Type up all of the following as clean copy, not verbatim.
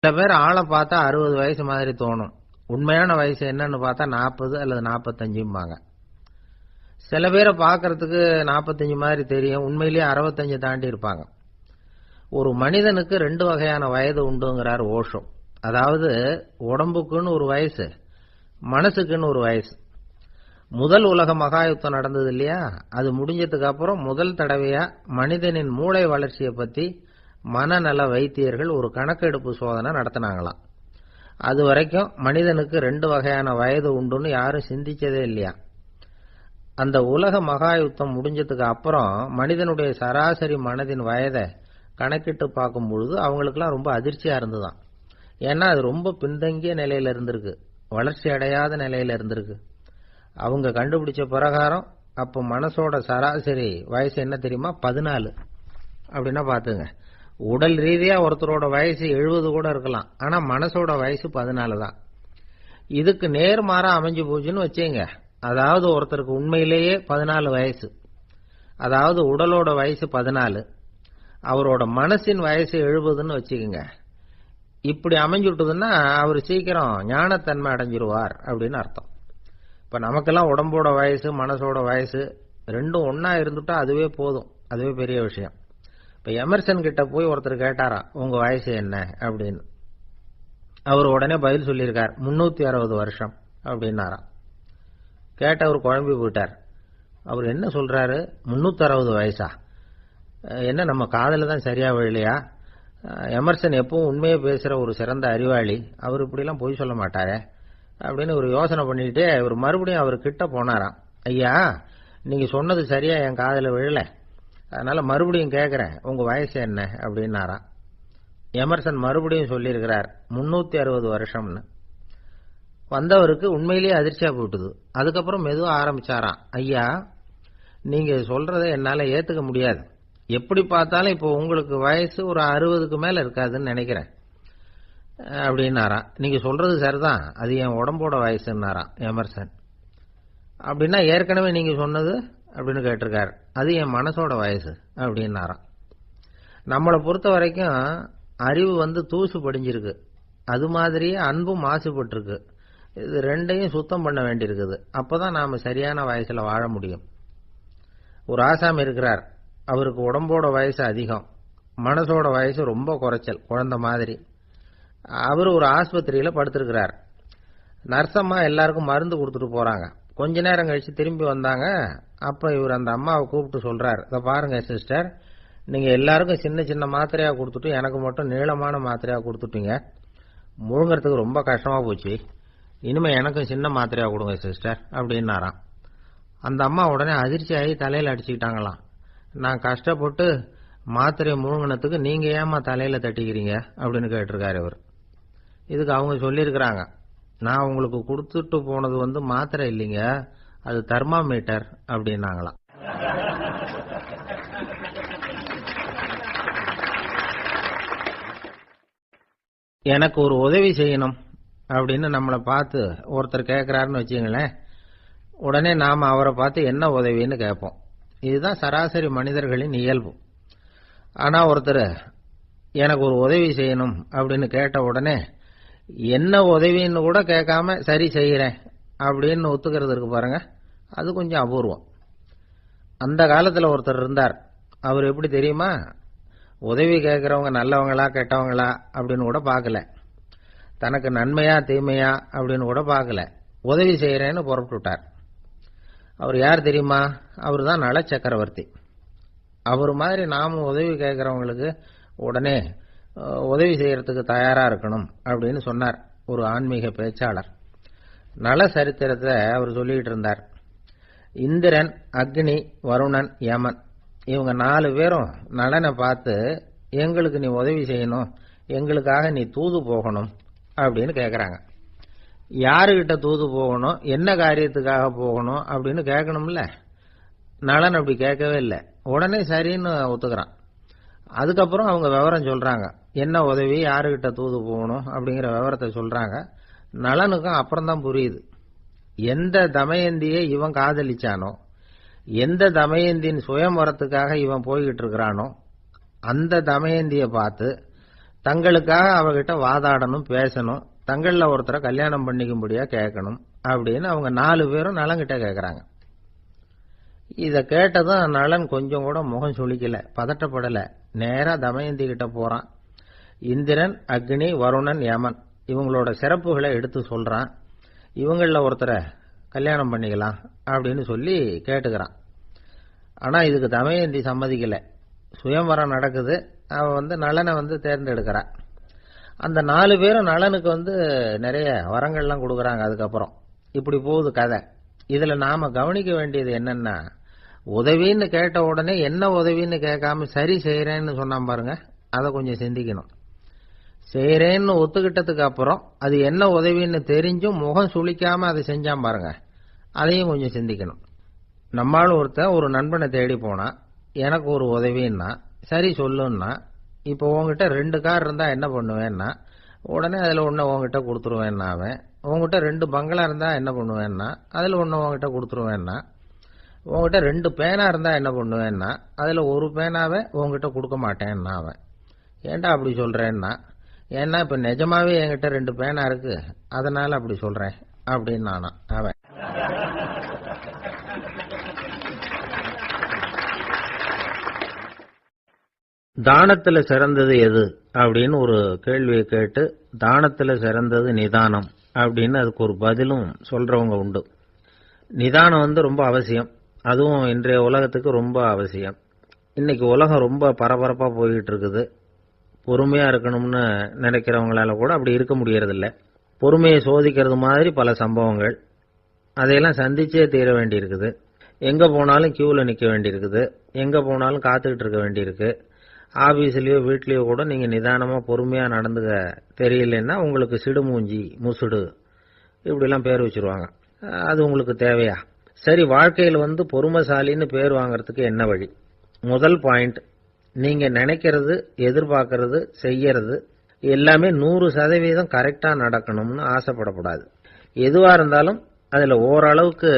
சில பேர் ஆளை பார்த்தா 60 வயசு மாதிரி தோணும். உண்மையான வயசு என்னன்னு பார்த்தா 40 அல்லது 45. சில பேரை பார்க்கறதுக்கு 45 மாதிரி தெரியும், உண்மையிலேயே 65 தாண்டி இருப்பாங்க. ஒரு மனிதனுக்கு 2 வகையான வயது உண்டுங்கிறார் ஓஷோ. அதாவது உடம்புக்குன்னு ஒரு வயசு, மனசுக்குன்னு ஒரு வயசு. முதல் உலக மகாயுத்தம் நடந்தது இல்லையா, அது முடிஞ்சதுக்கு அப்புறம் முதல் தடவையா மனிதனின் மூளை வளர்ச்சியை பத்தி மனநல வைத்தியர்கள் ஒரு கணக்கெடுப்பு சோதனை நடத்தினாங்களாம். அது வரைக்கும் மனிதனுக்கு 2 வகையான வயது உண்டுன்னு யாரும் சிந்திச்சதே இல்லையா. அந்த உலக மகாயுத்தம் முடிஞ்சதுக்கு அப்புறம் மனிதனுடைய சராசரி மனதின் வயதை கணக்கிட்டு பார்க்கும் பொழுது அவங்களுக்குலாம் ரொம்ப அதிர்ச்சியா இருந்துதான். ஏன்னா அது ரொம்ப பின்தங்கிய நிலையில இருந்திருக்கு, வளர்ச்சி அடையாத நிலையில இருந்திருக்கு. அவங்க கண்டுபிடிச்ச பிரகாரம் அப்போ மனசோட சராசரி வயசு என்ன தெரியுமா, 14. அப்படின்னா பாத்துங்க, உடல் ரீதியா ஒருத்தரோட வயசு 70 கூட இருக்கலாம், ஆனா மனசோட வயசு 14 தான். இதுக்கு நேர்மாறா அமைஞ்சு போச்சுன்னு வச்சுங்க. அதாவது ஒருத்தருக்கு உண்மையிலேயே 14 வயசு, அதாவது உடலோட வயசு 14, அவரோட மனசின் வயசு 70ன்னு வச்சுக்கோங்க. இப்படி அமைஞ்சுட்டுதுன்னா அவர் சீக்கிரம் ஞானத்தன்மை அடைஞ்சிருவார் அப்படின்னு அர்த்தம். இப்ப நமக்கெல்லாம் உடம்போட வயசு மனசோட வயசு ரெண்டும் ஒன்னா இருந்துட்டா அதுவே போதும், அதுவே பெரிய விஷயம். இப்ப எமர்சன் கிட்ட போய் ஒருத்தர் கேட்டாரா உங்க வயசு என்ன அப்படின்னு, அவர் உடனே பதில் சொல்லியிருக்கார் 360 வருஷம் அப்படின்னாராம். கேட்டவர் குழம்பி போயிட்டார். அவர் என்ன சொல்றாரு, 360 வயசா, என்ன நம்ம காதல தான் சரியா விழலையா? எமர்சன் எப்பவும் உண்மையை பேசுற ஒரு சிறந்த அறிவாளி, அவர் இப்படிலாம் பொய் சொல்ல மாட்டாரே அப்படின்னு ஒரு யோசனை பண்ணிக்கிட்டே இவர் மறுபடியும் அவர் கிட்ட போனாராம். ஐயா, நீங்க சொன்னது சரியா என் காதல விழல, அதனால மறுபடியும் கேட்கிறேன் உங்க வயசு என்ன அப்படின்னாராம். எமர்சன் மறுபடியும் சொல்லியிருக்கிறார் 360 வருஷம்னு. வந்தவருக்கு உண்மையிலேயே அதிர்ச்சியா போட்டுது. அதுக்கப்புறம் மெதுவா ஆரம்பிச்சாராம். ஐயா, நீங்க சொல்றதை என்னால ஏத்துக்க முடியாது. எப்படி பார்த்தாலும் இப்போ உங்களுக்கு வயசு ஒரு 60க்கு மேல இருக்காதுன்னு நினைக்கிறேன் அப்படின்னாராம். நீங்க சொல்றது சரிதான், அது என் உடம்போட வயசுன்னாராம் எமர்சன். அப்படின்னா ஏற்கனவே நீங்க சொன்னது அப்படின்னு கேட்டிருக்காரு, அது என் மனசோட வயசு அப்படின்னாராம். நம்மளை பொறுத்த வரைக்கும் அறிவு தூசு படிஞ்சிருக்கு, அது மாதிரியே அன்பும் மாசுபட்டிருக்கு. இது ரெண்டையும் சுத்தம் பண்ண வேண்டியிருக்குது. அப்பதான் நாம சரியான வயசுல வாழ முடியும். ஒரு ஆசாமி இருக்கிறார், அவருக்கு உடம்போட வயசு அதிகம், மனசோட வயசு ரொம்ப குறைச்சல், குழந்தை மாதிரி. அவர் ஒரு ஆஸ்பத்திரியில படுத்திருக்கிறார். நர்சம்மா எல்லாருக்கும் மருந்து கொடுத்துட்டு போறாங்க. கொஞ்ச நேரம் கழிச்சு திரும்பி வந்தாங்க. அப்ப இவர் அந்த அம்மாவை கூப்பிட்டு சொல்றார், இதை பாருங்க சிஸ்டர், நீங்க எல்லாருக்கும் சின்ன சின்ன மாத்திரையா கொடுத்துட்டு எனக்கு மட்டும் நீளமான மாத்திரையா கொடுத்துட்டீங்க, முழுங்கிறதுக்கு ரொம்ப கஷ்டமா போச்சு, இனிமே எனக்கும் சின்ன மாத்திரையா கொடுங்க சிஸ்டர் அப்படின்னாராம். அந்த அம்மா உடனே அதிர்ச்சி ஆகி தலையில அடிச்சுக்கிட்டாங்களாம். நான் கஷ்டப்பட்டு மாத்திரையை முழுங்கினத்துக்கு நீங்க ஏமா தலையில தட்டிக்கிறீங்க அப்படின்னு கேட்டிருக்காரு இவர். இதுக்கு அவங்க சொல்லியிருக்கிறாங்க, நான் உங்களுக்கு கொடுத்துட்டு போனது மாத்திரை இல்லைங்க, அது தெர்மாமீட்டர் அப்படின்னாங்களாம். எனக்கு ஒரு உதவி செய்யணும் அப்படின்னு நம்மளை பார்த்து ஒருத்தர் கேட்கிறாருன்னு வச்சுங்களேன், உடனே நாம அவரை பார்த்து என்ன உதவின்னு கேட்போம். இதுதான் சராசரி மனிதர்களின் இயல்பு. ஆனா ஒருத்தர் எனக்கு ஒரு உதவி செய்யணும் அப்படின்னு கேட்ட உடனே என்ன உதவின்னு கூட கேட்காம சரி செய்யறேன் அப்படின்னு ஒத்துக்கிறது இருக்கு பாருங்க, அது கொஞ்சம் அபூர்வம். அந்த காலத்துல ஒருத்தர் இருந்தார். அவர் எப்படி தெரியுமா, உதவி கேட்கறவங்க நல்லவங்களா கெட்டவங்களா அப்படின்னு கூட பார்க்கல, தனக்கு நன்மையா தீமையா அப்படின்னு கூட பார்க்கல, உதவி செய்யறேன்னு புறப்பட்டுட்டார். அவர் யார் தெரியுமா, அவர் தான் நல சக்கரவர்த்தி. அவர் மாதிரி நாமும் உதவி கேட்கறவங்களுக்கு உடனே உதவி செய்யறதுக்கு தயாரா இருக்கணும் அப்படின்னு சொன்னார் ஒரு ஆன்மீக பேச்சாளர். நல சரித்திரத்தை அவர் சொல்லிட்டு இருந்தார். இந்திரன், அக்னி, வருணன், யமன், இவங்க 4 பேரும் நலனை பார்த்து எங்களுக்கு நீ உதவி செய்யணும், எங்களுக்காக நீ தூது போகணும் அப்படின்னு கேட்கறாங்க. யாருகிட்ட தூது போகணும், என்ன காரியத்துக்காக போகணும் அப்படின்னு கேட்கணும்ல. நலன் அப்படி கேட்கவே இல்லை, உடனே சரின்னு ஒத்துக்கிறான். அதுக்கப்புறம் அவங்க விவரம் சொல்றாங்க, என்ன உதவி, யாருகிட்ட தூது போகணும் அப்படிங்கிற விவரத்தை சொல்றாங்க. நலனுக்கும் அப்புறம் தான் புரியுது, எந்த தமயந்தியை இவன் காதலிச்சானோ, எந்த தமயந்தின் சுயம்பரத்துக்காக இவன் போய்கிட்டு இருக்கிறானோ, அந்த தமயந்தியை பார்த்து தங்களுக்காக அவகிட்ட வாதாடணும், பேசணும், தங்களில் ஒருத்தரை கல்யாணம் பண்ணிக்கும்படியா கேட்கணும் அப்படின்னு அவங்க 4 பேரும் நலங்கிட்ட கேட்கறாங்க. இத கேட்டதும் நலன் கொஞ்சம் கூட முகம் சுளிக்கல, பதட்டப்படல. நேரா தமயந்தி கிட்ட போறான். இந்திரன், அக்னி, வருணன், யமன் இவங்களோட சிறப்புகளை எடுத்து சொல்றான். இவங்கள ஒருத்தரை கல்யாணம் பண்ணிக்கலாம் அப்படின்னு சொல்லி கேட்டுக்கிறான். ஆனா இதுக்கு தமயந்தி சம்மதிக்கல. சுயம்வரம் நடக்குது. அவ நலனை தேர்ந்தெடுக்கிறா. அந்த 4 பேரும் நலனுக்கு நிறைய வரங்கள்லாம் கொடுக்கறாங்க. அதுக்கப்புறம் இப்படி போகுது கதை. இதுல நாம கவனிக்க வேண்டியது என்னன்னா, உதவின்னு கேட்ட உடனே என்ன உதவின்னு கேட்காம சரி செய்யறேன்னு சொன்னான் பாருங்க, அதை கொஞ்சம் சிந்திக்கணும். செய்யறேன்னு ஒத்துக்கிட்டதுக்கு அப்புறம் அது என்ன உதவின்னு தெரிஞ்சும் முகம் சுளிக்காம அதை செஞ்சான் பாருங்க, அதையும் கொஞ்சம் சிந்திக்கணும். நம்மால் ஒருத்தன் ஒரு நண்பனை தேடி போனா, எனக்கு ஒரு உதவின்னா சரி சொல்லுன்னா, இப்போ உங்ககிட்ட 2 கார் இருந்தா என்ன பண்ணுவேன்னா, உடனே அதுல ஒண்ணு உங்ககிட்ட கொடுத்துருவேன்னா, அவன் உங்ககிட்ட 2 பங்களா இருந்தா என்ன பண்ணுவேன்னா, அதுல ஒண்ணு உங்ககிட்ட கொடுத்துருவேன்னா, உங்ககிட்ட 2 பேனா இருந்தா என்ன பண்ணுவேன்னா, அதுல ஒரு பேனாவை உங்ககிட்ட கொடுக்க மாட்டேன்னா அவன். ஏன்டா அப்படி சொல்றேன்னா, ஏன்னா இப்ப நிஜமாவே என்கிட்ட 2 பேனா இருக்கு, அதனால அப்படி சொல்றேன் அப்படின்னு நானா அவன். தானத்துல சிறந்தது எது அப்படின்னு ஒரு கேள்வியை கேட்டு, தானத்துல சிறந்தது நிதானம் அப்படின்னு அதுக்கு ஒரு பதிலும் சொல்றவங்க உண்டு. நிதானம் ரொம்ப அவசியம். அதுவும் இன்றைய உலகத்துக்கு ரொம்ப அவசியம். இன்னைக்கு உலகம் ரொம்ப பரபரப்பா போய்கிட்டு இருக்குது. பொறுமையா இருக்கணும்னு நினைக்கிறவங்களால கூட அப்படி இருக்க முடியறதில்ல. பொறுமையை சோதிக்கிறது மாதிரி பல சம்பவங்கள், அதையெல்லாம் சந்திச்சே தீர வேண்டி இருக்குது. எங்க போனாலும் கியூல நிக்க வேண்டி இருக்குது, எங்க போனாலும் காத்துக்கிட்டு இருக்க வேண்டி இருக்கு. ஆபீஸ்லயோ வீட்லயோ கூட நீங்க நிதானமா பொறுமையா நடந்துக்க தெரியலன்னா உங்களுக்கு சிடுமூஞ்சி, முசுடு இப்படிலாம் பேர் வச்சிருவாங்க. அது உங்களுக்கு தேவையா? சரி, வாழ்க்கையில் பொறுமைசாலின்னு பேர் வாங்கறதுக்கு என்ன வழி? முதல் பாயிண்ட், நீங்க நினைக்கிறது, எதிர்பார்க்கறது, செய்யறது எல்லாமே 100% கரெக்டா நடக்கணும்னு ஆசைப்படக்கூடாது. எதுவா இருந்தாலும் அதுல ஓரளவுக்கு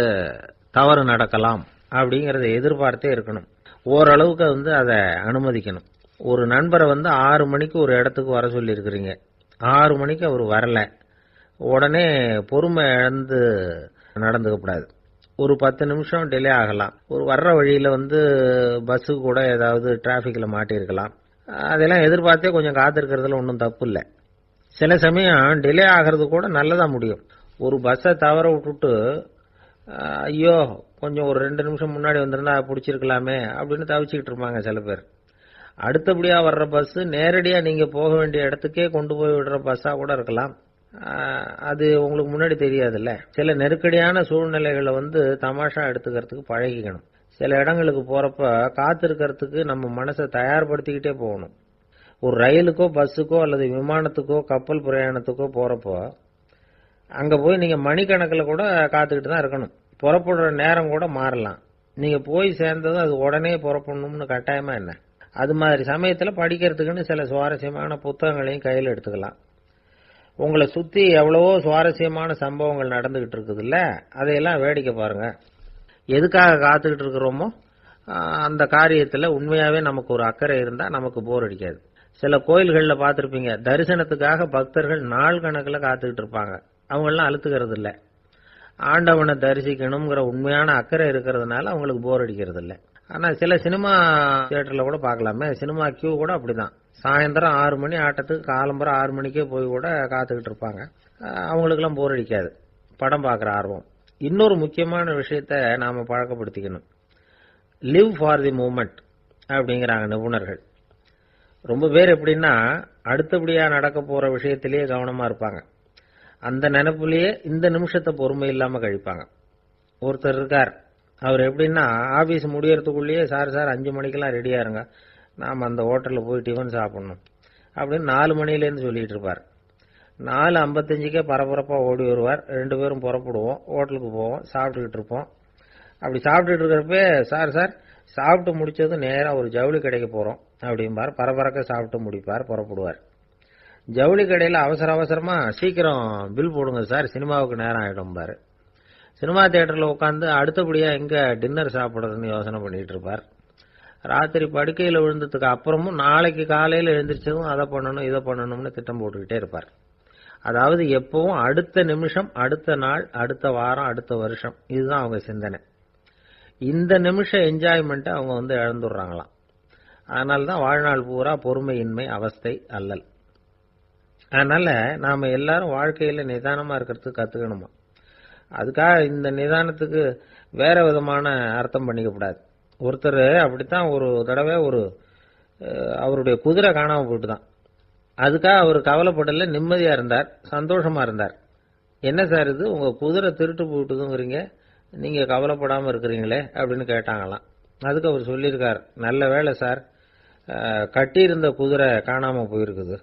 தவறு நடக்கலாம் அப்படிங்கறத எதிர்பார்த்தே இருக்கணும். ஓரளவுக்கு அதை அனுமதிக்கணும். ஒரு நண்பரை 6 மணிக்கு ஒரு இடத்துக்கு வர சொல்லி இருக்கிறீங்க. 6 மணிக்கு அவர் வரல, உடனே பொறுமை இழந்து நடந்துக்கப்படாது. ஒரு 10 நிமிஷம் டிலே ஆகலாம். ஒரு வர்ற வழியில பஸ்ஸு கூட ஏதாவது டிராபிக்ல மாட்டிருக்கலாம். அதெல்லாம் எதிர்பார்த்தே கொஞ்சம் காத்திருக்கிறதுல ஒன்றும் தப்பு இல்லை. சில சமயம் டிலே ஆகிறது கூட நல்லதா முடியும். ஒரு பஸ்ஸை தவற விட்டுட்டு, ஐயோ கொஞ்சம் ஒரு 2 நிமிஷம் முன்னாடி வந்திருந்தா பிடிச்சிருக்கலாமே அப்படின்னு தவிச்சுக்கிட்டு இருப்பாங்க சில பேர். அடுத்தபடியா வர்ற பஸ் நேரடியா நீங்க போக வேண்டிய இடத்துக்கே கொண்டு போய் விடுற பஸ்ஸா கூட இருக்கலாம். அது உங்களுக்கு முன்னாடி தெரியாதுல்ல. சில நெருக்கடியான சூழ்நிலைகளை தமாஷா எடுத்துக்கிறதுக்கு பழகிக்கணும். சில இடங்களுக்கு போறப்ப காத்திருக்கிறதுக்கு நம்ம மனசை தயார்படுத்திக்கிட்டே போகணும். ஒரு ரயிலுக்கோ பஸ்ஸுக்கோ அல்லது விமானத்துக்கோ கப்பல் பிரயாணத்துக்கோ போறப்போ அங்க போய் நீங்க மணிக்கணக்கில் கூட காத்துக்கிட்டு தான் இருக்கணும். புறப்படுற நேரம் கூட மாறலாம். நீங்க போய் சேர்ந்ததும் அது உடனே புறப்படணும்னு கட்டாயமா என்ன? அது மாதிரி சமயத்துல படிக்கிறதுக்குன்னு சில சுவாரஸ்யமான புத்தகங்களையும் கையில் எடுத்துக்கலாம். உங்களை சுத்தி எவ்வளவோ சுவாரஸ்யமான சம்பவங்கள் நடந்துகிட்டு இருக்குது இல்ல, அதையெல்லாம் வேடிக்கை பாருங்க. எதுக்காக காத்துக்கிட்டு இருக்கிறோமோ அந்த காரியத்துல உண்மையாவே நமக்கு ஒரு அக்கறை இருந்தா நமக்கு போர் அடிக்காது. சில கோயில்கள்ல பார்த்திருப்பீங்க, தரிசனத்துக்காக பக்தர்கள் நாள் கணக்குல காத்துக்கிட்டு இருப்பாங்க. அவங்க எல்லாம் அழுத்துக்கிறது இல்ல. ஆண்டவனை தரிசிக்கணுங்கிற உண்மையான அக்கறை இருக்கிறதுனால அவங்களுக்கு போர் அடிக்கிறது இல்ல. ஆனா சில சினிமா தியேட்டர்ல கூட பார்க்கலாமே, சினிமா கியூ கூட அப்படிதான். சாயந்தரம் 6 மணி ஆட்டத்துக்கு காலம்பரம் 6 மணிக்கே போய் கூட காத்துக்கிட்டு இருப்பாங்க. அவங்களுக்கு எல்லாம் போர் அடிக்காது, படம் பார்க்குற ஆர்வம். இன்னொரு முக்கியமான விஷயத்த நாம பழக்கப்படுத்திக்கணும். லிவ் ஃபார் தி மூமெண்ட் அப்படிங்கிறாங்க நிபுணர்கள். ரொம்ப பேர் எப்படின்னா அடுத்தபடியா நடக்க போற விஷயத்திலேயே கவனமா இருப்பாங்க. அந்த நினைப்புலயே இந்த நிமிஷத்தை பொறுமை இல்லாம கழிப்பாங்க. ஒருத்தர் இருக்கார், அவர் எப்படின்னா ஆபீஸ் முடியறதுக்குள்ளேயே சார் 5 மணிக்கெல்லாம் ரெடியா இருங்க, நாம அந்த ஹோட்டல்ல போய் டிஃபன் சாப்பிடணும் அப்படின்னு 4 மணிலேருந்து சொல்லிட்டு இருப்பார். 4:55 பரபரப்பா ஓடி வருவார். 2 பேரும் புறப்படுவோம், ஹோட்டலுக்கு போவோம், சாப்பிட்டுக்கிட்டு இருப்போம். அப்படி சாப்பிட்டுட்டு இருக்கிறப்ப சார் சாப்பிட்டு முடிச்சதும் நேரா ஒரு ஜவுளி கடைக்கு போறோம் அப்படிம்பார். பரபரக்க சாப்பிட்டு முடிப்பார், புறப்படுவார். ஜவுளி கடையில அவசரமா சீக்கிரம் பில் போடுங்க சார், சினிமாவுக்கு நேரம் ஆயிடும் பாரு. சினிமா தியேட்டர்ல உட்காந்து அடுத்தபடியா எங்க டின்னர் சாப்பிடுறதுன்னு யோசனை பண்ணிட்டு இருப்பார். ராத்திரி படுக்கையில் விழுந்ததுக்கு அப்புறமும் நாளைக்கு காலையில் எழுந்திரிச்சதும் அதை பண்ணணும் இதை பண்ணணும்னு திட்டம் போட்டுக்கிட்டே இருப்பார். அதாவது எப்பவும் அடுத்த நிமிஷம், அடுத்த நாள், அடுத்த வாரம், அடுத்த வருஷம், இதுதான் அவங்க சிந்தனை. இந்த நிமிஷம் என்ஜாய்மெண்ட் அவங்க இழந்துடுறாங்களாம். அதனால்தான் வாழ்நாள் பூரா பொறுமையின்மை, அவஸ்தை, அல்லல். அதனால நாம எல்லாரும் வாழ்க்கையில நிதானமா இருக்கிறதுக்கு கத்துக்கணுமா. அதுக்காக இந்த நிதானத்துக்கு வேற விதமான அர்த்தம் பண்ணிக்க கூடாது. ஒருத்தர் அப்படித்தான் ஒரு தடவை அவருடைய குதிரை காணாம போயிட்டுதான். அதுக்காக அவர் கவலைப்படல, நிம்மதியா இருந்தார், சந்தோஷமா இருந்தார். என்ன சார் இது, உங்க குதிரை திருட்டு போயிட்டுதுங்கிறீங்க, நீங்க கவலைப்படாம இருக்கிறீங்களே அப்படின்னு கேட்டாங்களாம். அதுக்கு அவர் சொல்லியிருக்கார், நல்ல வேளை சார், கட்டியிருந்த குதிரை காணாம போயிருக்குது.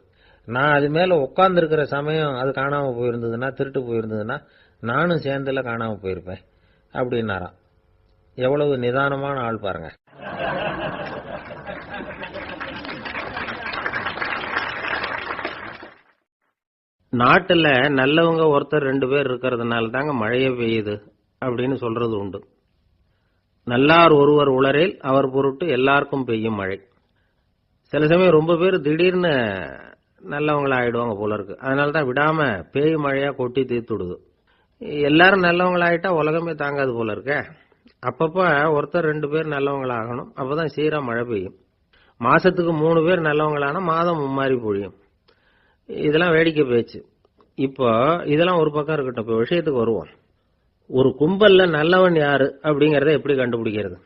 நான் அது மேல உட்கார்ந்து இருக்கிற சமயம் அது காணாம போயிருந்ததுன்னா, திருட்டு போயிருந்ததுன்னா நானும் சேர்ந்துல காணாம போயிருப்பேன் அப்படின்னாராம். எவ்வளவு நிதானமான ஆள் பாருங்க. நாட்டுல நல்லவங்க ஒருத்தர் 2 பேர் இருக்கிறதுனால தாங்க மழையே பெய்யுது அப்படின்னு சொல்றது உண்டு. நல்லார் ஒருவர் உளரேல் அவர் பொருட்டு எல்லாருக்கும் பெய்யும் மழை. சில சமயம் ரொம்ப பேர் திடீர்னு நல்லவங்களா ஆயிடுவாங்க போல இருக்கு. அதனாலதான் விடாம பேய் மழையா கொட்டி தீர்த்துடுது. எல்லாரும் நல்லவங்களாயிட்டா உலகமே தாங்காது போல இருக்க. அப்பப்ப ஒருத்தர் 2 பேர் நல்லவங்களாகணும், அப்பதான் சீரா மழை பெய்யும். மாசத்துக்கு 3 பேர் நல்லவங்களானா மாதம் மும்மாரி பொழியும். இதெல்லாம் வேடிக்கை பேச்சு. இப்போ இதெல்லாம் ஒரு பக்கம் இருக்கட்டும், இப்போ விஷயத்துக்கு வருவோம். ஒரு கும்பல்ல நல்லவன் யாரு அப்படிங்கறத எப்படி கண்டுபிடிக்கிறது?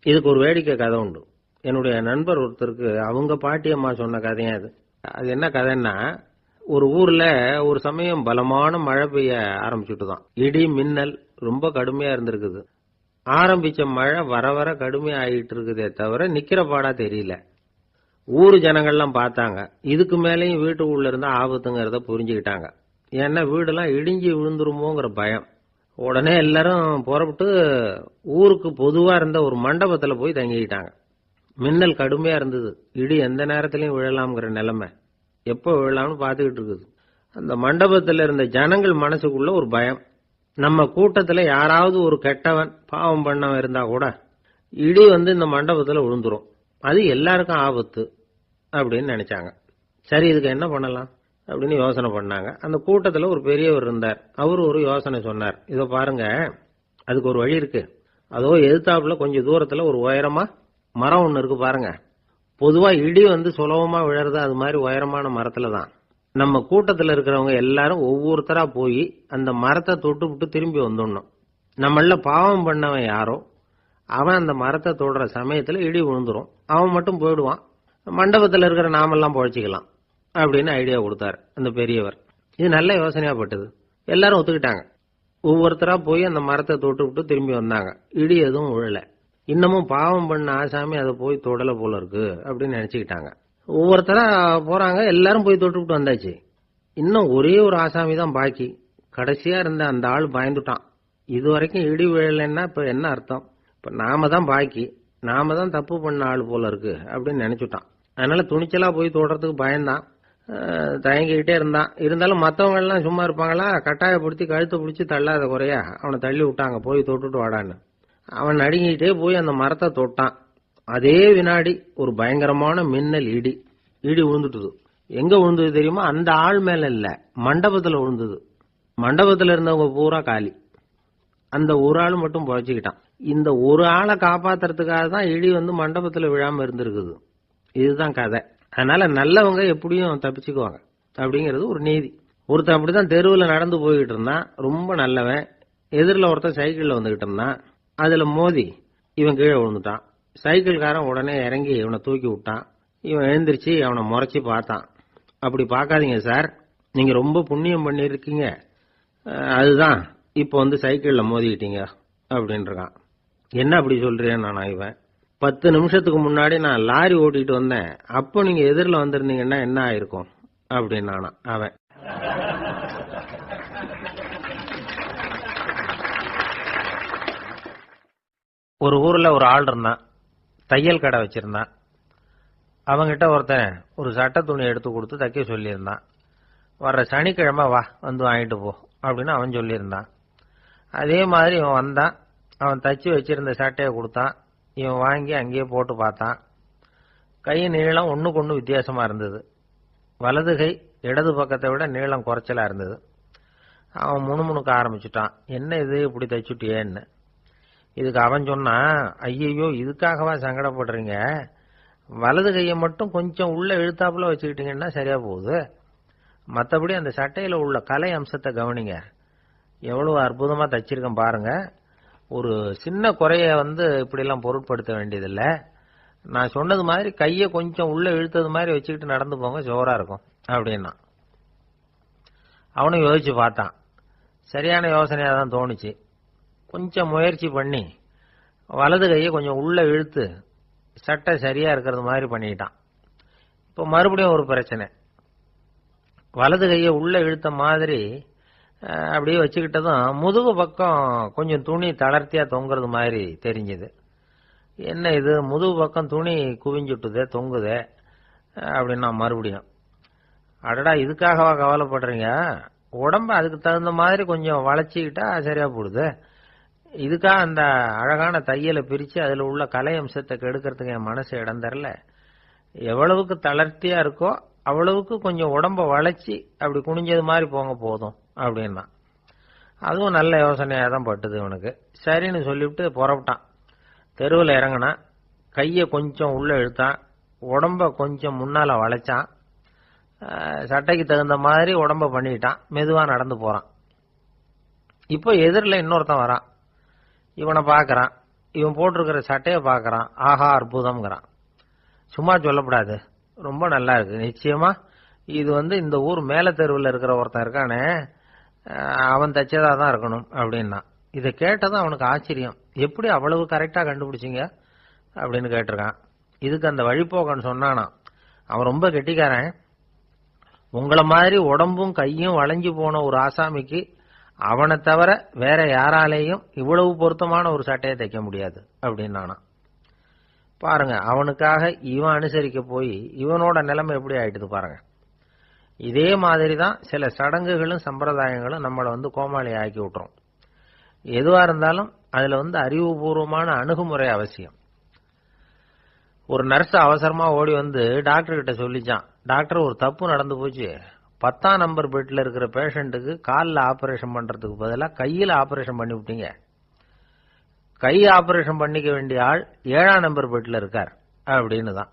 இதுக்கு ஒரு வேடிக்கை கதை உண்டு. என்னுடைய நண்பர் ஒருத்தருக்கு அவங்க பாட்டியம்மா சொன்ன கதையா அது. அது என்ன கதைன்னா, ஒரு ஊர்ல ஒரு சமயம் பலமான மழை பெய்ய ஆரம்பிச்சுட்டுதான். இடி மின்னல் ரொம்ப கடுமையா இருந்திருக்குது. ஆரம்பிச்ச மழை வர வர கடுமையா ஆகிட்டு இருக்குதே தவிர நிக்கிற பாடா தெரியல. ஊரு ஜனங்கள்லாம் பார்த்தாங்க. இதுக்கு மேலேயும் வீட்டுக்குள்ள இருந்தா ஆபத்துங்கிறத புரிஞ்சுக்கிட்டாங்க. ஏன்னா வீடெல்லாம் இடிஞ்சு விழுந்துருமோங்கிற பயம். உடனே எல்லாரும் புறப்பட்டு ஊருக்கு பொதுவா இருந்த ஒரு மண்டபத்துல போய் தங்கிக்கிட்டாங்க. மின்னல் கடுமையா இருந்தது. இடி எந்த நேரத்திலையும் விழலாம்ங்கிற நிலைமை. எப்போ விழலாம்னு பார்த்துக்கிட்டு இருக்குது. அந்த மண்டபத்துல இருந்த ஜனங்கள் மனசுக்குள்ள ஒரு பயம். நம்ம கூட்டத்துல யாராவது ஒரு கெட்டவன் பாவம் பண்ணவன் இருந்தா கூட இடி இந்த மண்டபத்துல விழுந்துரும், அது எல்லாருக்கும் ஆபத்து அப்படின்னு நினைச்சாங்க. சரி, இதுக்கு என்ன பண்ணலாம் அப்படின்னு யோசனை பண்ணாங்க. அந்த கூட்டத்துல ஒரு பெரியவர் இருந்தார். அவரு ஒரு யோசனை சொன்னார். இதோ பாருங்க, அதுக்கு ஒரு வழி இருக்கு. அதோ எதிர்த்தாப்புல கொஞ்சம் தூரத்துல ஒரு உயரமா மரம் ஒண்ணு இருக்கு பாருங்க. பொதுவா இடி சுலபமா விழறது அது மாதிரி உயரமான மரத்துல தான். நம்ம கூட்டத்துல இருக்கிறவங்க எல்லாரும் ஒவ்வொருத்தரா போய் அந்த மரத்தை தொட்டு விட்டு திரும்பி வந்துடணும். நம்மள பாவம் பண்ணவன் யாரோ அவன் அந்த மரத்தை தொடுற சமயத்துல இடி விழுந்துரும், அவன் மட்டும் போயிடுவான், மண்டபத்துல இருக்கிற நாமெல்லாம் பொழைச்சிக்கலாம் அப்படின்னு ஐடியா கொடுத்தாரு அந்த பெரியவர். இது நல்ல யோசனையா பட்டது. எல்லாரும் ஒத்துக்கிட்டாங்க. ஒவ்வொருத்தரா போய் அந்த மரத்தை தொட்டு விட்டு திரும்பி வந்தாங்க. இடி எதுவும் விழல. இன்னமும் பாவம் பண்ண ஆசாமி அதை போய் தொடல போல இருக்கு அப்படின்னு நினைச்சுக்கிட்டாங்க. ஒவ்வொருத்தரா போறாங்க, எல்லாரும் போய் தொட்டு விட்டு வந்தாச்சு. இன்னும் ஒரே ஒரு ஆசாமி தான் பாக்கி. கடைசியா இருந்த அந்த ஆள் பயந்துட்டான். இது வரைக்கும் இடி விழலைன்னா இப்ப என்ன அர்த்தம்? இப்ப நாம தான் பாக்கி, நாம தான் தப்பு பண்ண ஆள் போல இருக்கு அப்படின்னு நினைச்சுட்டான். அதனால துணிச்சலா போய் தொடுறதுக்கு பயந்தான், தயங்கிக்கிட்டே இருந்தான். இருந்தாலும் மற்றவங்க எல்லாம் சும்மா இருப்பாங்களா? கட்டாயப்படுத்தி கழுத்தை பிடிச்சி தள்ளாத குறையா அவனை தள்ளி விட்டாங்க, போய் தொட்டுட்டு வாடான்னு. அவன் நடுங்கிட்டே போய் அந்த மரத்தை தொட்டான். அதே வினாடி ஒரு பயங்கரமான மின்னல் இடி விழுந்துட்டுது. எங்க விழுந்தது தெரியுமா? அந்த ஆள் மேல இல்ல, மண்டபத்துல விழுந்தது. மண்டபத்துல இருந்தவங்க பூரா காலி. அந்த ஒரு ஆள் மட்டும் பொழைச்சுக்கிட்டான். இந்த ஒரு ஆளை காப்பாத்துறதுக்காக தான் இடி மண்டபத்துல விழாம இருந்திருக்குது. இதுதான் கதை. அதனால நல்லவங்க எப்படியும் தப்பிச்சுக்குவாங்க அப்படிங்கிறது ஒரு நீதி. ஒருத்தன் அப்படிதான் தெருவில் நடந்து போய்கிட்டு இருந்தான், ரொம்ப நல்லவன். எதிரில் ஒருத்தன் சைக்கிள்ல வந்துகிட்டு இருந்தான். அதுல மோதி இவன் கீழே விழுந்துட்டான். சைக்கிள்காரன் உடனே இறங்கி இவனை தூக்கி விட்டான். இவன் எழுந்திரிச்சு அவனை முறைச்சி பார்த்தான். அப்படி பார்க்காதீங்க சார், நீங்க ரொம்ப புண்ணியம் பண்ணிருக்கீங்க, அதுதான் இப்போ சைக்கிள்ல மோதிக்கிட்டீங்க அப்படின்றான். என்ன அப்படி சொல்றேன் நானா? இவன் 10 நிமிஷத்துக்கு முன்னாடி நான் லாரி ஓட்டிட்டு வந்தேன், அப்போ நீங்க எதிரில் வந்திருந்தீங்கன்னா என்ன ஆயிருக்கும் அப்படின்னானா அவன். ஒரு ஊர்ல ஒரு ஆள் இருந்தான், தையல் கடை வச்சிருந்தான். அவங்கிட்ட ஒருத்தன் ஒரு சட்டை துணி எடுத்து கொடுத்து தைக்க சொல்லியிருந்தான். வர்ற சனிக்கிழமை வா, வாங்கிட்டு போ அப்படின்னு அவன் சொல்லியிருந்தான். அதே மாதிரி இவன் வந்தான். அவன் தச்சு வச்சிருந்த சட்டையை கொடுத்தான். இவன் வாங்கி அங்கேயே போட்டு பார்த்தான். கை நீளம் ஒண்ணுக்கு ஒண்ணு வித்தியாசமா இருந்தது. வலது கை இடது பக்கத்தை விட நீளம் குறைச்சலா இருந்தது. அவன் முணுமுணுக்க ஆரம்பிச்சுட்டான், என்ன இது இப்படி தைச்சுட்டியேன்னு. இதுக்கு அவன் சொன்னான், ஐயையோ இதுக்காகவா சங்கடப்படுறீங்க, வலது கையை மட்டும் கொஞ்சம் உள்ள இழுத்தாப்புல வச்சுக்கிட்டீங்கன்னா சரியா போகுது. மற்றபடி அந்த சட்டையில உள்ள கலை அம்சத்தை கவனிங்க, எவ்வளவு அற்புதமா தச்சிருக்கேன் பாருங்க. ஒரு சின்ன குறைய இப்படிலாம் பொருட்படுத்த வேண்டியதில்லை. நான் சொன்னது மாதிரி கையை கொஞ்சம் உள்ள இழுத்தது மாதிரி வச்சுக்கிட்டு நடந்து போங்க, ஜோரா இருக்கும் அப்படின்னா. அவனும் யோசிச்சு பார்த்தான். சரியான யோசனையா தான் தோணுச்சு. கொஞ்சம் முயற்சி பண்ணி வலது கையை கொஞ்சம் உள்ள இழுத்து சட்டை சரியா இருக்கிறது மாதிரி பண்ணிட்டான். இப்போ மறுபடியும் ஒரு பிரச்சனை. வலது கையை உள்ள இழுத்த மாதிரி அப்படியே வச்சுக்கிட்டதும் முதுகு பக்கம் கொஞ்சம் துணி தளர்த்தியா தொங்குறது மாதிரி தெரிஞ்சது. என்ன இது, முதுகு பக்கம் துணி குவிஞ்சுட்டுதே, தொங்குதே அப்படின்னா மறுபடியும், அடடா இதுக்காகவா கவலைப்படுறீங்க, உடம்ப அதுக்கு தகுந்த மாதிரி கொஞ்சம் வளைச்சிக்கிட்டா சரியா போடுது. இதுக்காக அந்த அழகான தையலை பிரிச்சு அதுல உள்ள கலை அம்சத்தை கெடுக்கிறதுக்கு என் மனசு இடம் தரல. எவ்வளவுக்கு தளர்த்தியா இருக்கோ அவ்வளவுக்கு கொஞ்சம் உடம்ப வளைச்சி அப்படி குனிஞ்சது மாதிரி போங்க போதும் அப்படின்னா. அதுவும் நல்ல யோசனையா தான் பட்டுது இவனுக்கு. சரின்னு சொல்லிவிட்டு புறப்பட்டான். தெருவில் இறங்கினா, கையை கொஞ்சம் உள்ள இழுத்தான், உடம்ப கொஞ்சம் முன்னால வளைச்சான், சட்டைக்கு தகுந்த மாதிரி உடம்ப பண்ணிட்டான், மெதுவா நடந்து போறான். இப்போ எதிரில் இன்னொருத்தன் வரான். இவனை பார்க்கறான், இவன் போட்டிருக்கிற சட்டையை பார்க்கறான். ஆஹா அற்புதம்ங்கிறான். சும்மா சொல்லப்படாது, ரொம்ப நல்லா இருக்கு, நிச்சயமா இது இந்த ஊர் மேல தெருவில் இருக்கிற ஒருத்தன் இருக்கானே அவன் தச்சதா தான் இருக்கணும் அப்படின்னா. இதை கேட்டதும் அவனுக்கு ஆச்சரியம். எப்படி அவ்வளவு கரெக்டா கண்டுபிடிச்சிங்க அப்படின்னு கேட்டிருக்கான். இதுக்கு அந்த வழிபோக்கன் சொன்னானா, அவன் ரொம்ப கெட்டிக்காரன், உங்களை மாதிரி உடம்பும் கையும் வளைஞ்சு போன ஒரு ஆசாமிக்கு அவனை தவிர வேற யாராலேயும் இவ்வளவு பொருத்தமான ஒரு சட்டையை தைக்க முடியாது அப்படின்னானா. பாருங்க, அவனுக்காக இவன் அனுசரிக்க போய் இவனோட நிலைமை எப்படி ஆயிட்டுது பாருங்க. இதே மாதிரி தான் சில சடங்குகளும் சம்பிரதாயங்களும் நம்மளை கோமாளி ஆக்கி விட்டுரும். எதுவா இருந்தாலும் அதுல அறிவுபூர்வமான அணுகுமுறை அவசியம். ஒரு நர்ஸ் அவசரமா ஓடி டாக்டர் கிட்ட சொல்லிச்சான், டாக்டர் ஒரு தப்பு நடந்து போச்சு, 10ஆம் நம்பர் பெட்ல இருக்கிற பேஷண்ட்டுக்கு காலில் ஆபரேஷன் பண்றதுக்கு பதிலாக கையில் ஆபரேஷன் பண்ணி விட்டீங்க. கை ஆபரேஷன் பண்ணிக்க வேண்டிய ஆள் 7ஆம் நம்பர் பெட்ல இருக்கார் அப்படின்னு தான்.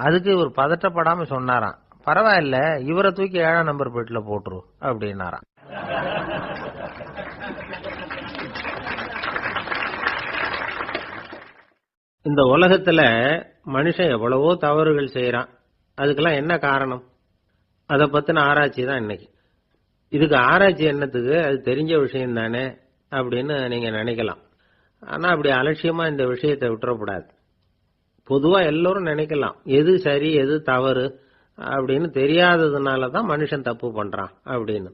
அதுக்கு இவர் பதட்டப்படாம சொன்னாராம், பரவாயில்ல இவரை தூக்கி 7ஆம் நம்பர் பெட்ல போட்டுரு அப்படின்னாராம். இந்த உலகத்துல மனுஷன் எவ்வளவோ தவறுகள் செய்யறான். அதுக்கெல்லாம் என்ன காரணம்? அதை பத்தின ஆராய்ச்சி தான் இன்னைக்கு. இதுக்கு ஆராய்ச்சி என்னத்துக்கு, அது தெரிஞ்ச விஷயம் தானே அப்படின்னு நீங்க நினைக்கலாம். ஆனா அப்படி அலட்சியமா இந்த விஷயத்தை விட்டுறக்கூடாது. பொதுவா எல்லோரும் நினைக்கலாம் எது சரி எது தவறு அப்படின்னு தெரியாததுனால தான் மனுஷன் தப்பு பண்றான் அப்படின்னு.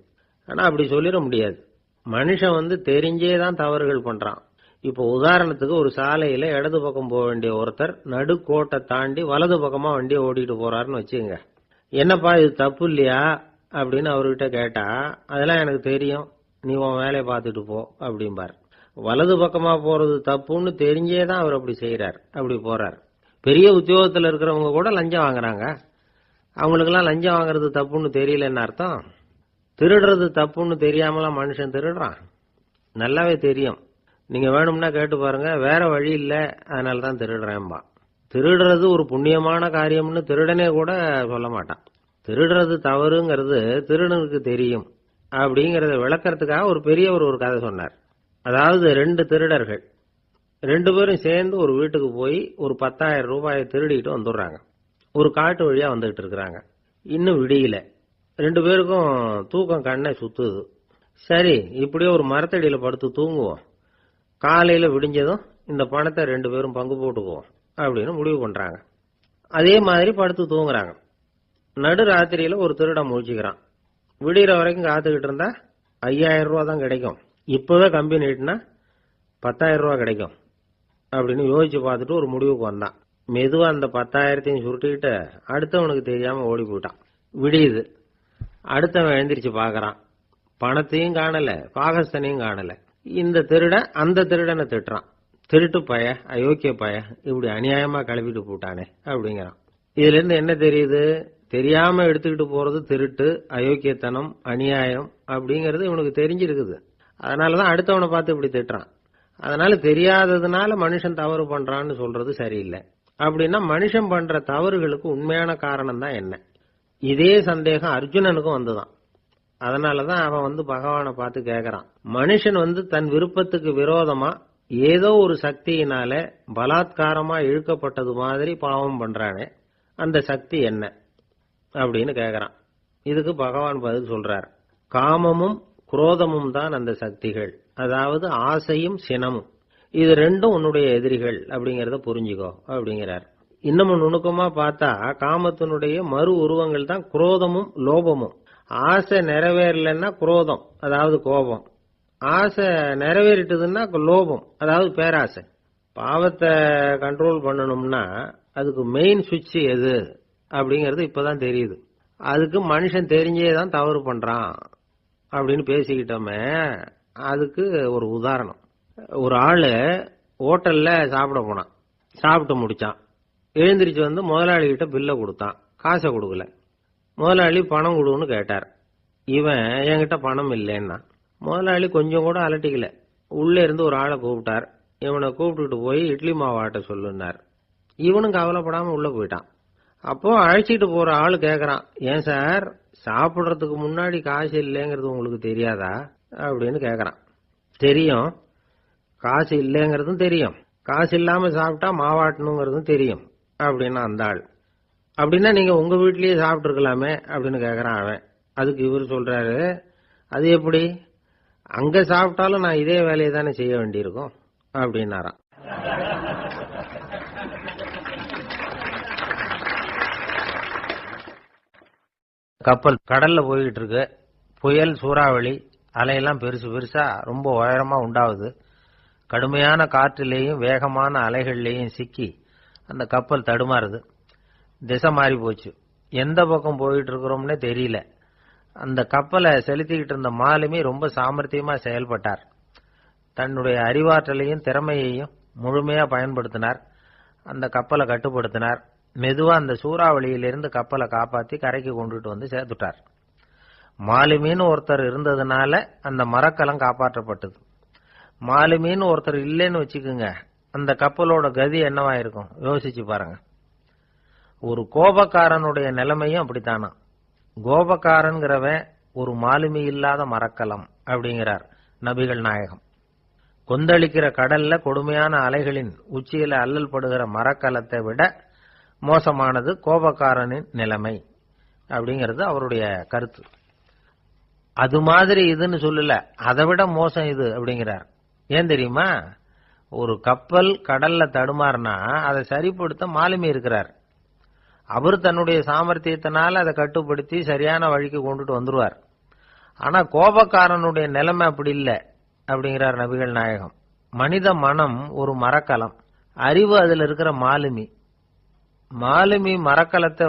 ஆனா அப்படி சொல்லிட முடியாது. மனுஷன் தெரிஞ்சே தான் தவறுகள் பண்றான். இப்போ உதாரணத்துக்கு ஒரு சாலையில இடது பக்கம் போக வேண்டிய ஒருத்தர் நடுக்கோட்டை தாண்டி வலது பக்கமா வண்டியை ஓடிட்டு போறாருன்னு வச்சுங்க. என்னப்பா இது தப்பு இல்லையா அப்படின்னு அவர்கிட்ட கேட்டா, அதெல்லாம் எனக்கு தெரியும், நீ உன் வேலையை பார்த்துட்டு போ அப்படிம்பார். வலது பக்கமா போறது தப்புன்னு தெரிஞ்சே தான் அவர் அப்படி செய்யறார், அப்படி போறார். பெரிய உத்தியோகத்தில் இருக்கிறவங்க கூட லஞ்சம் வாங்குறாங்க. அவங்களுக்கெல்லாம் லஞ்சம் வாங்குறது தப்புன்னு தெரியலன்னு அர்த்தம். திருடுறது தப்புன்னு தெரியாமலாம் மனுஷன் திருடுறான், நல்லாவே தெரியும். நீங்க வேணும்னா கேட்டு பாருங்க, வேற வழி இல்ல அதனால தான் திருடுறேன்பா. திருடுறது ஒரு புண்ணியமான காரியம்னு திருடனே கூட சொல்ல மாட்டான். திருடுறது தவறுங்கிறது திருடனுக்கு தெரியும் அப்படிங்கறத விளக்கறதுக்காக ஒரு பெரியவர் ஒரு கதை சொன்னார். அதாவது 2 திருடர்கள் 2 பேரும் சேர்ந்து ஒரு வீட்டுக்கு போய் ஒரு 10,000 ரூபாயை திருடிட்டு வந்துடுறாங்க. ஒரு காட்டு வழியா வந்துகிட்டு இருக்கிறாங்க. இன்னும் விடியல. 2 பேருக்கும் தூக்கம் கண்ணை சுத்துது. சரி இப்படியே ஒரு மரத்தடியில படுத்து தூங்குவோம், காலையில விடிஞ்சதும் இந்த பணத்தை 2 பேரும் பங்கு போட்டுக்குவோம் அப்படின்னு முடிவு பண்றாங்க. அதே மாதிரி படுத்து தூங்குறாங்க. நடு ராத்திரியில ஒரு திருடன் முழிச்சுக்கிறான். விடிகிற வரைக்கும் காத்துக்கிட்டு இருந்தா 5,000 ரூபா தான் கிடைக்கும், இப்பவே கம்பி நீட்டினா 10,000 ரூபா கிடைக்கும் அப்படின்னு யோசிச்சு பார்த்துட்டு ஒரு முடிவுக்கு வந்தான். மெதுவா அந்த 10,000த்தையும் சுருட்டிக்கிட்டு அடுத்தவனுக்கு தெரியாம ஓடி போயிட்டான். விடியுது. அடுத்தவன் எழுந்திரிச்சு பாக்குறான், பணத்தையும் காணல, பாகஸ்தனையும் காணல. இந்த திருடன் அந்த திருடனை திட்டுறான், திருட்டு பய, அயோக்கிய பய, இப்படி அநியாயமா கிளப்பிட்டு போட்டானே அப்படிங்கிறான். இதுல இருந்து என்ன தெரியுது? தெரியாம எடுத்துக்கிட்டு போறது திருட்டு, அயோக்கியத்தனம், அநியாயம் அப்படிங்கறது இவனுக்கு தெரிஞ்சிருக்குது. அதனாலதான் அடுத்தவனை பார்த்து இப்படி திட்டுறான். அதனால தெரியாததுனால மனுஷன் தவறு பண்றான்னு சொல்றது சரியில்லை. அப்படின்னா மனுஷன் பண்ற தவறுகளுக்கு உண்மையான காரணம் தான் என்ன? இதே சந்தேகம் அர்ஜுனனுக்கும் வந்துதான். அதனாலதான் அவன் பகவானை பார்த்து கேட்கறான். மனுஷன் தன் விருப்பத்துக்கு விரோதமா ஏதோ ஒரு சக்தியினால பலாத்காரமா இழுக்கப்பட்டது மாதிரி பாவம் பண்றானே, அந்த சக்தி என்ன அப்படின்னு கேட்கறான். இதுக்கு பகவான் பதில் சொல்றார். காமமும் குரோதமும் தான் அந்த சக்திகள், அதாவது ஆசையும் சினமும். இது ரெண்டும் உன்னுடைய எதிரிகள் அப்படிங்கறத புரிஞ்சுக்கோ அப்படிங்கிறார். இன்னமும் நுணுக்கமா பார்த்தா காமத்தினுடைய மறு உருவங்கள் தான் குரோதமும் லோபமும். ஆசை நிறைவேறலன்னா குரோதம், அதாவது கோபம். ஆசை நிறைவேறிட்டதுன்னா லோபம், அதாவது பேராசை. பாவத்தை கண்ட்ரோல் பண்ணணும்னா அதுக்கு மெயின் சுவிட்ச் எது அப்படிங்கறது இப்பதான் தெரியுது. அதுக்கு மனுஷன் தெரிஞ்சே தான் தவறு பண்றான் அப்படின்னு பேசிக்கிட்டோமே. அதுக்கு ஒரு உதாரணம். ஒரு ஆளு ஹோட்டல்ல சாப்பிட போனான். சாப்பிட்டு முடிச்சான். எழுந்திரிச்சு முதலாளி கிட்ட பில்ல கொடுத்தான். காசை கொடுக்கல. முதலாளி பணம் கொடுன்னு கேட்டார். இவன் என்கிட்ட பணம் இல்லைன்னா. முதலாளி கொஞ்சம் கூட அலட்டிக்கல. உள்ள இருந்து ஒரு ஆளை கூப்பிட்டார். இவனை கூப்பிட்டுட்டு போய் இட்லி மாவாட்ட சொல்லுன்னார். இவனும் கவலைப்படாம உள்ள போயிட்டான். அப்போ அழைச்சிட்டு போற ஆளு கேக்குறான், ஏன் சார் சாப்பிடுறதுக்கு முன்னாடி காசு இல்லைங்கிறது உங்களுக்கு தெரியாதா அப்படின்னு கேக்குறான். தெரியும், காசு இல்லைங்கிறதும் தெரியும், காசு இல்லாம சாப்பிட்டா மாவாட்டணுங்கிறதும் தெரியும் அப்படின்னா அந்த ஆள். அப்படின்னா நீங்க உங்க வீட்லயே சாப்பிட்டு இருக்கலாமே அப்படின்னு கேக்குறான் அவன். அதுக்கு இவர் சொல்றாரு, அது எப்படி? அங்க சாப்பிட்டாலும் நான் இதே வேலையை தானே செய்ய வேண்டியிருக்கும் அப்படின்னாராம். கப்பல் கடல்ல போய்கிட்டு இருக்கு. புயல், சூறாவளி, அலையெல்லாம் பெருசு பெருசா ரொம்ப உயரமா உண்டாகுது. கடுமையான காற்றிலேயும் வேகமான அலைகள்லேயும் சிக்கி அந்த கப்பல் தடுமாறுது. திசை மாறி போச்சு. எந்த பக்கம் போயிட்டு இருக்கிறோம்னே தெரியல. அந்த கப்பலை செலுத்திக்கிட்டு இருந்த மாலுமி ரொம்ப சாமர்த்தியமா செயல்பட்டார். தன்னுடைய அறிவாற்றலையும் திறமையையும் முழுமையா பயன்படுத்தினார். அந்த கப்பலை கட்டுப்படுத்தினார். மெதுவா அந்த சூறாவளியிலிருந்து கப்பலை காப்பாத்தி கரைக்கு கொண்டுட்டு சேர்த்துட்டார். மாலுமின்னு ஒருத்தர் இருந்ததுனால அந்த மரக்கலம் காப்பாற்றப்பட்டது. மாலுமின்னு ஒருத்தர் இல்லைன்னு வச்சுக்குங்க, அந்த கப்பலோட கதி என்னவா இருக்கும் யோசிச்சு பாருங்க. ஒரு கோபக்காரனுடைய நிலைமையும் அப்படித்தானா. கோபக்காரன்கிறவன் ஒரு மாலுமி இல்லாத மரக்கலம் அப்படிங்கிறார் நபிகள் நாயகம். கொந்தளிக்கிற கடல்ல கொடுமையான அலைகளின் உச்சியில அல்லல் படுகிற மரக்கலத்தை விட மோசமானது கோபக்காரனின் நிலைமை அப்படிங்கிறது அவருடைய கருத்து. அது மாதிரி இதுன்னு சொல்லல, அதை விட மோசம் இது அப்படிங்கிறார். ஏன் தெரியுமா? ஒரு கப்பல் கடல்ல தடுமாறினா அதை சரிப்படுத்த மாலுமி இருக்கிறார். அவர் தன்னுடைய சாமர்த்தியத்தினால அதை கட்டுப்படுத்தி சரியான வழிக்கு கொண்டுட்டு வந்துருவார். ஆனா கோபக்காரனுடைய நிலைமை அப்படி இல்லை அப்படிங்கிறார் நபிகள் நாயகம். மனித மனம் ஒரு மரக்கலம், அறிவு அதுல இருக்கிற மாலுமி. மாலுமி மரக்கலத்தை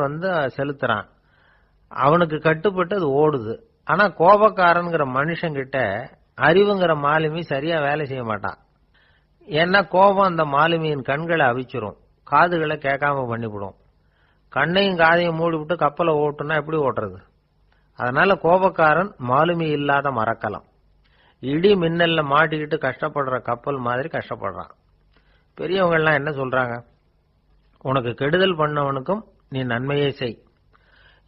செலுத்துறான், அவனுக்கு கட்டுப்பட்டு அது ஓடுது. ஆனா கோபக்காரன்கிற மனுஷங்கிட்ட அறிவுங்கிற மாலுமி சரியா வேலை செய்ய மாட்டான். ஏன்னா கோபம் அந்த மாலுமியின் கண்களை அவிச்சிரும், காதுகளை கேட்காம பண்ணிவிடும். கண்ணையும் காதையும் மூடிவிட்டு கப்பலை ஓட்டுனா எப்படி ஓட்டுறது? அதனால கோபக்காரன் மாலுமி இல்லாத மரக்கலம். இடி மின்னல்ல மாட்டிக்கிட்டு கஷ்டப்படுற கப்பல் மாதிரி கஷ்டப்படுறான். பெரியவங்க எல்லாம் என்ன சொல்றாங்க? உனக்கு கெடுதல் பண்ணவனுக்கும் நீ நன்மையை செய்,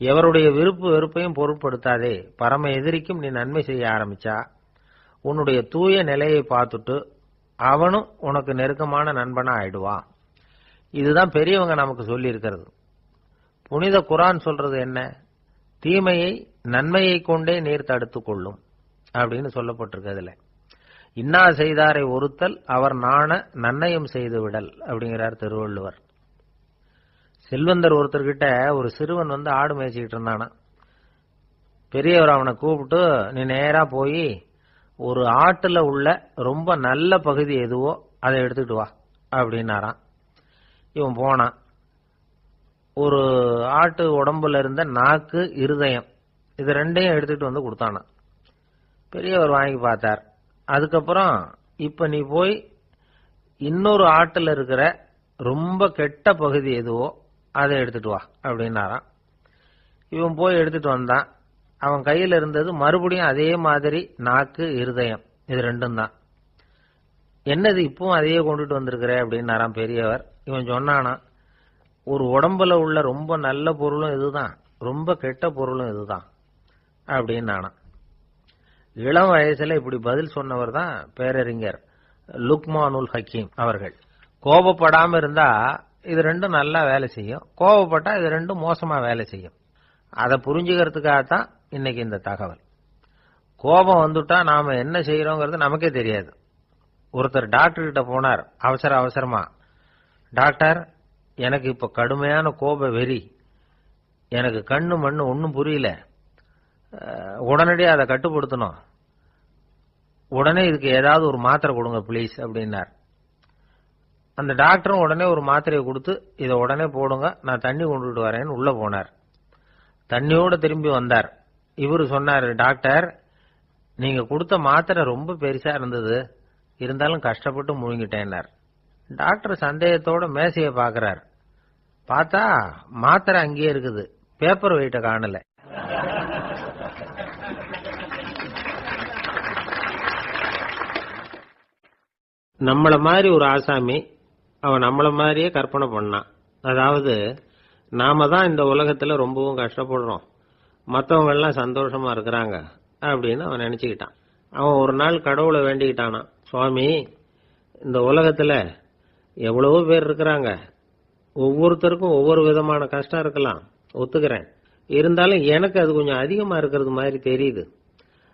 எவருடைய விருப்பு வெறுப்பையும் பொருட்படுத்தாதே. பரம எதிரிக்கும் நீ நன்மை செய்ய ஆரம்பிச்சா உன்னுடைய தூய நிலையை பார்த்துட்டு அவனும் உனக்கு நெருக்கமான நண்பனா ஆயிடுவான். இதுதான் பெரியவங்க நமக்கு சொல்லி இருக்கிறது. புனித குர்ஆன் சொல்றது என்ன? தீமையை நன்மையை கொண்டே நீர் தடுத்துக் கொள்ளும் அப்படின்னு சொல்லப்பட்டிருக்கிறதுல. இன்னா செய்தாரை ஒருத்தல் அவர் நாண நன்னயம் செய்து விடல் அப்படிங்கிறார் திருவள்ளுவர். செல்வந்தர் ஒருத்தர்கிட்ட ஒரு சிறுவன் ஆடு மேய்ச்சிக்கிட்டு இருந்தானா. பெரியவர் அவனை கூப்பிட்டு, நீ நேரா போய் ஒரு ஆட்டுல உள்ள ரொம்ப நல்ல பகுதி எதுவோ அதை எடுத்துட்டு வா அப்படின்னாராம். இவன் போனான். ஒரு ஆட்டு உடம்புல இருந்த நாக்கு, இருதயம், இது ரெண்டையும் எடுத்துட்டு கொடுத்தானா. பெரியவர் வாங்கி பார்த்தார். அதுக்கப்புறம் இப்ப நீ போய் இன்னொரு ஆட்டுல இருக்கிற ரொம்ப கெட்ட பகுதி எதுவோ அதை எடுத்துட்டு வா அப்படின்னாராம். இவன் போய் எடுத்துட்டு வந்தான். அவன் கையில இருந்தது மறுபடியும் அதே மாதிரி நாக்கு, இருதயம், இது ரெண்டும் தான். என்னது இப்பவும் அதையே கொண்டுட்டு வந்திருக்கிற அப்படின்னாராம் பெரியவர். இவன் சொன்னானா, ஒரு உடம்புல உள்ள ரொம்ப நல்ல பொருளும் இதுதான், ரொம்ப கெட்ட பொருளும் இதுதான் அப்படின்னானா. இளம் வயசுல இப்படி பதில் சொன்னவர் தான் பேரறிஞர் லுக்மானுல் ஹக்கீம் அவர்கள். கோபப்படாம இருந்தா இது ரெண்டும் நல்லா வேலை செய்யும், கோபப்பட்டா இது ரெண்டும் மோசமா வேலை செய்யும். அதை புரிஞ்சுக்கிறதுக்காகத்தான் இன்னைக்கு இந்த தகவல். கோபம் வந்துட்டா நாம என்ன செய்யறோங்கிறது நமக்கே தெரியாது. ஒருத்தர் டாக்டர் கிட்ட போனார் அவசரமா. டாக்டர், எனக்கு இப்ப கடுமையான கோப வெறி, எனக்கு கண்ணு மண்ணு ஒன்னும் புரியல, உடனடியாக அதை கட்டுப்படுத்தணும், உடனே இதுக்கு ஏதாவது ஒரு மாத்திரை கொடுங்க ப்ளீஸ் அப்படின்னார். அந்த டாக்டரும் உடனே ஒரு மாத்திரையை கொடுத்து இதை உடனே போடுங்க, நான் தண்ணி கொண்டுட்டு வரேன்னு உள்ள போனார். தண்ணியோட திரும்பி வந்தார். இவரு சொன்னார், டாக்டர், நீங்க கொடுத்த மாத்திரை ரொம்ப பெருசா இருந்தது, இருந்தாலும் கஷ்டப்பட்டு முழுங்கிட்டேன்னார். டாக்டர் சந்தேகத்தோட மேசையை பாக்குறார். பார்த்தா மாத்திரை அங்கேயே இருக்குது, பேப்பர் வெயிட்ட காணல. நம்மள மாதிரி ஒரு ஆசாமி அவன் நம்மள மாதிரியே கற்பனை பண்ணான். அதாவது நாம தான் இந்த உலகத்துல ரொம்பவும் கஷ்டப்படுறோம், மற்றவங்க எல்லாம் சந்தோஷமா இருக்கிறாங்க அப்படின்னு அவன் நினைச்சுக்கிட்டான். அவன் ஒரு நாள் கடவுளை வேண்டிக்கிட்டானான், சுவாமி, இந்த உலகத்துல எவ்வளவோ பேர் இருக்கிறாங்க, ஒவ்வொருத்தருக்கும் ஒவ்வொரு விதமான கஷ்டம் இருக்கலாம், ஒத்துக்கிறேன், இருந்தாலும் எனக்கு அது கொஞ்சம் அதிகமா இருக்கிறது மாதிரி தெரியுது,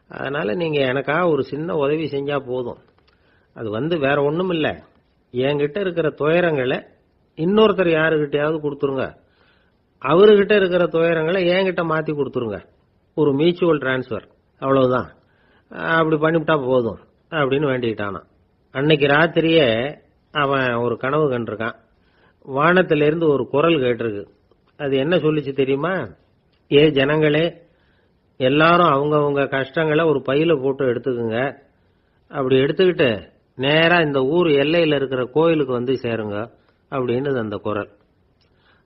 அதனால நீங்க எனக்காக ஒரு சின்ன உதவி செஞ்சா போதும். அது வேற ஒண்ணும் இல்ல, என்கிட்ட இருக்கிற துயரங்களை இன்னொருத்தர் யாருகிட்டயாவது கொடுத்துருங்க, அவர்கிட்ட இருக்கிற துயரங்களை என்கிட்ட மாத்தி கொடுத்துருங்க, ஒரு மியூச்சுவல் டிரான்ஸ்பர், அவ்வளவுதான், அப்படி பண்ணிவிட்டா போதும் அப்படின்னு வேண்டிக்கிட்டானா. அன்னைக்கு ராத்திரியே அவன் ஒரு கனவு கண்டிருக்கான். வானத்திலிருந்து ஒரு குரல் கேட்டிருக்கு. அது என்ன சொல்லிச்சு தெரியுமா? ஏ ஜனங்களே, எல்லாரும் அவங்கவுங்க கஷ்டங்களை ஒரு பையில போட்டு எடுத்துக்குங்க, அப்படி எடுத்துக்கிட்டு நேரா இந்த ஊர் எல்லையில இருக்கிற கோயிலுக்கு வந்து சேருங்க அப்படின்னு அந்த குரல்.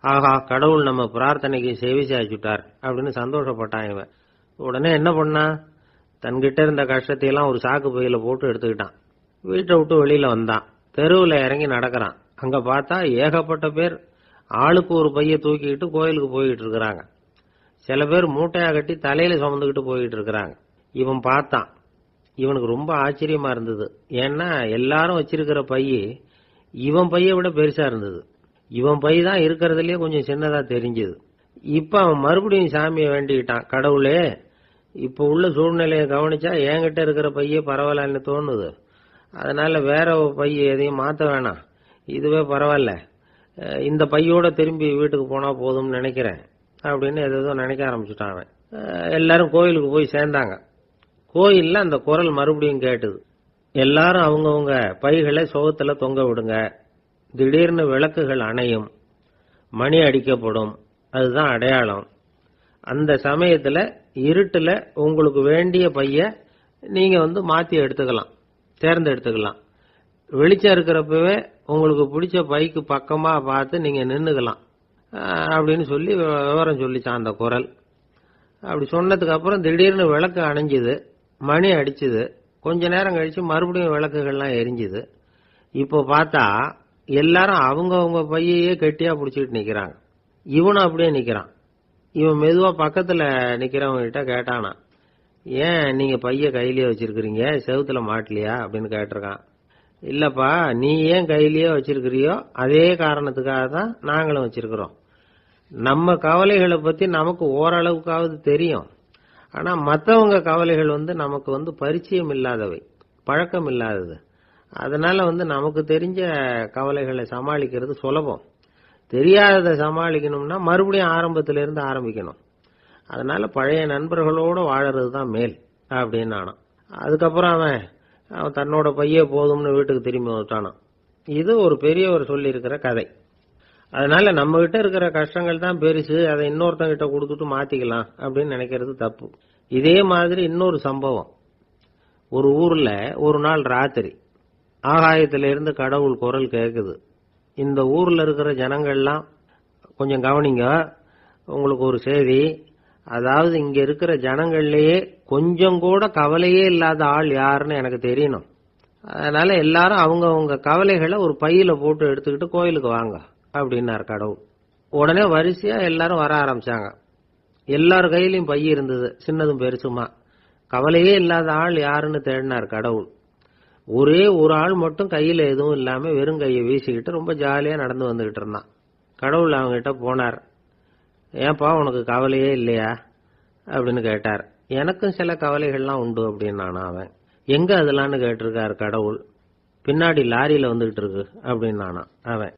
ஆஹா, கடவுள் நம்ம பிரார்த்தனைக்கு செவி சாய்ச்சுட்டார் அப்படின்னு சந்தோஷப்பட்டான் இவன். உடனே என்ன பண்ணா, தன்கிட்ட இருந்த கஷ்டத்தையெல்லாம் ஒரு சாக்கு பையில போட்டு எடுத்துக்கிட்டான். வீட்டை விட்டு வெளியில வந்தான். தெருவில் இறங்கி நடக்கிறான். அங்க பார்த்தா ஏகப்பட்ட பேர் ஆளுக்கு ஒரு பைய தூக்கிக்கிட்டு கோயிலுக்கு போயிட்டு இருக்கிறாங்க. சில பேர் மூட்டையா கட்டி தலையில சுமந்துக்கிட்டு போயிட்டு இருக்கிறாங்க. இவன் பார்த்தான். இவனுக்கு ரொம்ப ஆச்சரியமா இருந்தது. ஏன்னா எல்லாரும் வச்சிருக்கிற பைய இவன் பைய விட பெருசா இருந்தது. இவன் பை தான் இருக்கிறதுலயே கொஞ்சம் சின்னதா தெரிஞ்சது. இப்ப அவன் மறுபடியும் சாமியை வேண்டிக்கிட்டான், கடவுளே, இப்ப உள்ள சூழ்நிலையை கவனிச்சா என்கிட்ட இருக்கிற பைய பரவாயில்லன்னு தோணுது, அதனால வேற பைய எதையும் மாத்த வேணாம், இதுவே பரவாயில்ல, இந்த பையோட திரும்பி வீட்டுக்கு போனா போதும்னு நினைக்கிறேன் அப்படின்னு ஏதோ நினைக்க ஆரம்பிச்சுட்டான் அவன். எல்லாரும் கோயிலுக்கு போய் சேர்ந்தாங்க. கோயில்ல அந்த குரல் மறுபடியும் கேட்டுது. எல்லாரும் அவங்கவுங்க பைகளை சுகத்துல தொங்க விடுங்க, திடீர்னு விளக்குகள் அணையும், மணி அடிக்கப்படும், அதுதான் அடையாளம். அந்த சமயத்துல இருட்டுல உங்களுக்கு வேண்டிய பைய நீங்க மாத்தி எடுத்துக்கலாம், தேர்ந்தெடுத்துக்கலாம். வெளிச்சம் இருக்கிறப்பவே உங்களுக்கு பிடிச்ச பைக்கு பக்கமா பார்த்து நீங்க நின்னுக்கலாம் அப்படின்னு சொல்லி விவரம் சொல்லிச்சான் அந்த குரல். அப்படி சொன்னதுக்கு அப்புறம் திடீர்னு விளக்கு அணைஞ்சுது, மணி அடிச்சுது. கொஞ்ச நேரம் கழிச்சு மறுபடியும் விளக்குகள்லாம் எரிஞ்சுது. இப்போ பார்த்தா எல்லாரும் அவங்கவுங்க பையையே கெட்டியா பிடிச்சிட்டு நிக்கிறாங்க. இவனும் அப்படியே நிக்கிறான். இவன் மெதுவா பக்கத்துல நிக்கிறவங்க கிட்ட கேட்டானா, ஏன் நீங்க பைய கையிலேயே வச்சிருக்கிறீங்க, செவுத்துல மாட்டலையா அப்படின்னு கேட்டிருக்கான். இல்லப்பா, நீ ஏன் கையிலேயே வச்சிருக்கிறியோ அதே காரணத்துக்காக தான் நாங்களும் வச்சிருக்கிறோம். நம்ம கவலைகளை பத்தி நமக்கு ஓரளவுக்காவது தெரியும், ஆனா மற்றவங்க கவலைகள் நமக்கு பரிச்சயம் இல்லாதவை, பழக்கம் இல்லாதது. அதனால நமக்கு தெரிஞ்ச கவலைகளை சமாளிக்கிறது சுலபம். தெரியாததை சமாளிக்கணும்னா மறுபடியும் ஆரம்பத்திலிருந்து ஆரம்பிக்கணும். அதனால பழைய நண்பர்களோடு வாழறது தான் மேல் அப்படின்னு நானான். அதுக்கப்புறம் அவன் தன்னோட பைய போதும்னு வீட்டுக்கு திரும்பி வந்துட்டானான். இது ஒரு பெரியவர் சொல்லி இருக்கிற கதை. அதனால நம்ம கிட்ட இருக்கிற கஷ்டங்கள் தான் பெருசு, அதை இன்னொருத்தங்கிட்ட கொடுத்துட்டு மாத்திக்கலாம் அப்படின்னு நினைக்கிறது தப்பு. இதே மாதிரி இன்னொரு சம்பவம். ஒரு ஊர்ல ஒரு நாள் ராத்திரி ஆகாயத்திலிருந்து கடவுள் குரல் கேட்குது, இந்த ஊர்ல இருக்கிற ஜனங்கள்லாம் கொஞ்சம் கவனிங்க, உங்களுக்கு ஒரு செய்தி. அதாவது இங்க இருக்கிற ஜனங்கள்லயே கொஞ்சம் கூட கவலையே இல்லாத ஆள் யாருன்னு எனக்கு தெரியணும். அதனால எல்லாரும் அவங்க கவலைகளை ஒரு பையில போட்டு எடுத்துக்கிட்டு கோயிலுக்கு வாங்க அப்படின்னார் கடவுள். உடனே வரிசையா எல்லாரும் வர ஆரம்பிச்சாங்க. எல்லார் கையிலையும் பை இருந்தது, சின்னதும் பெருசுமா. கவலையே இல்லாத ஆள் யாருன்னு தேடினார் கடவுள். ஒரே ஒரு ஆள் மட்டும் கையில எதுவும் இல்லாம வெறும் கையை வீசிக்கிட்டு ரொம்ப ஜாலியா நடந்து வந்துகிட்டு இருந்தான். கடவுள் அவங்ககிட்ட போனார். ஏன்பா உனக்கு கவலையே இல்லையா அப்படின்னு கேட்டார். எனக்கும் சில கவலைகள்லாம் உண்டு அப்படின்னு அவன். எங்க அதெல்லாம்னு கேட்டிருக்காரு கடவுள். பின்னாடி லாரியில வந்துகிட்டு இருக்கு அப்படின்னு அவன்.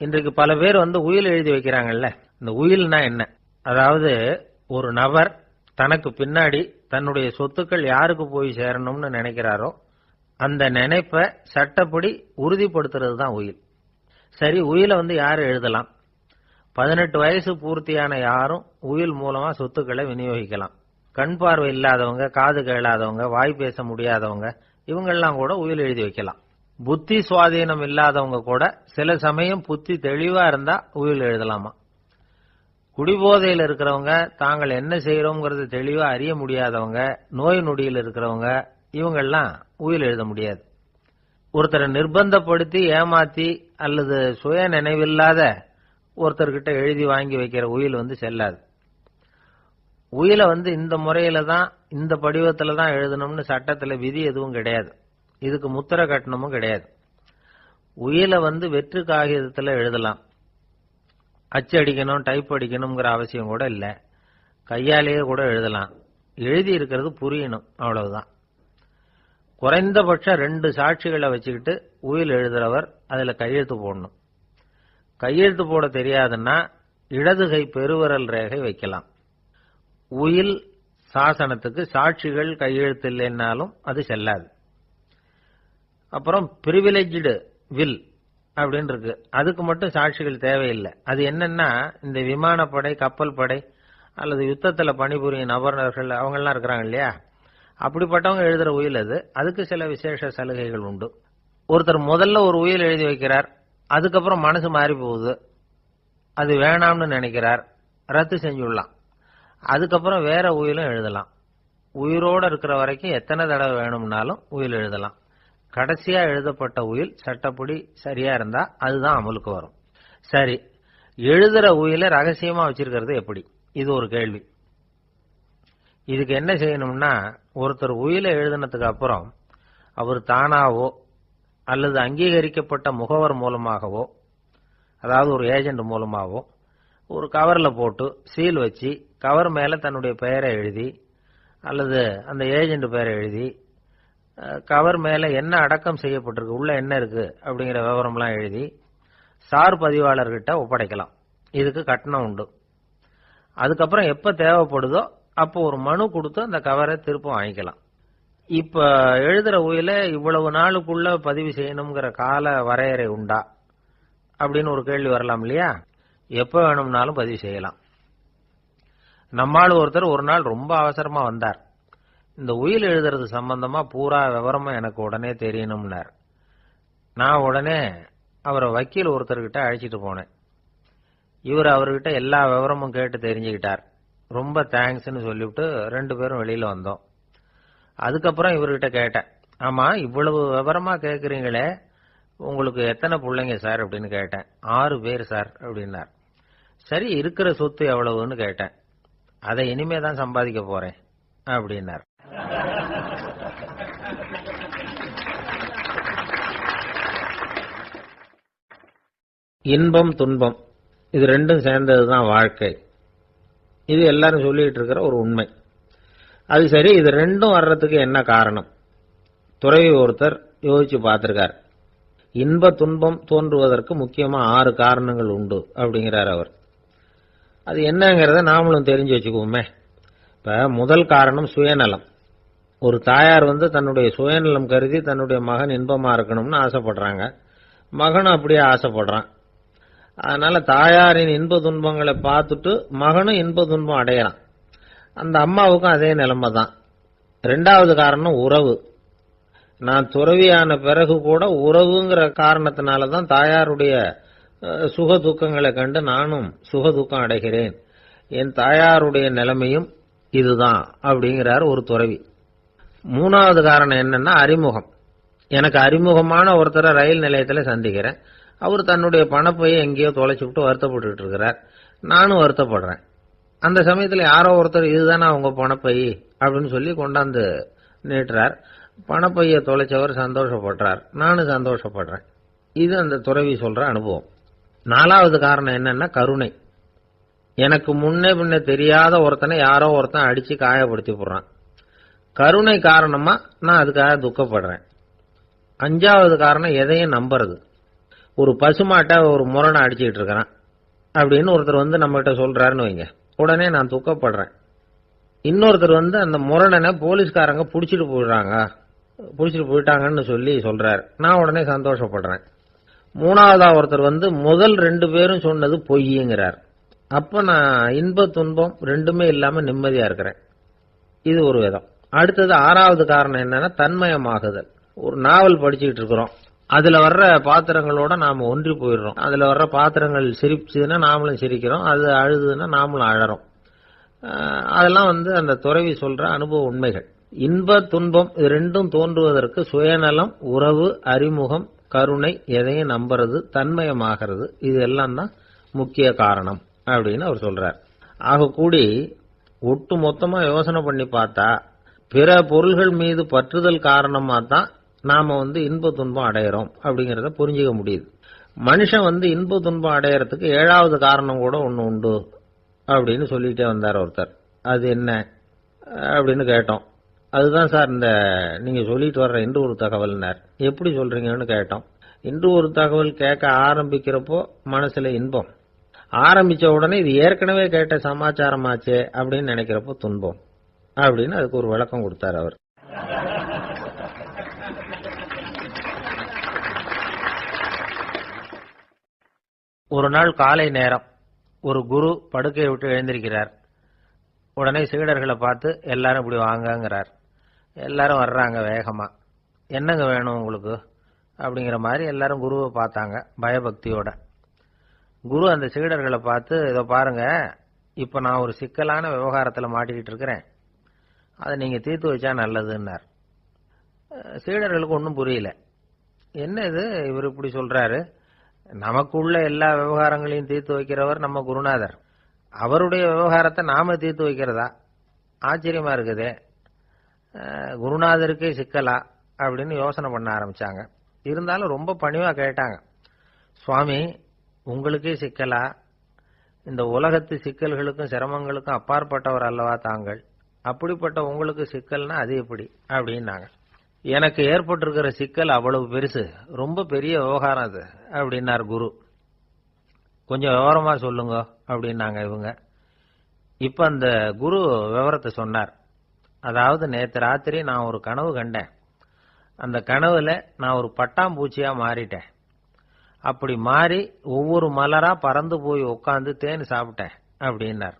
இன்றைக்கு பல பேர் உயில் எழுதி வைக்கிறாங்கல்ல. இந்த உயில்னா என்ன? அதாவது ஒரு நபர் தனக்கு பின்னாடி தன்னுடைய சொத்துக்கள் யாருக்கு போய் சேரணும்னு நினைக்கிறாரோ அந்த நினைப்பை சட்டப்படி உறுதிப்படுத்துறது தான் உயில். சரி, உயிலை யாரு எழுதலாம்? 18 வயசு பூர்த்தியான யாரும் உயில் மூலமா சொத்துக்களை விநியோகிக்கலாம். கண் பார்வை இல்லாதவங்க, காது கேளாதவங்க, வாய் பேச முடியாதவங்க, இவங்கெல்லாம் கூட உயில் எழுதி வைக்கலாம். புத்தி சுவாதீனம் இல்லாதவங்க கூட சில சமயம் புத்தி தெளிவா இருந்தா உயில் எழுதலாமா. குடிபோதையில் இருக்கிறவங்க, தாங்கள் என்ன செய்யறோம்ங்கிறது தெளிவா அறிய முடியாதவங்க, நோய் நொடியில் இருக்கிறவங்க, இவங்கெல்லாம் உயில் எழுத முடியாது. ஒருத்தரை நிர்பந்தப்படுத்தி ஏமாத்தி அல்லது சுய நினைவில்லாத ஒருத்தர்கிட்ட எழுதி வாங்கி வைக்கிற உயில் செல்லாது. உயிலை இந்த முறையில தான், இந்த படிவத்துல தான் எழுதணும்னு சட்டத்துல விதி எதுவும் கிடையாது. இதுக்கு முத்திரை கட்டணமும் கிடையாது. உயிலை வெற்று காகிதத்துல எழுதலாம். அச்சு அடிக்கணும், டைப் அடிக்கணுங்கிற அவசியம் கூட இல்ல. கையாலேயே கூட எழுதலாம். எழுதி இருக்கிறது புரியணும், அவ்வளவுதான். குறைந்தபட்சம் 2 சாட்சிகளை வச்சுக்கிட்டு உயில் எழுதுறவர் அதுல கையெழுத்து போடணும். கையெழுத்து போட தெரியாதுன்னா இடது கை பெருவிரல் ரேகை வைக்கலாம். உயில் சாசனத்துக்கு சாட்சிகள் கையெழுத்து இல்லைன்னாலும் அது செல்லாது. அப்புறம் பிரிவிலேஜ்டு வில் அப்படின்னு இருக்கு, அதுக்கு மட்டும் சாட்சிகள் தேவையில்லை. அது என்னன்னா, இந்த விமானப்படை, கப்பல் படை அல்லது யுத்தத்துல பணிபுரியும் நபர்கள் அவங்கெல்லாம் இருக்கிறாங்க இல்லையா, அப்படிப்பட்டவங்க எழுதுற உயில் அது. அதுக்கு சில விசேஷ சலுகைகள் உண்டு. ஒருத்தர் முதல்ல ஒரு உயில் எழுதி வைக்கிறார், அதுக்கப்புறம் மனசு மாறி போகுது, அது வேணாம்னு நினைக்கிறார், ரத்து செஞ்சுடலாம். அதுக்கப்புறம் வேற உயிலும் எழுதலாம். உயிரோட இருக்கிற வரைக்கும் எத்தனை தடவை வேணும்னாலும் உயில் எழுதலாம். கடைசியா எழுதப்பட்ட உயில் சட்டப்படி சரியா இருந்தா அதுதான் அமலுக்கு வரும். சரி, எழுதுற உயில ரகசியமா வச்சிருக்கிறது எப்படி? இது ஒரு கேள்வி. இதுக்கு என்ன செய்யணும்னா, ஒருத்தர் உயில எழுதினதுக்கு அப்புறம் அவர் தானாவோ அல்லது அங்கீகரிக்கப்பட்ட முகவர் மூலமாகவோ, அதாவது ஒரு ஏஜென்ட் மூலமாகவோ, ஒரு கவர்ல போட்டு சீல் வச்சு கவர் மேல தன்னுடைய பெயரை எழுதி அல்லது அந்த ஏஜென்ட் பெயரை எழுதி கவர் மேல என்ன அடக்கம் செய்யப்பட்டிருக்கு, உள்ள என்ன இருக்கு அப்படிங்கிற விவரம்லாம் எழுதி சார் பதிவாளர்கிட்ட ஒப்படைக்கலாம். இதுக்கு கட்டணம் உண்டு. அதுக்கப்புறம் எப்ப தேவைப்படுதோ அப்போ ஒரு மனு கொடுத்து அந்த கவரை திரும்ப வாங்கிக்கலாம். இப்ப எழுதுற உயில இவ்வளவு நாளுக்குள்ள பதிவு செய்யணுங்கிற கால வரையறை உண்டா அப்படின்னு ஒரு கேள்வி வரலாம் இல்லையா? எப்ப வேணும்னாலும் பதிவு செய்யலாம். நம்மால் ஒருத்தர் ஒரு நாள் ரொம்ப அவசரமா வந்தார். இந்த உயில் எழுதுறது சம்பந்தமா பூரா விவரமா எனக்கு உடனே தெரியணும்னார். நான் உடனே அவரை வக்கீல் ஒருத்தர்கிட்ட அழைச்சிட்டு போனேன். இவர் அவர்கிட்ட எல்லா விவரமும் கேட்டு தெரிஞ்சுக்கிட்டார். ரொம்ப தேங்க்ஸ்ன்னு சொல்லிவிட்டு 2 பேரும் வெளியில வந்தோம். அதுக்கப்புறம் இவர்கிட்ட கேட்டேன், ஆமா இவ்வளவு விவரமா கேட்கறீங்களே, உங்களுக்கு எத்தனை பிள்ளைங்க சார் அப்படின்னு கேட்டேன். 6 பேர் சார் அப்படின்னார். சரி, இருக்கிற சொத்து எவ்வளவுன்னு கேட்டேன். அதை இனிமேதான் சம்பாதிக்க போறேன் அப்படின்னார். இன்பம் துன்பம் இது ரெண்டும் சேர்ந்ததுதான் வாழ்க்கை. இது எல்லாரும் சொல்லிட்டு இருக்கிற ஒரு உண்மை. அது சரி, இது ரெண்டும் வர்றதுக்கு என்ன காரணம்? துறவி ஒருத்தர் யோசிச்சு பார்த்திருக்கார். இன்ப துன்பம் தோன்றுவதற்கு முக்கியமா 6 காரணங்கள் உண்டு அப்படிங்கிறார் அவர். அது என்னங்கிறத நாமளும் தெரிஞ்சு வச்சுக்குவோமே. இப்ப முதல் காரணம் சுயநலம். ஒரு தாயார் தன்னுடைய சுயநலம் கருதி தன்னுடைய மகன் இன்பமா இருக்கணும்னு ஆசைப்படுறாங்க. மகனும் அப்படியே ஆசைப்படுறான். அதனால தாயாரின் இன்ப துன்பங்களை பார்த்துட்டு மகனும் இன்ப துன்பம் அடையறான். அந்த அம்மாவுக்கும் அதே நிலைமை தான். ரெண்டாவது காரணம் உறவு. நான் துறவியான பிறகு கூட உறவுங்கிற காரணத்தினால தான் தாயாருடைய சுக துக்கங்களை கண்டு நானும் சுக துக்கம் அடைகிறேன். என் தாயாருடைய நிலைமையும் இதுதான் அப்படிங்கிறார் ஒரு துறவி. மூணாவது காரணம் என்னன்னா அறிமுகம். எனக்கு அறிமுகமான ஒருத்தரை ரயில் நிலையத்தில் சந்திக்கிறேன். அவர் தன்னுடைய பணப்பையை எங்கேயோ தொலைச்சு விட்டு வருத்தப்பட்டு இருக்கிறார். நானும் வருத்தப்படுறேன். அந்த சமயத்தில் யாரோ ஒருத்தர் இதுதானே அவங்க பணப்பை அப்படின்னு சொல்லி கொண்டாந்து நீட்டுறார். பணப்பையை தொலைச்சவர் சந்தோஷப்படுறார், நானும் சந்தோஷப்படுறேன். இது அந்த துறவி சொல்ற அனுபவம். நாலாவது காரணம் என்னன்னா கருணை. எனக்கு முன்னே பின்ன தெரியாத ஒருத்தனை யாரோ ஒருத்தன் அடிச்சு காயப்படுத்தி போடுறான். கருணை காரணமா நான் அதுக்காக துக்கப்படுறேன். அஞ்சாவது காரணம் எதையும் நம்புறது. ஒரு பசுமாட்டை ஒரு முரணை அடிச்சுக்கிட்டு இருக்கிறான் அப்படின்னு ஒருத்தர் வந்து நம்ம கிட்ட சொல்றாருன்னு வைங்க, உடனே நான் துக்கப்படுறேன். இன்னொருத்தர் வந்து அந்த முரணனை போலீஸ்காரங்க புடிச்சிட்டு போயிட்டாங்கன்னு சொல்லி சொல்றாரு, நான் உடனே சந்தோஷப்படுறேன். மூணாவதா ஒருத்தர் வந்து முதல் 2 பேரும் சொன்னது பொய்யுங்கிறார். அப்ப நான் இன்ப துன்பம் ரெண்டுமே இல்லாம நிம்மதியா இருக்கிறேன். இது ஒரு விதம். அடுத்தது 6வது காரணம் என்னன்னா தன்மயமாகுதல். ஒரு நாவல் படிச்சுக்கிட்டு இருக்கிறோம், அதுல வர்ற பாத்திரங்களோட நாம ஒன்றி போயிடுறோம். அதுல வர்ற பாத்திரங்கள் சிரிச்சுதுன்னா நாமளும் சிரிக்கிறோம், அது அழுதுன்னா நாமளும் அழறோம். அதெல்லாம் வந்து அந்த துறவி சொல்ற அனுபவ உண்மைகள். இன்ப துன்பம் இது ரெண்டும் தோன்றுவதற்கு சுயநலம், உறவு, அறிமுகம், கருணை, எதையும் நம்புறது, தன்மயமாகிறது, இது எல்லாம் தான் முக்கிய காரணம் அப்படின்னு அவர் சொல்றார். ஆக கூடி ஒட்டு மொத்தமா யோசனை பண்ணி பார்த்தா பிற பொருள்கள் மீது பற்றுதல் காரணமா தான் நாம வந்து இன்ப துன்பம் அடையிறோம் அப்படிங்கறத புரிஞ்சுக்க முடியுது. மனுஷன் வந்து இன்ப துன்பம் அடையறதுக்கு 7வது காரணம் கூட ஒண்ணு உண்டு அப்படின்னு சொல்லிட்டே வந்தார் ஒருத்தர். அது என்ன அப்படின்னு கேட்டோம். அதுதான் சார் இந்த நீங்க சொல்லிட்டு வர்ற இன்று ஒரு தகவல்னார். எப்படி சொல்றீங்கன்னு கேட்டோம். இன்று ஒரு தகவல் கேட்க ஆரம்பிக்கிறப்போ மனசுல இன்பம், ஆரம்பிச்ச உடனே இது ஏற்கனவே கேட்ட சமாச்சாரமாச்சே அப்படின்னு நினைக்கிறப்போ துன்பம் அப்படின்னு அதுக்கு ஒரு விளக்கம் கொடுத்தார் அவர். ஒரு நாள் காலை நேரம் ஒரு குரு படுக்கையை விட்டு எழுந்திருக்கிறார். உடனே சீடர்களை பார்த்து எல்லாரும் இப்படி வாங்கங்கிறார். எல்லாரும் வர்றாங்க வேகமா. என்னங்க வேணும் உங்களுக்கு அப்படிங்கிற மாதிரி எல்லாரும் குருவை பார்த்தாங்க பயபக்தியோட. குரு அந்த சீடர்களை பார்த்து, இதை பாருங்க, இப்ப நான் ஒரு சிக்கலான விவகாரத்துல மாட்டிக்கிட்டு இருக்கிறேன், அதை நீங்க தீர்த்து வச்சா நல்லதுன்னார். சீடர்களுக்கு ஒன்றும் புரியல. என்ன இது இவர் இப்படி சொல்றாரு, நமக்குள்ள எல்லா விவகாரங்களையும் தீர்த்து வைக்கிறவர் நம்ம குருநாதர், அவருடைய விவகாரத்தை நாம தீர்த்து வைக்கிறதா, ஆச்சரியமா இருக்குதே, குருநாதருக்கே சிக்கலா அப்படின்னு யோசனை பண்ண ஆரம்பிச்சாங்க. இருந்தாலும் ரொம்ப பணிவா கேட்டாங்க, சுவாமி உங்களுக்கே சிக்கலா, இந்த உலகத்து சிக்கல்களுக்கும் சிரமங்களுக்கும் அப்பாற்பட்டவர் அல்லவா தாங்கள், அப்படிப்பட்ட உங்களுக்கு சிக்கல்னா அது எப்படி அப்படின்னாங்க. எனக்கு ஏற்பட்டிருக்கிற சிக்கல் அவ்வளவு பெருசு, ரொம்ப பெரிய விவகாரம் அது அப்படின்னார் குரு. கொஞ்சம் விவரமா சொல்லுங்க அப்படின்னாங்க இவங்க. இப்ப அந்த குரு விவரத்தை சொன்னார். அதாவது நேற்று ராத்திரி நான் ஒரு கனவு கண்டேன். அந்த கனவுல நான் ஒரு பட்டாம்பூச்சியா மாறிட்டேன். அப்படி மாறி ஒவ்வொரு மலரா பறந்து போய் உட்காந்து தேன் சாப்பிட்டேன் அப்படின்னார்.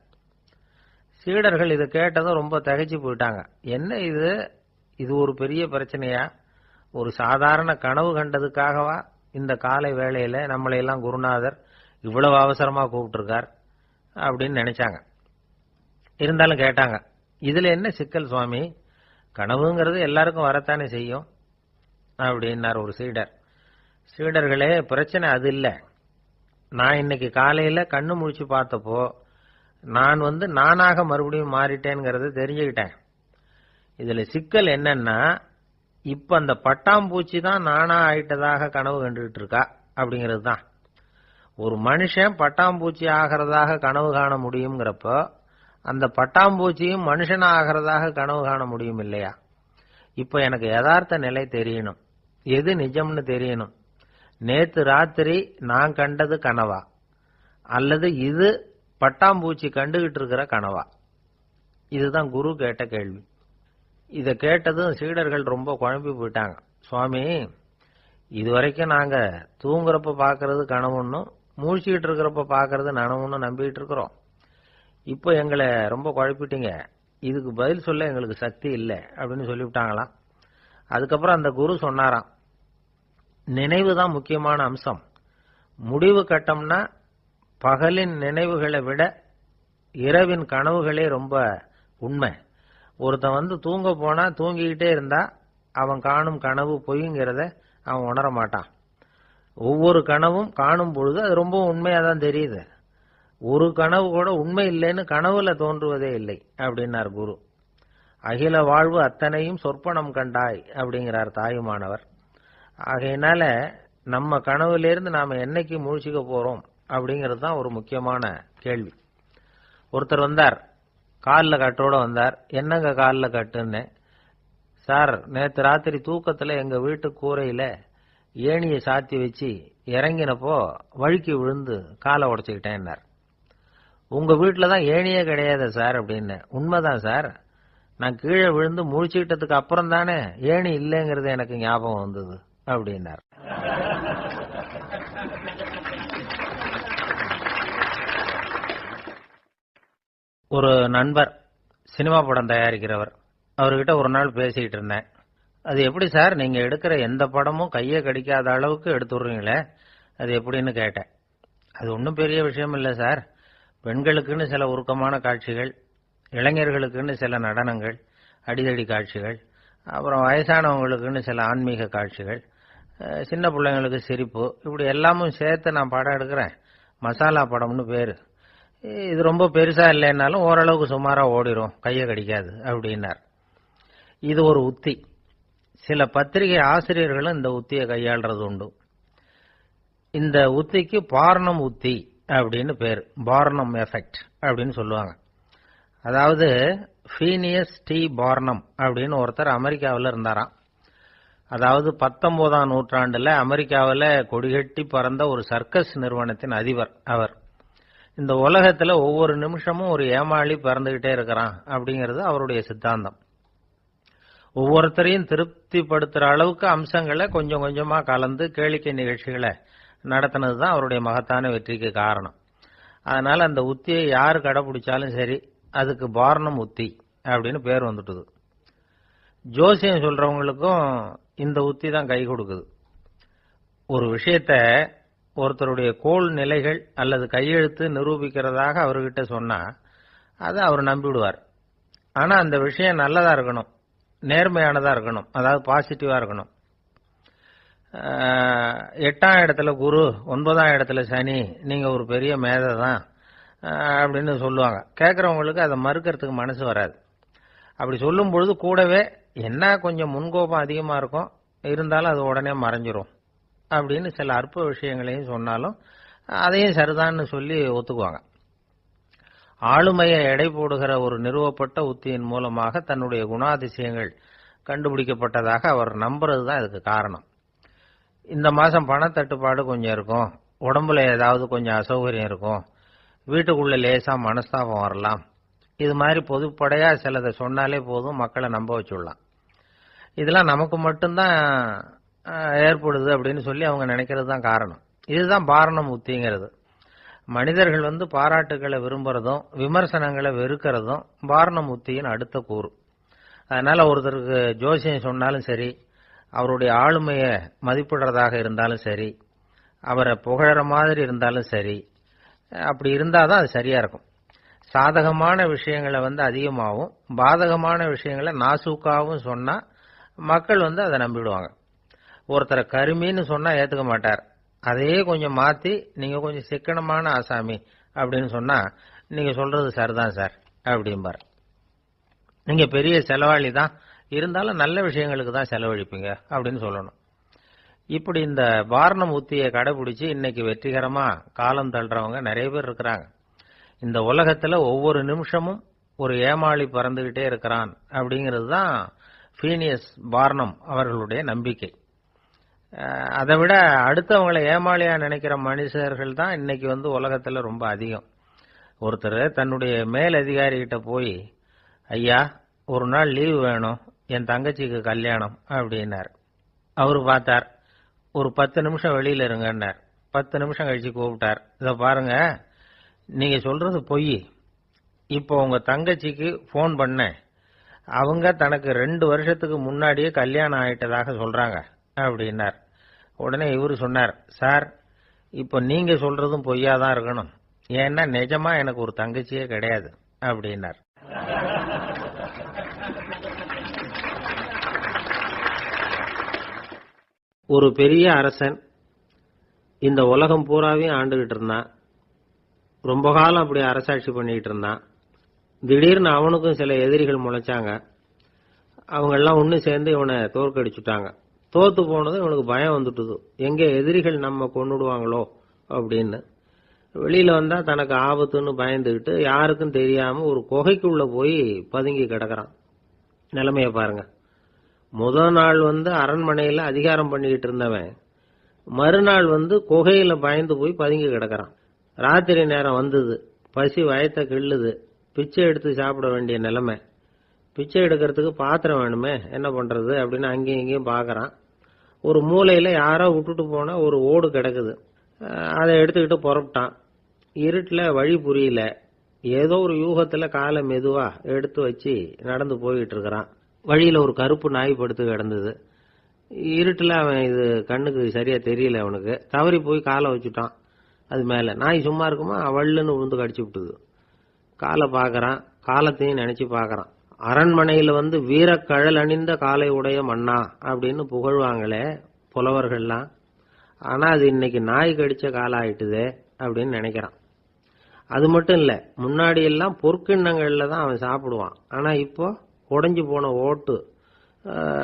சீடர்கள் இதை கேட்டதும் ரொம்ப திகைச்சு போயிட்டாங்க. என்ன இது, இது ஒரு பெரிய பிரச்சனையா, ஒரு சாதாரண கனவு கண்டதுக்காகவா இந்த காலை வேளையில நம்மளை எல்லாம் குருநாதர் இவ்வளவு அவசரமா கூப்பிட்டுருக்கார் அப்படின்னு நினைச்சாங்க. இருந்தாலும் கேட்டாங்க, இதுல என்ன சிக்கல் சுவாமி, கனவுங்கிறது எல்லாருக்கும் வரத்தானே செய்யும் அப்படின்னார் ஒரு சீடர். சீடர்களே, பிரச்சனை அது இல்ல, நான் இன்னைக்கு காலையில கண்ணு முழிச்சு பார்த்தப்போ நான் நானாக மறுபடியும் மாறிட்டேங்கிறத தெரிஞ்சுக்கிட்டேன். இதுல சிக்கல் என்னன்னா, இப்ப அந்த பட்டாம்பூச்சி தான் நானா ஆயிட்டதாக கனவு கண்டுகிட்டு இருக்கா அப்படிங்கிறது தான். ஒரு மனுஷன் பட்டாம்பூச்சி ஆகிறதாக கனவு காண முடியுங்கிறப்போ அந்த பட்டாம்பூச்சியும் மனுஷனா ஆகிறதாக கனவு காண முடியும் இல்லையா? இப்ப எனக்கு யதார்த்த நிலை தெரியணும், எது நிஜம்னு தெரியணும். நேத்து ராத்திரி நான் கண்டது கனவா, அல்லது இது பட்டாம்பூச்சி கண்டுகிட்டு இருக்கிற கனவா? இதுதான் குரு கேட்ட கேள்வி. இத கேட்டதும் சீடர்கள் ரொம்ப குழம்பி போயிட்டாங்க. சுவாமி, இதுவரைக்கும் நாங்க தூங்குறப்ப பாக்குறது கனவுன்னும் மூழ்கிட்டு இருக்கிறப்ப பாக்குறது நனவுன்னு நம்பிட்டு இருக்கிறோம். இப்போ எங்களை ரொம்ப குழப்பிட்டீங்க. இதுக்கு பதில் சொல்ல எங்களுக்கு சக்தி இல்லை அப்படின்னு சொல்லிவிட்டாங்களாம். அதுக்கப்புறம் அந்த குரு சொன்னாராம், நினைவு தான் முக்கியமான அம்சம். முடிவு கட்டம்னா பகலின் நினைவுகளை விட இரவின் கனவுகளே ரொம்ப உண்மை. ஒருத்தன் தூங்க போனா தூங்கிக்கிட்டே இருந்தா அவன் காணும் கனவு பொய்ங்கிறத அவன் உணர மாட்டான். ஒவ்வொரு கனவும் காணும் பொழுது அது ரொம்ப உண்மையா தான் தெரியுது. ஒரு கனவு கூட உண்மை இல்லைன்னு கனவுல தோன்றுவதே இல்லை அப்படின்னார் குரு. அகில வாழ்வு அத்தனையும் சொற்பனம் கண்டாய் அப்படிங்கிறார் தாயுமானவர். ஆகையினால நம்ம கனவுலேருந்து நாம என்னைக்கு முழிச்சுக்க போறோம் அப்படிங்கிறது தான் ஒரு முக்கியமான கேள்வி. ஒருத்தர் வந்தார், காலில் கட்டோட வந்தார். என்னங்க காலில் கட்டுன்னு? சார், நேற்று ராத்திரி தூக்கத்தில் எங்க வீட்டு கூரையில ஏணியை சாத்தி வச்சு இறங்கினப்போ வழுக்கி விழுந்து காலை உடைச்சுக்கிட்டேன்னார். உங்க வீட்டில் தான் ஏணியே கிடையாது சார் அப்படின்னு. உண்மைதான் சார், நான் கீழே விழுந்து முழிச்சுக்கிட்டதுக்கு அப்புறம் தானே ஏணி இல்லைங்கிறது எனக்கு ஞாபகம் வந்தது அப்படின்னார். ஒரு நண்பர் சினிமா படம் தயாரிக்கிறவர், அவர்கிட்ட ஒரு நாள் பேசிக்கிட்டு இருந்தேன். அது எப்படி சார், நீங்க எடுக்கிற எந்த படமும் கையை கடிக்காத அளவுக்கு எடுத்துடுறீங்களே, அது எப்படின்னு கேட்டேன். அது ஒன்றும் பெரிய விஷயம் இல்லை சார். பெண்களுக்குன்னு சில உருக்கமான காட்சிகள், இளைஞர்களுக்குன்னு சில நடனங்கள், அடிதடி காட்சிகள், அப்புறம் வயசானவங்களுக்குன்னு சில ஆன்மீக காட்சிகள், சின்ன பிள்ளைங்களுக்கு சிரிப்பு, இப்படி எல்லாமும் சேர்த்து நான் படம் எடுக்கிறேன். மசாலா படம்னு பேரு. இது ரொம்ப பெருசா இல்லைன்னாலும் ஓரளவுக்கு சுமாரா ஓடிரும், கையை கடிக்காது அப்படின்னார். இது ஒரு உத்தி. சில பத்திரிகை ஆசிரியர்களும் இந்த உத்தியை கையாளுறது உண்டு. இந்த உத்திக்கு பார்னம் உத்தி அப்படின்னு பேர். பார்னம் எஃபெக்ட் அப்படின்னு சொல்லுவாங்க. அதாவது ஃபீனியஸ் டி பார்னம் அப்படின்னு ஒருத்தர் அமெரிக்காவில் இருந்தாராம். அதாவது 19ஆம் நூற்றாண்டுல அமெரிக்காவில் கொடிகட்டி பறந்த ஒரு சர்க்கஸ் நிறுவனத்தின் அதிபர் அவர். இந்த உலகத்துல ஒவ்வொரு நிமிஷமும் ஒரு ஏமாளி பறந்துகிட்டே இருக்கிறான் அப்படிங்கிறது அவருடைய சித்தாந்தம். ஒவ்வொருத்தரையும் திருப்திப்படுத்துற அளவுக்கு அம்சங்களை கொஞ்சம் கொஞ்சமா கலந்து கேளிக்கை நிகழ்ச்சிகளை நடத்தினது தான் அவருடைய மகத்தான வெற்றிக்கு காரணம். அதனால அந்த உத்தியை யாரு கடைபிடிச்சாலும் சரி, அதுக்கு பார்னம் உத்தி அப்படின்னு பேர் வந்துட்டுது. ஜோசியம் சொல்றவங்களுக்கும் இந்த உத்தி தான் கை கொடுக்குது. ஒரு விஷயத்த ஒருத்தருடைய கோள் நிலைகள் அல்லது கையெழுத்து நிரூபிக்கிறதாக அவர்கிட்ட சொன்னா அதை அவர் நம்பிவிடுவார். ஆனா அந்த விஷயம் நல்லதா இருக்கணும், நேர்மையானதா இருக்கணும், அதாவது பாசிட்டிவா இருக்கணும். 8ஆம் இடத்துல குரு, 9ஆம் இடத்துல சனி, நீங்க ஒரு பெரிய மேதை தான் அப்படின்னு சொல்லுவாங்க. கேட்கறவங்களுக்கு அதை மறுக்கிறதுக்கு மனசு வராது. அப்படி சொல்லும் பொழுது கூடவே என்ன கொஞ்சம் முன்கோபம் அதிகமா இருக்கும், இருந்தாலும் அது உடனே மறைஞ்சிரும் அப்படின்னு சில அற்ப விஷயங்களையும் சொன்னாலும் அதையும் சரிதான்னு சொல்லி ஒத்துக்குவாங்க. ஆளுமையை எடை போடுகிற ஒரு நிறுவப்பட்ட உத்தியின் மூலமாக தன்னுடைய குணாதிசயங்கள் கண்டுபிடிக்கப்பட்டதாக அவர் நம்புறது தான் இதுக்கு காரணம். இந்த மாசம் பணத்தட்டுப்பாடு கொஞ்சம் இருக்கும், உடம்புல ஏதாவது கொஞ்சம் அசௌகரியம் இருக்கும், வீட்டுக்குள்ள லேசா மனஸ்தாபம் வரலாம், இது மாதிரி பொதுப்படையா சிலதை சொன்னாலே போதும், மக்களை நம்ப வச்சுடலாம். இதெல்லாம் நமக்கு மட்டும்தான் ஏற்படுது அப்படின்னு சொல்லி அவங்க நினைக்கிறது தான் காரணம். இதுதான் பார்னம் உத்திங்கிறது. மனிதர்கள் பாராட்டுகளை விரும்புறதும் விமர்சனங்களை வெறுக்கிறதும் பார்னம் உத்தியின் அடுத்த கூறு. அதனால ஒருத்தருக்கு ஜோசியம் சொன்னாலும் சரி, அவருடைய ஆளுமையை மதிப்பிடுறதாக இருந்தாலும் சரி, அவரை புகழற மாதிரி இருந்தாலும் சரி, அப்படி இருந்தாதான் அது சரியா இருக்கும். சாதகமான விஷயங்களை அதிகமாகவும் பாதகமான விஷயங்களை நாசூக்காவும் சொன்னா மக்கள் அதை நம்பிடுவாங்க. ஒருத்தரை கருமின்னு சொன்னா ஏத்துக்க மாட்டார். அதையே கொஞ்சம் மாத்தி நீங்க கொஞ்சம் சிக்கனமான ஆசாமி அப்படின்னு சொன்னா நீங்க சொல்றது சரிதான் சார் அப்படிம்பார். நீங்க பெரிய செலவாளி தான், இருந்தாலும் நல்ல விஷயங்களுக்கு தான் செலவழிப்பீங்க அப்படின்னு சொல்லணும். இப்படி இந்த பார்னம் உத்தியை கடைபிடிச்சு இன்னைக்கு வெற்றிகரமா காலம் தள்ளுறவங்க நிறைய பேர் இருக்கிறாங்க. இந்த உலகத்துல ஒவ்வொரு நிமிஷமும் ஒரு ஏமாளி பறந்துகிட்டே இருக்கிறான் அப்படிங்கிறது தான் ஃபீனியஸ் பார்னம் அவர்களுடைய நம்பிக்கை. அதை விட அடுத்தவங்களை ஏமாளியா நினைக்கிற மனுஷர்கள் தான் இன்னைக்கு உலகத்துல ரொம்ப அதிகம். ஒருத்தர் தன்னுடைய மேல் அதிகாரிகிட்ட போய், ஐயா ஒரு நாள் லீவு வேணும், என் தங்கச்சிக்கு கல்யாணம் அப்படின்னார். அவரு பார்த்தார், ஒரு 10 நிமிஷம் வெளியில இருங்கன்னார். 10 நிமிஷம் கழிச்சு கூப்பிட்டார், இதை பாருங்க, நீங்க சொல்றது பொய், இப்போ உங்க தங்கச்சிக்கு போன் பண்ணேன், அவங்க தனக்கு 2 வருஷத்துக்கு முன்னாடியே கல்யாணம் ஆயிட்டதாக சொல்றாங்க அப்படின்னார். உடனே இவரு சொன்னார், சார் இப்போ நீங்க சொல்றதும் பொய்யாதான் இருக்கணும், ஏன்னா நிஜமா எனக்கு ஒரு தங்கச்சியே கிடையாது அப்படின்னார். ஒரு பெரிய அரசன் இந்த உலகம் பூராவையும் ஆண்டுகிட்டு இருந்தான். ரொம்ப காலம் அப்படி அரசாட்சி பண்ணிக்கிட்டு இருந்தான். திடீர்னு அவனுக்கும் சில எதிரிகள் முளைச்சாங்க. அவங்க எல்லாம் ஒண்ணு சேர்ந்து இவனை தோற்கடிச்சுட்டாங்க. தோத்து போனது இவனுக்கு பயம் வந்துட்டுது, எங்க எதிரிகள் நம்ம கொன்னுடுவாங்களோ அப்படின்னு. வெளியில வந்தா தனக்கு ஆபத்துன்னு பயந்துகிட்டு யாருக்கும் தெரியாம ஒரு குகைக்குள்ள போய் பதுங்கி கிடக்குறான். நிலைமைய பாருங்க. முதல் நாள் அரண்மனையில அதிகாரம் பண்ணிக்கிட்டு இருந்தவன் மறுநாள் குகையில பயந்து போய் பதுங்கி கிடக்குறான். ராத்திரி நேரம் வந்தது, பசி வயத்தை கிள்ளுது, பிச்சை எடுத்து சாப்பிட வேண்டிய நிலைமை. பிச்சை எடுக்கிறதுக்கு பாத்திரம் வேணுமே, என்ன பண்றது அப்படின்னு அங்கேயும் இங்கேயும் பாக்குறான். ஒரு மூலையில யாரோ விட்டுட்டு போன ஒரு ஓடு கிடக்குது, அதை எடுத்துக்கிட்டு புறப்பட்டான். இருட்டுல வழி புரியல, ஏதோ ஒரு யூகத்துல காலை மெதுவா எடுத்து வச்சு நடந்து போயிட்டு இருக்கிறான். வழியில ஒரு கருப்பு நாய் படுத்து கிடந்தது. இருட்டுல அவன் இது கண்ணுக்கு சரியா தெரியல, அவனுக்கு தவறி போய் காலை வச்சுட்டான். அது மேல நாய் சும்மா இருக்குமா, வள்ளுன்னு விழுந்து கடிச்சு விட்டுது. காலை பாக்குறான், காலத்தையும் நினைச்சு பாக்குறான். அரண்மனையில வீரக்கழல் அணிந்த காலை உடைய மன்னா அப்படின்னு புகழ்வாங்களே புலவர்கள்லாம், ஆனா அது இன்னைக்கு நாய் கடிச்ச காலம் ஆயிட்டுதே அப்படின்னு நினைக்கிறான். அது மட்டும் இல்ல, முன்னாடி எல்லாம் பொற்கிண்ணங்கள்ல தான் அவன் சாப்பிடுவான். ஆனா இப்போ உடைஞ்சு போன ஓட்டு,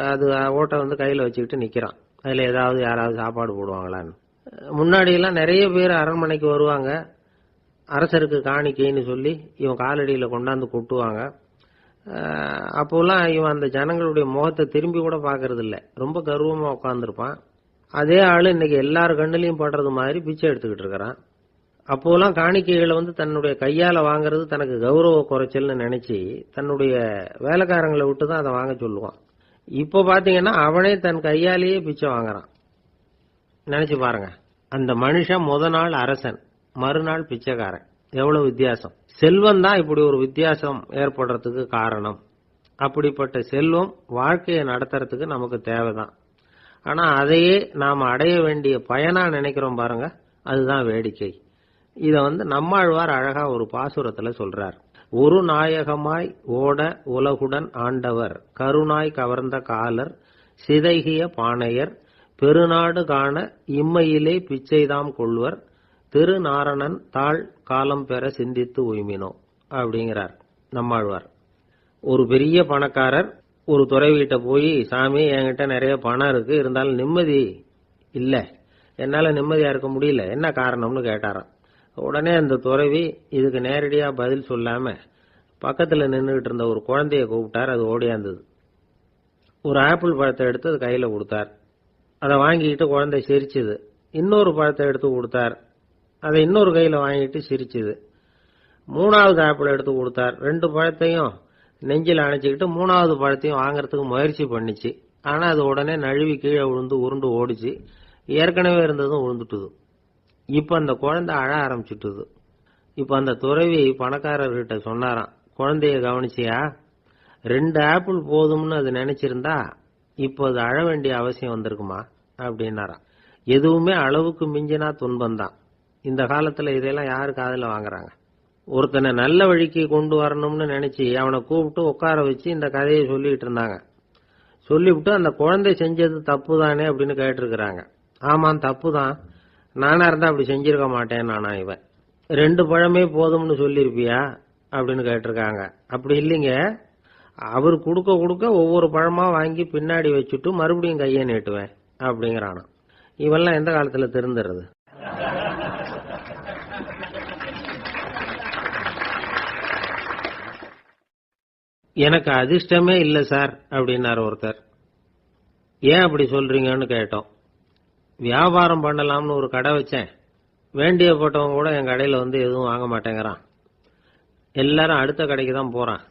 அது ஓட்டை கையில வச்சுக்கிட்டு நிக்கிறான். அதுல ஏதாவது யாராவது சாப்பாடு போடுவாங்களான்னு. முன்னாடி எல்லாம் நிறைய பேர் அரண்மனைக்கு வருவாங்க, அரசருக்கு காணிக்கைன்னு சொல்லி இவன் காலடியில கொண்டாந்து கொட்டுவாங்க. அப்போலாம் இவன் அந்த ஜனங்களுடைய முகத்தை திரும்பி கூட பாக்குறது இல்ல, ரொம்ப கர்வமா உட்கார்ந்துருப்பான். அதே ஆளு இன்னைக்கு எல்லார் கண்ணிலையும் படுறது மாதிரி பிச்சை எடுத்துக்கிட்டு இருக்கிறான். அப்போலாம் காணிக்கைகளை தன்னுடைய கையால வாங்குறது தனக்கு கௌரவ குறைச்சல்னு நினைச்சு தன்னுடைய வேலைக்காரங்களை விட்டுதான் அதை வாங்க சொல்லுவான். இப்ப பாத்தீங்கன்னா அவனே தன் கையாலேயே பிச்சை வாங்குறான். நினைச்சு பாருங்க, அந்த மனுஷன் முத நாள் அரசன், மறுநாள் பிச்சைக்காரன், எவ்வளவு வித்தியாசம். செல்வம் தான் இப்படி ஒரு வித்தியாசம் ஏற்படுறதுக்கு காரணம். அப்படிப்பட்ட செல்வம் வாழ்க்கையை நடத்துறதுக்கு நமக்கு தேவைதான். ஆனா அதையே நாம அடைய வேண்டிய பயனா நினைக்கிறோம் பாருங்க, அதுதான் வேடிக்கை. இத நம்மாழ்வார் அழகா ஒரு பாசுரத்துல சொல்றார். ஒரு நாயகமாய் ஓட உலகுடன் ஆண்டவர், கருணாய் கவர்ந்த காலர், சிதைகிய பானையர், பெருநாடு காண இம்மையிலே பிச்சைதாம் கொள்வர், திருநாரணன் தாழ் காலம் பெற சிந்தித்து உய்மினோ அப்படிங்கிறார் நம்மாழ்வார். ஒரு பெரிய பணக்காரர் ஒரு துறவிகிட்ட போய், சாமி என்கிட்ட நிறைய பணம் இருக்கு, இருந்தாலும் நிம்மதி இல்ல, என்னால நிம்மதியா இருக்க முடியல, என்ன காரணம்னு கேட்டாராம். உடனே அந்த துறவி இதுக்கு நேரடியா பதில் சொல்லாம பக்கத்துல நின்றுகிட்டு இருந்த ஒரு குழந்தைய கூப்பிட்டார். அது ஓடியாந்தது. ஒரு ஆப்பிள் பழத்தை எடுத்து அது கையில கொடுத்தார். அதை வாங்கிட்டு குழந்தை சிரிச்சுது. இன்னொரு பழத்தை எடுத்து கொடுத்தார், அதை இன்னொரு கையில வாங்கிட்டு சிரிச்சுது. 3வது ஆப்பிள் எடுத்து கொடுத்தார். 2 பழத்தையும் நெஞ்சில் அணைச்சிக்கிட்டு 3வது பழத்தையும் வாங்கறதுக்கு முயற்சி பண்ணிச்சு. ஆனா அது உடனே நழுவி கீழே விழுந்து உருண்டு ஓடிச்சு. ஏற்கனவே இருந்ததும் விழுந்துட்டுது. இப்ப அந்த குழந்தை அழ ஆரம்பிச்சுட்டுது. இப்ப அந்த துறவி பணக்காரர்கிட்ட சொன்னாராம், குழந்தைய கவனிச்சியா, 2 ஆப்பிள் போதும்னு அது நினைச்சிருந்தா இப்போ அது அழ வேண்டிய அவசியம் வந்திருக்குமா அப்படின்னாராம். எதுவுமே அளவுக்கு மிஞ்சினா துன்பம்தான். இந்த காலத்துல இதெல்லாம் யாரு காதுல வாங்குறாங்க? ஒருத்தனை நல்ல வழிக்கு கொண்டு வரணும்னு நினைச்சு அவனை கூப்பிட்டு உட்கார வச்சு இந்த கதையை சொல்லிட்டு இருந்தாங்க. சொல்லிவிட்டு அந்த குழந்தை செஞ்சது தப்பு தானே அப்படின்னு கேட்டிருக்கிறாங்க. ஆமாம், தப்பு தான், நானா இருந்தா அப்படி செஞ்சிருக்க மாட்டேன் நானா இவன். 2 பழமே போதும்னு சொல்லிருப்பியா அப்படின்னு கேட்டிருக்காங்க. அப்படி இல்லைங்க, அவர் கொடுக்க கொடுக்க ஒவ்வொரு பழமா வாங்கி பின்னாடி வச்சுட்டு மறுபடியும் கையை நீட்டுவேன் அப்படிங்கிறானா. இவெல்லாம் எந்த காலத்துல திருந்துறது? எனக்கு அதிர்ஷ்டமே இல்ல சார் அப்படின்னாரு ஒருத்தர். ஏன் அப்படி சொல்றீங்கன்னு கேட்டோம். வியாபாரம் பண்ணலாம்னு ஒரு கடை வச்சேன், வேண்டிய போட்டவங்க கூட என் கடையில எதுவும் வாங்க மாட்டேங்கிறான், எல்லாரும் அடுத்த கடைக்கு தான் போறான்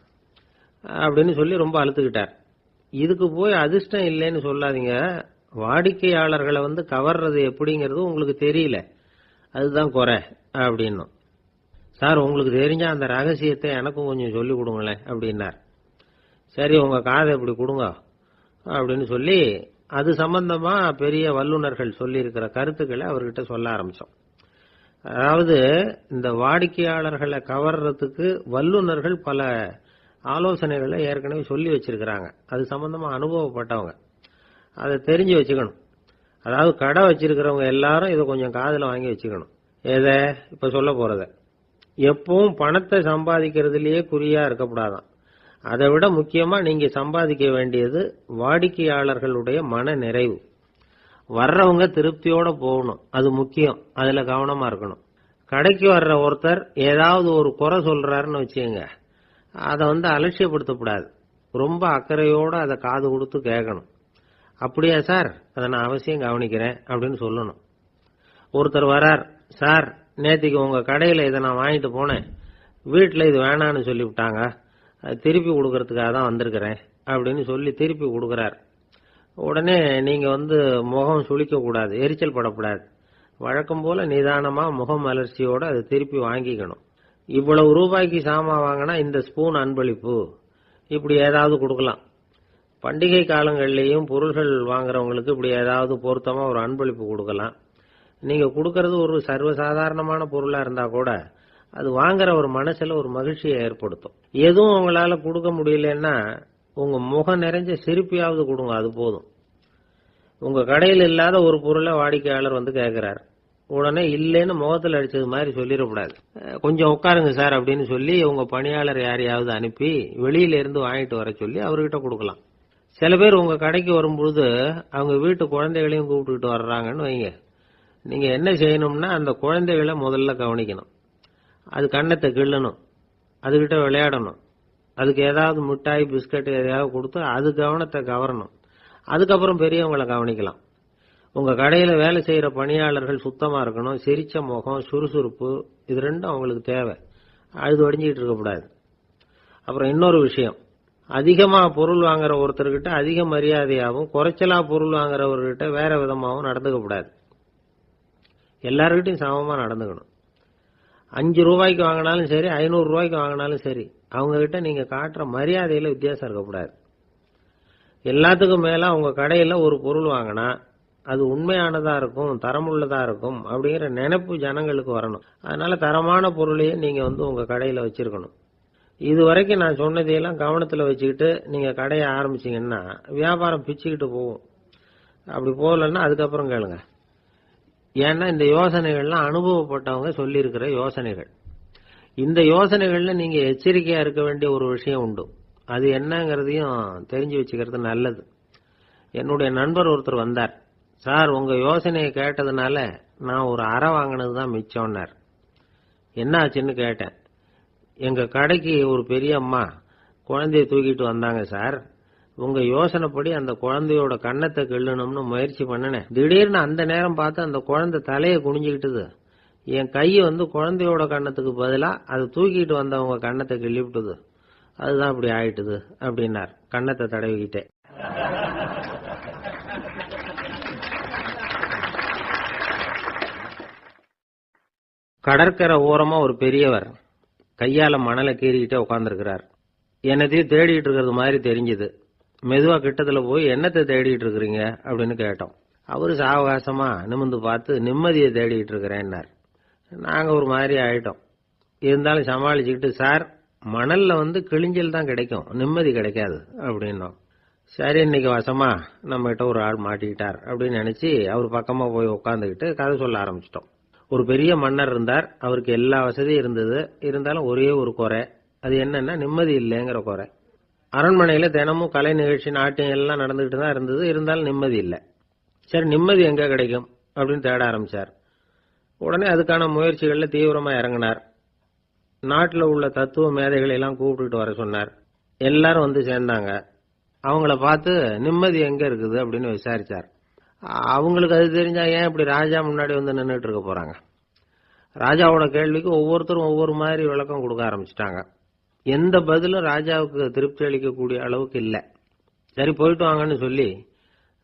அப்படின்னு சொல்லி ரொம்ப அழுத்துக்கிட்டார். இதுக்கு போய் அதிர்ஷ்டம் இல்லைன்னு சொல்லாதீங்க, வாடிக்கையாளர்களை கவர்றது எப்படிங்கிறது உங்களுக்கு தெரியல, அதுதான் குறை அப்படின்னும். சார் உங்களுக்கு தெரிஞ்ச அந்த ரகசியத்தை எனக்கும் கொஞ்சம் சொல்லி கொடுங்களேன் அப்படின்னார். சரி உங்க காதை இப்படி கொடுங்க அப்படின்னு சொல்லி அது சம்பந்தமா பெரிய வல்லுநர்கள் சொல்லி இருக்கிற கருத்துக்களை அவர்கிட்ட சொல்ல ஆரம்பிச்சோம். அதாவது இந்த வாடிக்கையாளர்களை கவர்றதுக்கு வல்லுநர்கள் பல ஆலோசனைகளை ஏற்கனவே சொல்லி வச்சிருக்கிறாங்க. அது சம்பந்தமா அனுபவப்பட்டவங்க, அதை தெரிஞ்சு வச்சுக்கணும். அதாவது கடை வச்சிருக்கிறவங்க எல்லாரும் இதை கொஞ்சம் காதுல வாங்கி வச்சுக்கணும். எதை இப்ப சொல்ல போறத எப்பவும் பணத்தை சம்பாதிக்கிறதுலயே குறியா இருக்கக்கூடாதான். அதை விட முக்கியமா நீங்க சம்பாதிக்க வேண்டியது வாடிக்கையாளர்களுடைய மன நிறைவு. வர்றவங்க திருப்தியோட போகணும், அது முக்கியம். அதுல கவனமா இருக்கணும். கடைக்கு வர்ற ஒருத்தர் ஏதாவது ஒரு குறை சொல்றாருன்னு வச்சுங்க, அதை அலட்சியப்படுத்தக்கூடாது. ரொம்ப அக்கறையோட அதை காது கொடுத்து கேட்கணும். அப்படியா சார், அதை நான் அவசியம் கவனிக்கிறேன் அப்படின்னு சொல்லணும். ஒருத்தர் வரார், சார் நேத்திக்கு உங்க கடையில இதை நான் வாங்கிட்டு போனேன், வீட்டில் இது வேணான்னு சொல்லிவிட்டாங்க, திருப்பி கொடுக்கறதுக்காக தான் வந்திருக்கிறேன் அப்படின்னு சொல்லி திருப்பி கொடுக்கறார். உடனே நீங்க முகம் சுளிக்க கூடாது, எரிச்சல் படக்கூடாது. வழக்கம் போல நிதானமா முகம் மலர்ச்சியோட அதை திருப்பி வாங்கிக்கணும். இவ்வளவு ரூபாய்க்கு சாமான் வாங்கினா இந்த ஸ்பூன் அன்பளிப்பு, இப்படி ஏதாவது கொடுக்கலாம். பண்டிகை காலங்கள்லயும் பொருள்கள் வாங்குறவங்களுக்கு இப்படி ஏதாவது பொருத்தமா ஒரு அன்பளிப்பு கொடுக்கலாம். நீங்க கொடுக்கறது ஒரு சர்வசாதாரணமான பொருளா இருந்தா கூட அது வாங்குற ஒரு மனசுல ஒரு மகிழ்ச்சியை ஏற்படுத்தும். எதுவும் உங்களால கொடுக்க முடியலன்னா உங்க முகம் நிறைஞ்ச சிரிப்பியாவது கொடுங்க, அது போதும். உங்க கடையில் இல்லாத ஒரு பொருளை வாடிக்கையாளர் கேட்கிறார், உடனே இல்லைன்னு முகத்தில் அடிச்சது மாதிரி சொல்லிடக்கூடாது. கொஞ்சம் உட்காருங்க சார் அப்படின்னு சொல்லி உங்க பணியாளர் யாரையாவது அனுப்பி வெளியில இருந்து வாங்கிட்டு வர சொல்லி அவர்கிட்ட கொடுக்கலாம். சில பேர் உங்க கடைக்கு வரும்பொழுது அவங்க வீட்டு குழந்தைகளையும் கூப்பிட்டுக்கிட்டு வர்றாங்கன்னு வைங்க. நீங்க என்ன செய்யணும்னா அந்த குழந்தைகளை முதல்ல கவனிக்கணும். அது கண்ணத்தை கிள்ளணும், அதுகிட்ட விளையாடணும், அதுக்கு ஏதாவது மிட்டாய் பிஸ்கட் எதையாவது கொடுத்து அது கவனத்தை கவரணும். அதுக்கப்புறம் பெரியவங்களை கவனிக்கலாம். உங்க கடையில வேலை செய்யற பணியாளர்கள் சுத்தமா இருக்கணும், சிரிச்ச முகம், சுறுசுறுப்பு, இது ரெண்டும் அவங்களுக்கு தேவை. அழுது வடிஞ்சிட்டு இருக்கக்கூடாது. அப்புறம் இன்னொரு விஷயம், அதிகமா பொருள் வாங்குற ஒருத்தர்கிட்ட அதிக மரியாதையாகவும் குறைச்சலா பொருள் வாங்குறவர்கிட்ட வேற விதமாகவும் நடந்துக்க கூடாது. எல்லார்கிட்டையும் சமமா நடந்துக்கணும். 5 ரூபாய்க்கு வாங்கினாலும் சரி, 500 ரூபாய்க்கு வாங்கினாலும் சரி, அவங்க கிட்ட நீங்க காட்டுற மரியாதையில வித்தியாசம் இருக்கக்கூடாது. எல்லாத்துக்கும் மேல உங்க கடையில ஒரு பொருள் வாங்கினா அது உண்மையானதா இருக்கும், தரமுள்ளதா இருக்கும் அப்படிங்கிற நினைப்பு ஜனங்களுக்கு வரணும். அதனால தரமான பொருளையே நீங்க உங்க கடையில வச்சிருக்கணும். இதுவரைக்கும் நான் சொன்னதையெல்லாம் கவனத்துல வச்சுக்கிட்டு நீங்க கடையை ஆரம்பிச்சீங்கன்னா வியாபாரம் பிச்சுக்கிட்டு போகும். அப்படி போகலன்னா அதுக்கப்புறம் கேளுங்க. ஏன்னா இந்த யோசனைகள்லாம் அனுபவப்பட்டவங்க சொல்லி இருக்கிற யோசனைகள். இந்த யோசனைகள்ல நீங்க எச்சரிக்கையா இருக்க வேண்டிய ஒரு விஷயம் உண்டு. அது என்னங்கிறதையும் தெரிஞ்சு வச்சுக்கிறது நல்லது. என்னுடைய நண்பர் ஒருத்தர் வந்தார். சார் உங்க யோசனையை கேட்டதுனால நான் ஒரு அறை வாங்கினதுதான் மிச்சம்னார். என்ன ஆச்சுன்னு கேட்டேன். எங்க கடைக்கு ஒரு பெரிய அம்மா குழந்தைய தூக்கிட்டு வந்தாங்க சார். உங்க யோசனைப்படி அந்த குழந்தையோட கண்ணத்தை கிள்ளணும்னு முயற்சி பண்ணினேன். திடீர்னு அந்த நேரம் பார்த்து அந்த குழந்தை தலையை குனிஞ்சுக்கிட்டுது. என் கை குழந்தையோட கண்ணத்துக்கு பதிலா அதை தூக்கிட்டு வந்தவங்க கண்ணத்தை கிள்ளிவிட்டுது. அதுதான் அப்படி ஆயிட்டுது அப்படின்னார் கண்ணத்தை தடவிக்கிட்டே. கடற்கரை ஓரமா ஒரு பெரியவர் கையால மணலை கீறிக்கிட்டே உட்கார்ந்துருக்கிறார். என்னத்தையும் தேடிட்டு இருக்கிறது மாதிரி தெரிஞ்சுது. மெதுவா கிட்டத்துல போய் என்னத்தை தேடிட்டு இருக்கிறீங்க அப்படின்னு கேட்டோம். அவரு சாவகாசமா நிமிந்து பார்த்து நிம்மதியை தேடிட்டு இருக்கிறேன்னார். நாங்க ஒரு மாதிரி ஆயிட்டோம். இருந்தாலும் சமாளிச்சுக்கிட்டு, சார் மணல்ல கிழிஞ்சல் தான் கிடைக்கும், நிம்மதி கிடைக்காது அப்படின்னோம். சரி இன்னைக்கு வசமா நம்ம கிட்ட ஒரு ஆள் மாட்டிக்கிட்டார் அப்படின்னு நினைச்சு அவர் பக்கமா போய் உட்காந்துக்கிட்டு கதை சொல்ல ஆரம்பிச்சிட்டோம். ஒரு பெரிய மன்னர் இருந்தார். அவருக்கு எல்லா வசதியும் இருந்தது. இருந்தாலும் ஒரே ஒரு குறை. அது என்னன்னா நிம்மதி இல்லைங்கிற குறை. அரண்மனையில தினமும் கலை நிகழ்ச்சி, நாட்டியம் எல்லாம் நடந்துகிட்டு தான் இருந்தது. இருந்தாலும் நிம்மதி இல்லை. சரி நிம்மதி எங்க கிடைக்கும் அப்படின்னு தேட ஆரம்பிச்சார். உடனே அதுக்கான முயற்சிகள்ல தீவிரமா இறங்கினார். நாட்டில் உள்ள தத்துவ மேதைகளை எல்லாம் கூப்பிட்டுட்டு வர சொன்னார். எல்லாரும் சேர்ந்தாங்க. அவங்கள பார்த்து நிம்மதி எங்க இருக்குது அப்படின்னு விசாரிச்சார். அவங்களுக்கு அது தெரிஞ்சா ஏன் இப்படி ராஜா முன்னாடி நின்றுட்டு இருக்க போறாங்க? ராஜாவோட கேள்விக்கு ஒவ்வொருத்தரும் ஒவ்வொரு மாதிரி விளக்கம் கொடுக்க ஆரம்பிச்சிட்டாங்க. எந்த பதிலும் ராஜாவுக்கு திருப்தி அளிக்கக்கூடிய அளவுக்கு இல்லை. சரி போயிட்டு வாங்கன்னு சொல்லி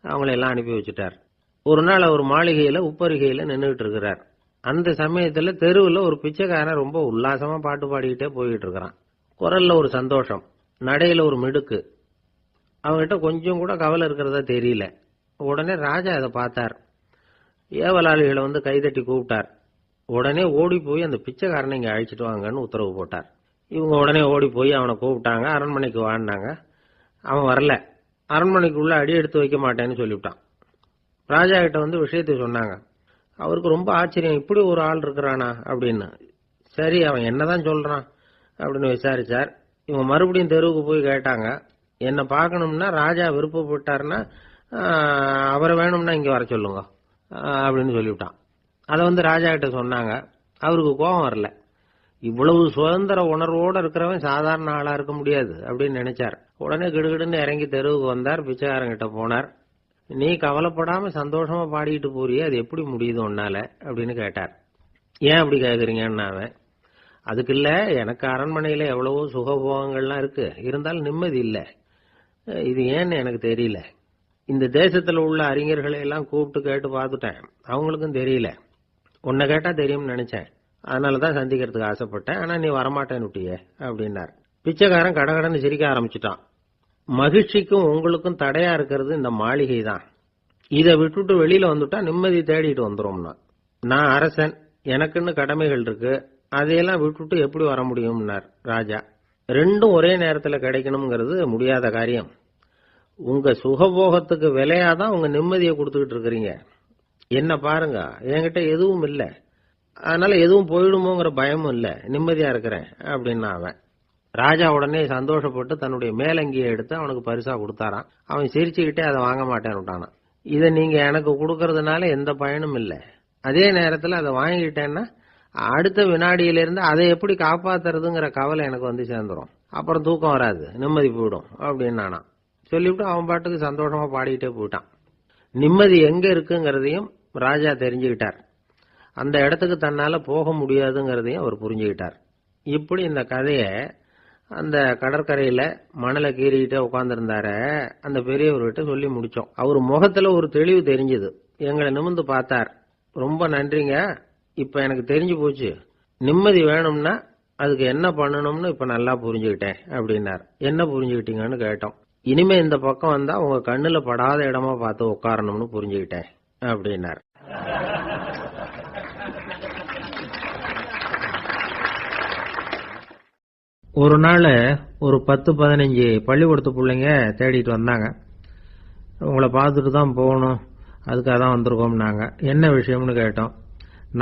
அவங்கள எல்லாம் அனுப்பி வச்சுட்டார். ஒரு நாள் அவர் மாளிகையில உப்பரிகையில நின்றுட்டு இருக்கிறார். அந்த சமயத்துல தெருவுல ஒரு பிச்சைக்காரன் ரொம்ப உல்லாசமா பாட்டு பாடிக்கிட்டே போயிட்டு இருக்கிறான். குரல்ல ஒரு சந்தோஷம், நடையில ஒரு மிடுக்கு, அவங்ககிட்ட கொஞ்சம் கூட கவலை இருக்கிறதா தெரியல. உடனே ராஜா அதை பார்த்தார். ஏவலாளிகளை வந்து கைதட்டி கூப்பிட்டார். உடனே ஓடி போய் அந்த பிச்சைக்காரனை இங்க அழைச்சிட்டு வாங்கன்னு உத்தரவு போட்டார். இவங்க உடனே ஓடி போய் அவனை கூப்பிட்டாங்க. அரண்மனைக்கு வாழ்ந்தாங்க. அவன் வரல. அரண்மனைக்குள்ள அடி எடுத்து வைக்க மாட்டேன்னு சொல்லிவிட்டான். ராஜா கிட்ட வந்து விஷயத்தை சொன்னாங்க. அவருக்கு ரொம்ப ஆச்சரியம், இப்படி ஒரு ஆள் இருக்கிறானா அப்படின்னு. சரி, அவன் என்னதான் சொல்றான் அப்படின்னு விசாரிச்சார். இவங்க மறுபடியும் தெருவுக்கு போய் கேட்டாங்க. என்ன பார்க்கணும்னா ராஜா விருப்பப்பட்டாருன்னா அவரை வேணும்னா இங்க வர சொல்லுங்க அப்படின்னு சொல்லிவிட்டான். அதை வந்து ராஜா கிட்ட சொன்னாங்க. அவருக்கு கோபம் வரல. இவ்வளவு சுதந்திர உணர்வோடு இருக்கிறவன் சாதாரண ஆளா இருக்க முடியாது அப்படின்னு நினைச்சார். உடனே கிடுகிடுன்னு இறங்கி தெருவுக்கு வந்தார். பிச்சைக்காரங்கிட்ட போனார். நீ கவலைப்படாம சந்தோஷமா பாடிட்டு போறியே, அது எப்படி முடியுது உன்னால அப்படின்னு கேட்டார். ஏன் அப்படி கேக்குறீங்கன்னு அவன், அதுக்கு இல்ல, எனக்கு அரண்மனையில எவ்வளவோ சுகபோகங்கள்லாம் இருக்கு, இருந்தாலும் நிம்மதி இல்ல. இது ஏன்னு எனக்கு தெரியல. இந்த தேசத்துல உள்ள அறிஞர்களை எல்லாம் கூப்பிட்டு கேட்டு பார்த்துட்டேன், அவங்களுக்கும் தெரியல. உன்னை கேட்டா தெரியும்னு நினைச்சேன், அதனாலதான் சந்திக்கிறதுக்கு ஆசைப்பட்டேன். ஆனா நீ வரமாட்டேன்னு விட்டியே அப்படின்னார். பிச்சைக்காரன் கடகடன்னு சிரிக்க ஆரம்பிச்சுட்டான். மகிழ்ச்சிக்கும் உங்களுக்கும் தடையா இருக்கிறது இந்த மாளிகை தான். இதை விட்டுட்டு வெளியில வந்துட்டா நிம்மதி தேடிட்டு வந்துரும்னா. நான் அரசன், எனக்குன்னு கடமைகள் இருக்கு, அதையெல்லாம் விட்டுட்டு எப்படி வர முடியும்னார் ராஜா. ரெண்டும் ஒரே நேரத்துல கிடைக்கணுங்கிறது முடியாத காரியம். உங்க சுகபோகத்துக்கு விலையாதான் உங்க நிம்மதியை கொடுத்துக்கிட்டு இருக்கிறீங்க. என்ன பாருங்க, என்கிட்ட எதுவும் இல்லை, அதனால எதுவும் போயிடுமோங்கிற பயமும் இல்லை, நிம்மதியா இருக்கிறேன் அப்படின்னா அவன். ராஜா உடனே சந்தோஷப்பட்டு தன்னுடைய மேலங்கியை எடுத்து அவனுக்கு பரிசா கொடுத்தாராம். அவன் சிரிச்சுக்கிட்டே அதை வாங்க மாட்டேன்னு விட்டானான். இதை நீங்க எனக்கு கொடுக்கறதுனால எந்த பயனும் இல்லை, அதே நேரத்தில் அதை வாங்கிட்டேன்னா அடுத்த வினாடியிலிருந்து அதை எப்படி காப்பாத்துறதுங்கிற கவலை எனக்கு வந்து சேர்ந்துடும், அப்புறம் தூக்கம் வராது, நிம்மதி போயிடும் அப்படின்னானா. சொல்லிவிட்டு அவன் பாட்டுக்கு சந்தோஷமா பாடிக்கிட்டே போயிட்டான். நிம்மதி எங்க இருக்குங்கிறதையும் ராஜா தெரிஞ்சுக்கிட்டார். அந்த இடத்துக்கு தன்னால போக முடியாதுங்கிறதையும் அவர் புரிஞ்சுக்கிட்டார். இப்படி இந்த கதையை அந்த கடற்கரையில மணலை கீறிக்கிட்டே உட்கார்ந்துருந்தார அந்த பெரியவர்கிட்ட சொல்லி முடிச்சோம். அவர் முகத்துல ஒரு தெளிவு தெரிஞ்சது. எங்களை நிமிர்ந்து பார்த்தார். ரொம்ப நன்றிங்க, இப்ப எனக்கு தெரிஞ்சு போச்சு, நிம்மதி வேணும்னா அதுக்கு என்ன பண்ணணும்னு இப்ப நல்லா புரிஞ்சுக்கிட்டேன் அப்படின்னார். என்ன புரிஞ்சுக்கிட்டீங்கன்னு கேட்டோம். இனிமே இந்த பக்கம் வந்தா உங்க கண்ணுல படாத இடமா பார்த்து உட்காரணும்னு புரிஞ்சுக்கிட்டேன் அப்படின்னார். ஒரு நாள் ஒரு 10-15 பள்ளிக்கூடத்து பிள்ளைங்க தேடிட்டு வந்தாங்க. உங்களை பார்த்துட்டு தான் போகணும், அதுக்காக தான் வந்திருக்கோம்னாங்க. என்ன விஷயம்னு கேட்டோம்.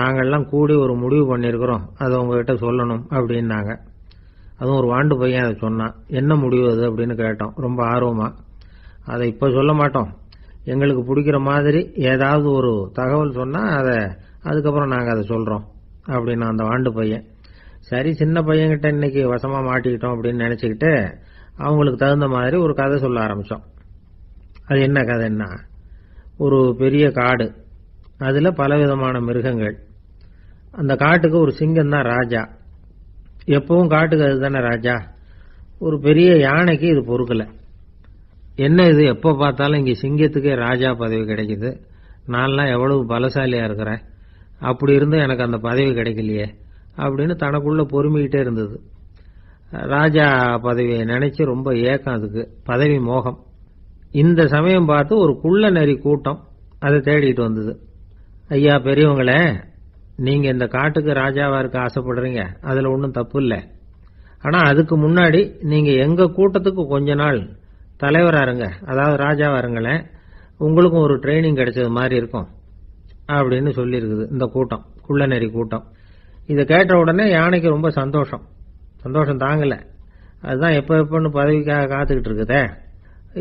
நாங்கள்லாம் கூடி ஒரு முடிவு பண்ணியிருக்கிறோம், அதை உங்ககிட்ட சொல்லணும் அப்படின்னாங்க. அதுவும் ஒரு வாண்டு பையன் அதை சொன்னான். என்ன முடிவு அது அப்படின்னு கேட்டோம் ரொம்ப ஆர்வமா. அதை இப்போ சொல்ல மாட்டோம், எங்களுக்கு பிடிக்கிற மாதிரி ஏதாவது ஒரு தகவல் சொன்னால் அதுக்கப்புறம் நாங்கள் அதை சொல்கிறோம் அப்படின்னா அந்த வாண்டு பையன். சரி, சின்ன பையன்கிட்ட இன்னைக்கு வசமா மாட்டிக்கிட்டோம் அப்படின்னு நினைச்சுக்கிட்டு அவங்களுக்கு தகுந்த மாதிரி ஒரு கதை சொல்ல ஆரம்பிச்சோம். அது என்ன கதைன்னா, ஒரு பெரிய காடு, அதுல பலவிதமான மிருகங்கள். அந்த காட்டுக்கு ஒரு சிங்கம் தான் ராஜா. எப்பவும் காட்டுக்கு அதுதானே ராஜா. ஒரு பெரிய யானைக்கு இது பொறுக்கல. என்ன இது, எப்ப பார்த்தாலும் இங்க சிங்கத்துக்கே ராஜா பதவி கிடைக்குது, நான்லாம் எவ்வளவு பலசாலியா இருக்கிறேன், அப்படி இருந்தும் எனக்கு அந்த பதவி கிடைக்கலையே அப்படின்னு தனக்குள்ள பொறுமிக்கிட்டே இருந்தது. ராஜா பதவியை நினைச்சு ரொம்ப ஏக்கம், அதுக்கு பதவி மோகம். இந்த சமயம் பார்த்து ஒரு குள்ள நரி கூட்டம் அதை தேடிட்டு வந்தது. ஐயா பெரியவங்களே, நீங்க இந்த காட்டுக்கு ராஜாவா இருக்க ஆசைப்படுறீங்க, அதுல ஒன்றும் தப்பு இல்லை. ஆனா அதுக்கு முன்னாடி நீங்க எங்க கூட்டத்துக்கு கொஞ்ச நாள் தலைவரா இருங்க, அதாவது ராஜாவா இருங்களேன், உங்களுக்கும் ஒரு ட்ரைனிங் கிடைச்சது மாதிரி இருக்கும் அப்படின்னு சொல்லியிருக்குது இந்த கூட்டம், குள்ள நரி கூட்டம். இதை கேட்ட உடனே யானைக்கு ரொம்ப சந்தோஷம் தாங்கல. அதுதான் எப்பன்னு பதவிக்காக காத்துக்கிட்டு இருக்குதே.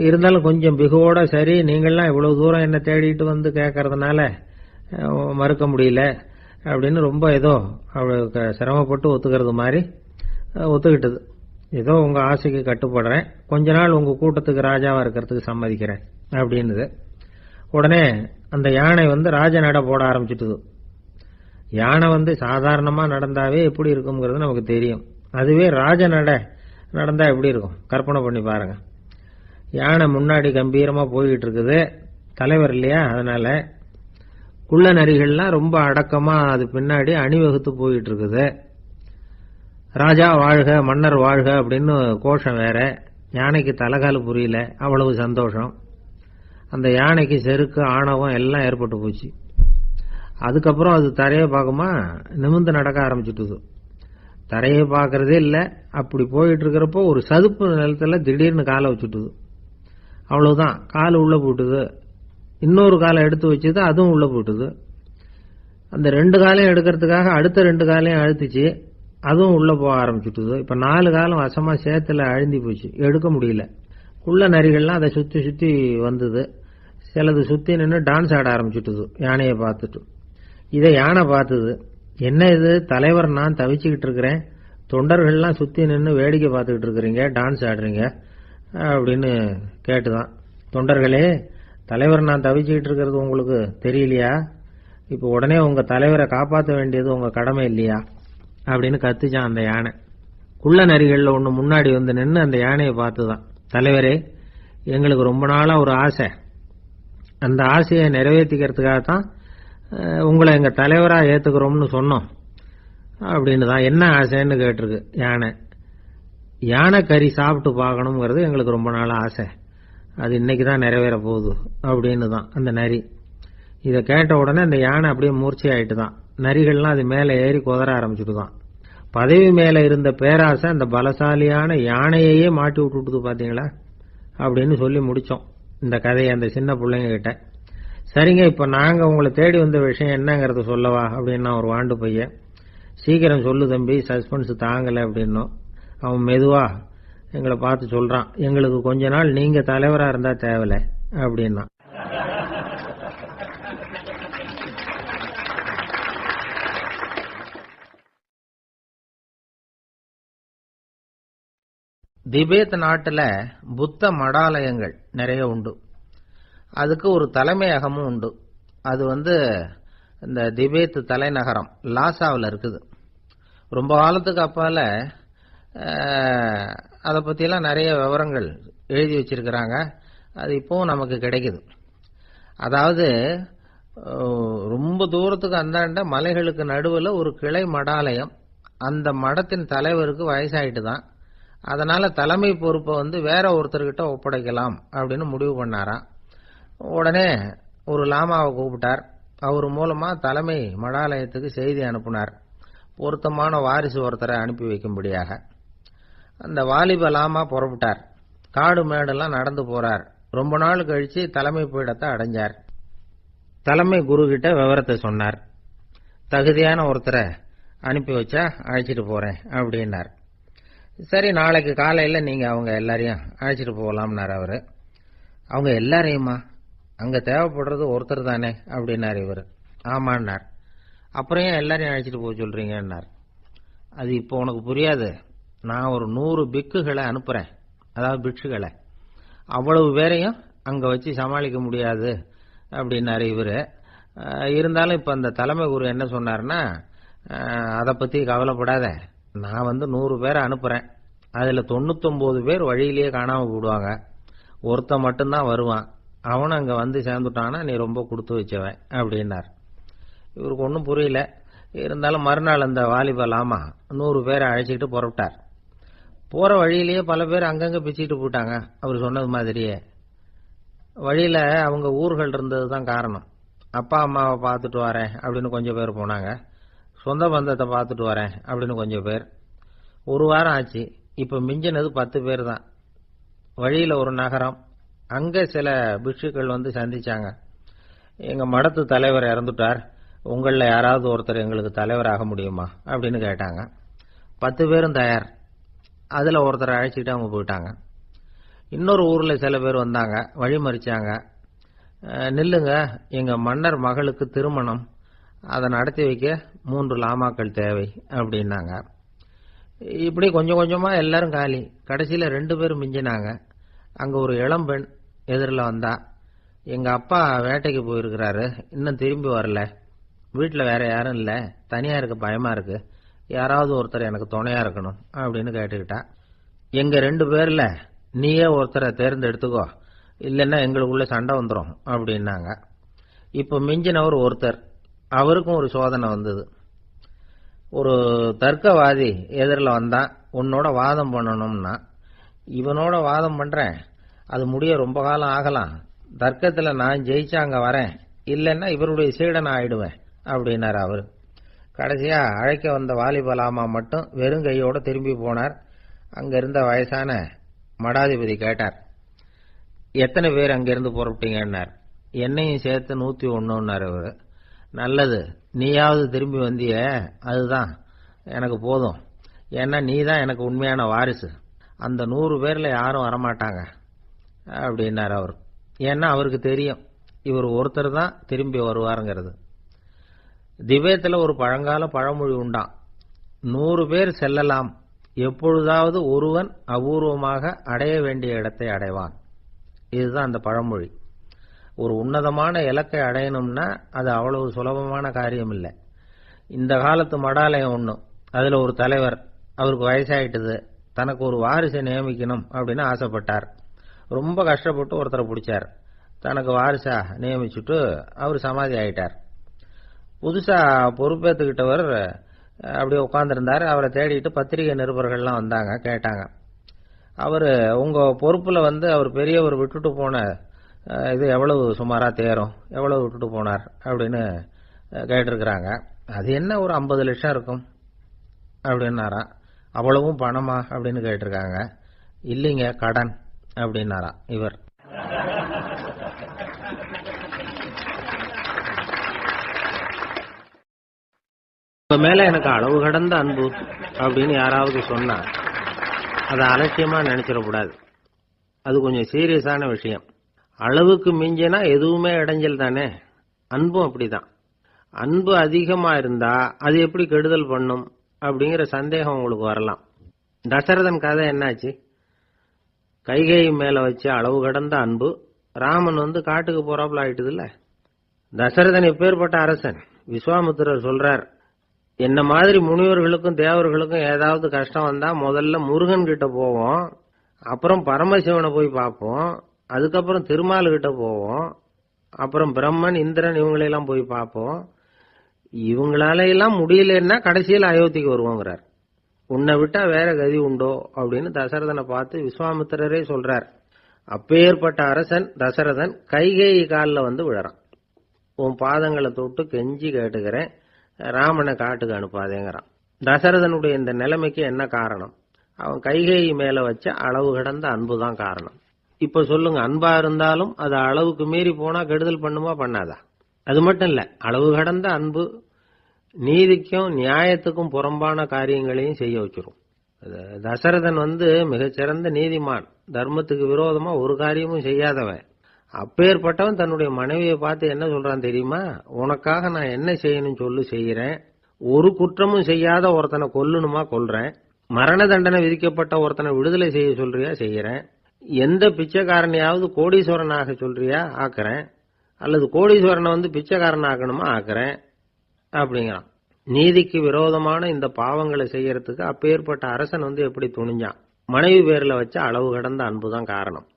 இருந்தாலும் கொஞ்சம் பிகுவோட, சரி நீங்கள்லாம் இவ்வளவு தூரம் என்ன தேடிட்டு வந்து கேட்கறதுனால மறுக்க முடியல அப்படின்னு ரொம்ப ஏதோ அவளுக்கு சிரமப்பட்டு ஒத்துக்கிறது மாதிரி ஒத்துக்கிட்டது. ஏதோ உங்க ஆசைக்கு கட்டுப்படுறேன், கொஞ்ச நாள் உங்க கூட்டத்துக்கு ராஜாவா இருக்கிறதுக்கு சம்மதிக்கிறேன் அப்படின்னுது. உடனே அந்த யானை வந்து ராஜ நட போட ஆரம்பிச்சுட்டுது. யானை வந்து சாதாரணமா நடந்தாவே எப்படி இருக்குங்கிறது நமக்கு தெரியும், அதுவே ராஜ நட நடந்தா எப்படி இருக்கும் கற்பனை பண்ணி பாருங்க. யானை முன்னாடி கம்பீரமா போய்கிட்டு இருக்குது, தலைவர் இல்லையா, அதனால குள்ள நரிகள்லாம் ரொம்ப அடக்கமா அது பின்னாடி அணிவகுத்து போயிட்டு இருக்குது. ராஜா வாழ்க மன்னர் வாழ்க அப்படின்னு கோஷம் வேற. யானைக்கு தலைகால புரியல, அவ்வளவு சந்தோஷம். அந்த யானைக்கு செருக்கு ஆணவம் எல்லாம் ஏற்பட்டு போச்சு. அதுக்கப்புறம் அது தரையை பார்க்குமா, நிமிர்ந்து நடக்க ஆரம்பிச்சுட்டுது. தரையை பார்க்கறதே இல்லை. அப்படி போயிட்டு இருக்கிறப்போ ஒரு சதுப்பு நிலத்துல திடீர்னு காலை வச்சுட்டுது. அவ்வளவுதான், கால் உள்ள போட்டுது. இன்னொரு காலை எடுத்து வச்சது, அதுவும் உள்ள போட்டுது. அந்த 2 காலையும் எடுக்கிறதுக்காக அடுத்த 2 காலையும் அழுத்துச்சு, அதுவும் உள்ள போக ஆரம்பிச்சுட்டுது. இப்ப 4 காலம் வசமா சேத்துல அழுந்தி போச்சு, எடுக்க முடியல. குள்ள நரிகள்லாம் அதை சுத்தி சுத்தி வந்தது. சிலது சுத்தி நின்று டான்ஸ் ஆட ஆரம்பிச்சுட்டுது யானையை பார்த்துட்டு. இதை யானை பார்த்தது. என்ன இது தலைவர், நான் தவிச்சுக்கிட்டு இருக்கிறேன், தொண்டர்கள்லாம் சுத்தி நின்று வேடிக்கை பார்த்துக்கிட்டு இருக்கிறீங்க, டான்ஸ் ஆடுறீங்க அப்படின்னு கேட்டுதான். தொண்டர்களே, தலைவர் நான் தவிச்சுக்கிட்டு இருக்கிறது உங்களுக்கு தெரியலையா? இப்ப உடனே உங்க தலைவரை காப்பாற்ற வேண்டியது உங்க கடமை இல்லையா அப்படின்னு கத்துச்சான் அந்த யானை. குள்ள நரிகள்ல ஒண்ணு முன்னாடி வந்து நின்று அந்த யானையை பார்த்துதான், தலைவரே, எங்களுக்கு ரொம்ப நாளா ஒரு ஆசை, அந்த ஆசையை நிறைவேற்றிக்கிறதுக்காகத்தான் உங்களை எங்க தலைவரா ஏத்துக்கிறோம்னு சொன்னோம் அப்படின்னு தான். என்ன ஆசைன்னு கேட்டிருக்கு யானை. யானை கறி சாப்பிட்டு பார்க்கணுங்கிறது எங்களுக்கு ரொம்ப நாள் ஆசை, அது இன்னைக்கு தான் நிறைவேற போகுது அப்படின்னு தான் அந்த நரி. இதை கேட்ட உடனே அந்த யானை அப்படியே மூர்ச்சி ஆயிட்டு தான். நரிகள்லாம் அது மேலே ஏறி குதற ஆரம்பிச்சுட்டு தான். பதவி மேல இருந்த பேராசை அந்த பலசாலியான யானையையே மாட்டி விட்டுட்டுது பாத்தீங்களா அப்படின்னு சொல்லி முடிச்சோம் இந்த கதையை அந்த சின்ன பிள்ளைங்க கிட்ட. சரிங்க, இப்ப நாங்க உங்களை தேடி வந்த விஷயம் என்னங்கறத சொல்லவா அப்படின்னா ஒரு வாண்டு பையன். சீக்கிரம் சொல்லு தம்பி, சஸ்பென்ஸ் தாங்கல அப்படின்னும். அவன் மெதுவா எங்களை பார்த்து சொல்றான், எங்களுக்கு கொஞ்ச நாள் நீங்க தலைவரா இருந்தா தேவல அப்படின்னா. திபேத் நாட்டுல புத்த மடாலயங்கள் நிறைய உண்டு. அதுக்கு ஒரு தலைமையகமும் உண்டு. அது இந்த திபேத் தலைநகரம் லாசாவில் இருக்குது. ரொம்ப காலத்துக்கு அப்பால அதை பற்றியெல்லாம் நிறைய விவரங்கள் எழுதி வச்சிருக்கிறாங்க. அது இப்போவும் நமக்கு கிடைக்குது. அதாவது ரொம்ப தூரத்துக்கு அந்தாண்ட மலைகளுக்கு நடுவில் ஒரு கிளை மடாலயம். அந்த மடத்தின் தலைவருக்கு வயசாயிட்டு தான். அதனால தலைமை பொறுப்பை வேற ஒருத்தர்கிட்ட ஒப்படைக்கலாம் அப்படின்னு முடிவு பண்ணாராம். உடனே ஒரு லாமாவை கூப்பிட்டார். அவர் மூலமா தலைமை மடாலயத்துக்கு செய்தி அனுப்பினார், பொருத்தமான வாரிசு ஒருத்தரை அனுப்பி வைக்கும்படியாக. அந்த வாலிப லாமா புறப்பட்டார். காடு மேடெல்லாம் நடந்து போறார். ரொம்ப நாள் கழிச்சு தலைமை பீடத்தை அடைஞ்சார். தலைமை குரு கிட்ட விவரத்தை சொன்னார். தகுதியான ஒருத்தரை அனுப்பி வச்சா அழைச்சிட்டு போறேன் அப்படின்னார். சரி, நாளைக்கு காலையில நீங்க அவங்க எல்லாரையும் அழைச்சிட்டு போகலாம்னார் அவரு. அவங்க எல்லாரையுமா? அங்க தேவைப்படுறது ஒருத்தர் தானே அப்படின்னார் இவர். ஆமான்னார். அப்புறம் ஏன் எல்லாரையும் அழைச்சிட்டு போக சொல்றீங்கன்னார். அது இப்போ உனக்கு புரியாது. நான் ஒரு 100 பிக்குகளை அனுப்புறேன், அதாவது பிட்சுகளை. அவ்வளவு பேரையும் அங்க வச்சு சமாளிக்க முடியாது அப்படின்னாரு இவரு. இருந்தாலும் இப்ப அந்த தலைமை குரு என்ன சொன்னார்னா, அதை பத்தி கவலைப்படாத, நான் 100 பேரை அனுப்புறேன். அதுல 99 பேர் வழியிலேயே காணாம போடுவாங்க, ஒருத்தன் மட்டும்தான் வருவான். அவனும் அங்க சேர்ந்துட்டானா நீ ரொம்ப கொடுத்து வச்சவன் அப்படின்னார். இவருக்கு ஒன்றும் புரியல. இருந்தாலும் மறுநாள் அந்த வாலிப லாமா 100 பேரை அழைச்சிக்கிட்டு புறப்பட்டார். போற வழியிலேயே பல பேர் அங்கங்க பிச்சுட்டு போயிட்டாங்க அவர் சொன்னது மாதிரியே. வழியில அவங்க ஊர்கள் இருந்தது தான் காரணம். அப்பா அம்மாவை பார்த்துட்டு வரேன் அப்படின்னு கொஞ்சம் பேர் போனாங்க. சொந்த பந்தத்தை பார்த்துட்டு வரேன் அப்படின்னு கொஞ்சம் பேர். ஒரு வாரம் ஆச்சு. இப்ப மிஞ்சினது 10 பேர் தான். வழியில ஒரு நகரம். அங்க சில பிட்சுக்கள் சந்திச்சாங்க. எங்க மடத்து தலைவர் இறந்துட்டார், உங்கள யாராவது ஒருத்தர் எங்களுக்கு தலைவராக முடியுமா அப்படின்னு கேட்டாங்க. 10 பேரும் தயார். அதுல ஒருத்தரை அழைச்சிட்டு அவங்க போயிட்டாங்க. இன்னொரு ஊர்ல சில பேர் வந்தாங்க, வழி மறிச்சாங்க. நில்லுங்க, எங்க மன்னர் மகளுக்கு திருமணம், அதை நடத்தி வைக்க 3 லாமாக்கள் தேவை அப்படின்னாங்க. இப்படி கொஞ்சம் கொஞ்சமா எல்லாரும் காலி. கடைசியில 2 பேரும் மிஞ்சினாங்க. அங்க ஒரு இளம்பெண் எதிரில் வந்தா, எங்க அப்பா வேட்டைக்கு போயிருக்கிறாரு, இன்னும் திரும்பி வரல, வீட்டுல வேற யாரும் இல்ல, தனியா இருக்க பயமா இருக்கு, யாராவது ஒருத்தர் எனக்கு துணையா இருக்கணும் அப்படின்னு கேட்டுக்கிட்டா. எங்க 2 பேர்ல நீயே ஒருத்தரை தேர்ந்தெடுத்துக்கோ, இல்லைன்னா எங்களுக்குள்ள சண்டை வந்துடும் அப்படின்னாங்க. இப்ப மிஞ்சினவர் ஒருத்தர், அவருக்கும் ஒரு சோதனை வந்தது. ஒரு தர்க்கவாதி எதிரில் வந்தான், உன்னோட வாதம் பண்ணணும்னா. இவனோட வாதம் பண்றேன், அது முடிய ரொம்ப காலம் ஆகலாம், தர்க்கத்தில் நான் ஜெயிச்சா அங்க வரேன், இல்லைன்னா இவருடைய சீடன் ஆயிடுவேன் அப்படின்னார் அவரு. கடைசியா அழைக்க வந்த வாலிபலாமா மட்டும் வெறும் கையோட திரும்பி போனார். அங்க இருந்த வயசான மடாதிபதி கேட்டார், எத்தனை பேர் அங்கிருந்து புறப்பட்டீங்கன்னார். என்னையும் சேர்த்து 101ன்னார் அவரு. நல்லது, நீயாவது திரும்பி வந்திய, அதுதான் எனக்கு போதும். ஏன்னா நீ தான் எனக்கு உண்மையான வாரிசு. அந்த 100 பேர்ல யாரும் வரமாட்டாங்க அப்படின்னார் அவர். ஏன்னா அவருக்கு தெரியும் இவர் ஒருத்தர் தான் திரும்பி வருவாருங்கிறது. திபேத்தில் ஒரு பழங்கால பழமொழி உண்டாம், 100 பேர் செல்லலாம், எப்பொழுதாவது ஒருவன் அபூர்வமாக அடைய வேண்டிய இடத்தை அடைவான். இதுதான் அந்த பழமொழி. ஒரு உன்னதமான இலக்கை அடையணும்னா அது அவ்வளவு சுலபமான காரியம் இல்லை. இந்த காலத்து மடாலயம் ஒண்ணு, அதுல ஒரு தலைவர், அவருக்கு வயசாயிட்டது, தனக்கு ஒரு வாரிசை நியமிக்கணும் அப்படின்னு ஆசைப்பட்டார். ரொம்ப கஷ்டப்பட்டு ஒருத்தரை பிடிச்சார், தனக்கு வாரிசா நியமிச்சுட்டு அவர் சமாதி ஆயிட்டார். புதுசா பொறுப்பேற்றுக்கிட்டவர் அப்படியே உட்கார்ந்துருந்தார். அவரை தேடிட்டு பத்திரிகை நிருபர்கள்லாம் வந்தாங்க, கேட்டாங்க. அவர் உங்க பொறுப்புல அவர் பெரியவர் விட்டுட்டு போன இது எவ்வளவு சுமாரா தேரும், எவ்வளவு விட்டுட்டு போனார் அப்படின்னு கேட்டிருக்கிறாங்க. அது என்ன ஒரு 50 லட்சம் இருக்கும் அப்படின்னாராம். அவ்வளவும் பணமா அப்படின்னு கேட்டிருக்காங்க. இல்லைங்க, கடன் அப்படின்னாராம் இவர். இப்ப மேல எனக்கு அளவு கடந்த அன்பு அப்படின்னு யாராவது சொன்னா அதை அலட்சியமா நினைச்சிடக்கூடாது. அது கொஞ்சம் சீரியஸான விஷயம். அளவுக்கு மிஞ்சினா எதுவுமே இடைஞ்சல் தானே. அன்பும் அப்படிதான். அன்பு அதிகமா இருந்தா அது எப்படி கெடுதல் பண்ணும் அப்படிங்கிற சந்தேகம் உங்களுக்கு வரலாம். தசரதன் கதை என்னாச்சு? கைகை மேல வச்ச அளவு கடந்த அன்பு, ராமன் காட்டுக்கு போறாப்புல ஆயிட்டுது இல்ல. தசரதன் எப்பேற்பட்ட அரசன். விஸ்வாமித்திரர் சொல்றார், என்ன மாதிரி முனிவர்களுக்கும் தேவர்களுக்கும் ஏதாவது கஷ்டம் வந்தா முதல்ல முருகன் கிட்ட போவோம், அப்புறம் பரமசிவனை போய் பார்ப்போம், அதுக்கப்புறம் திருமால் கிட்ட போவோம், அப்புறம் பிரம்மன் இந்திரன் இவங்களெல்லாம் போய் பார்ப்போம். இவங்களால எல்லாம் முடியலன்னா கடைசியில் அயோத்திக்கு வருவோங்கிறார். உன்னை விட்டா வேற கதி உண்டோ அப்படின்னு தசரதனை பார்த்து விஸ்வாமித்திரரே சொல்றார். அப்பேற்பட்ட அரசன் தசரதன் கைகேயி காலில் விழறான். உன் பாதங்களை தொட்டு கெஞ்சி கேட்டுக்கிறேன், ராமனை காட்டுக்கு அனுப்பாதேங்கிறான். தசரதனுடைய இந்த நிலைமைக்கு என்ன காரணம்? அவன் கைகேயி மேல வச்ச அளவு கடந்த அன்புதான் காரணம். இப்ப சொல்லுங்க, அன்பா இருந்தாலும் அது அளவுக்கு மீறி போனா கெடுதல் பண்ணுமா பண்ணாதா? அது மட்டும் இல்ல, அளவு கடந்த அன்பு நீதிக்கும் நியாயத்துக்கும் புறம்பான காரியங்களையும் செய்ய வச்சிரும். தசரதன் மிகச்சிறந்த நீதிமான், தர்மத்துக்கு விரோதமா ஒரு காரியமும் செய்யாதவன். அப்பேற்பட்டவன் தன்னுடைய மனைவியை பார்த்து என்ன சொல்றான் தெரியுமா? உனக்காக நான் என்ன செய்யணும் சொல்லு, செய்யறேன். ஒரு குற்றமும் செய்யாத ஒருத்தனை கொல்லணுமா கொல்றேன். மரண தண்டனை விதிக்கப்பட்ட ஒருத்தனை விடுதலை செய்ய சொல்றியா செய்யறேன். எந்த பிச்சைக்காரனையாவது கோடீஸ்வரனாக சொல்றியா ஆக்குறேன், அல்லது கோடீஸ்வரனை பிச்சைக்காரன் ஆக்கணுமா ஆக்குறேன் அப்படிங்கிறான். நீதிக்கு விரோதமான இந்த பாவங்களை செய்யறதுக்கு அப்பேற்பட்ட அரசன் எப்படி துணிஞ்சான்? மனைவி பேர்ல வச்ச அளவு கடந்த அன்புதான் காரணம்.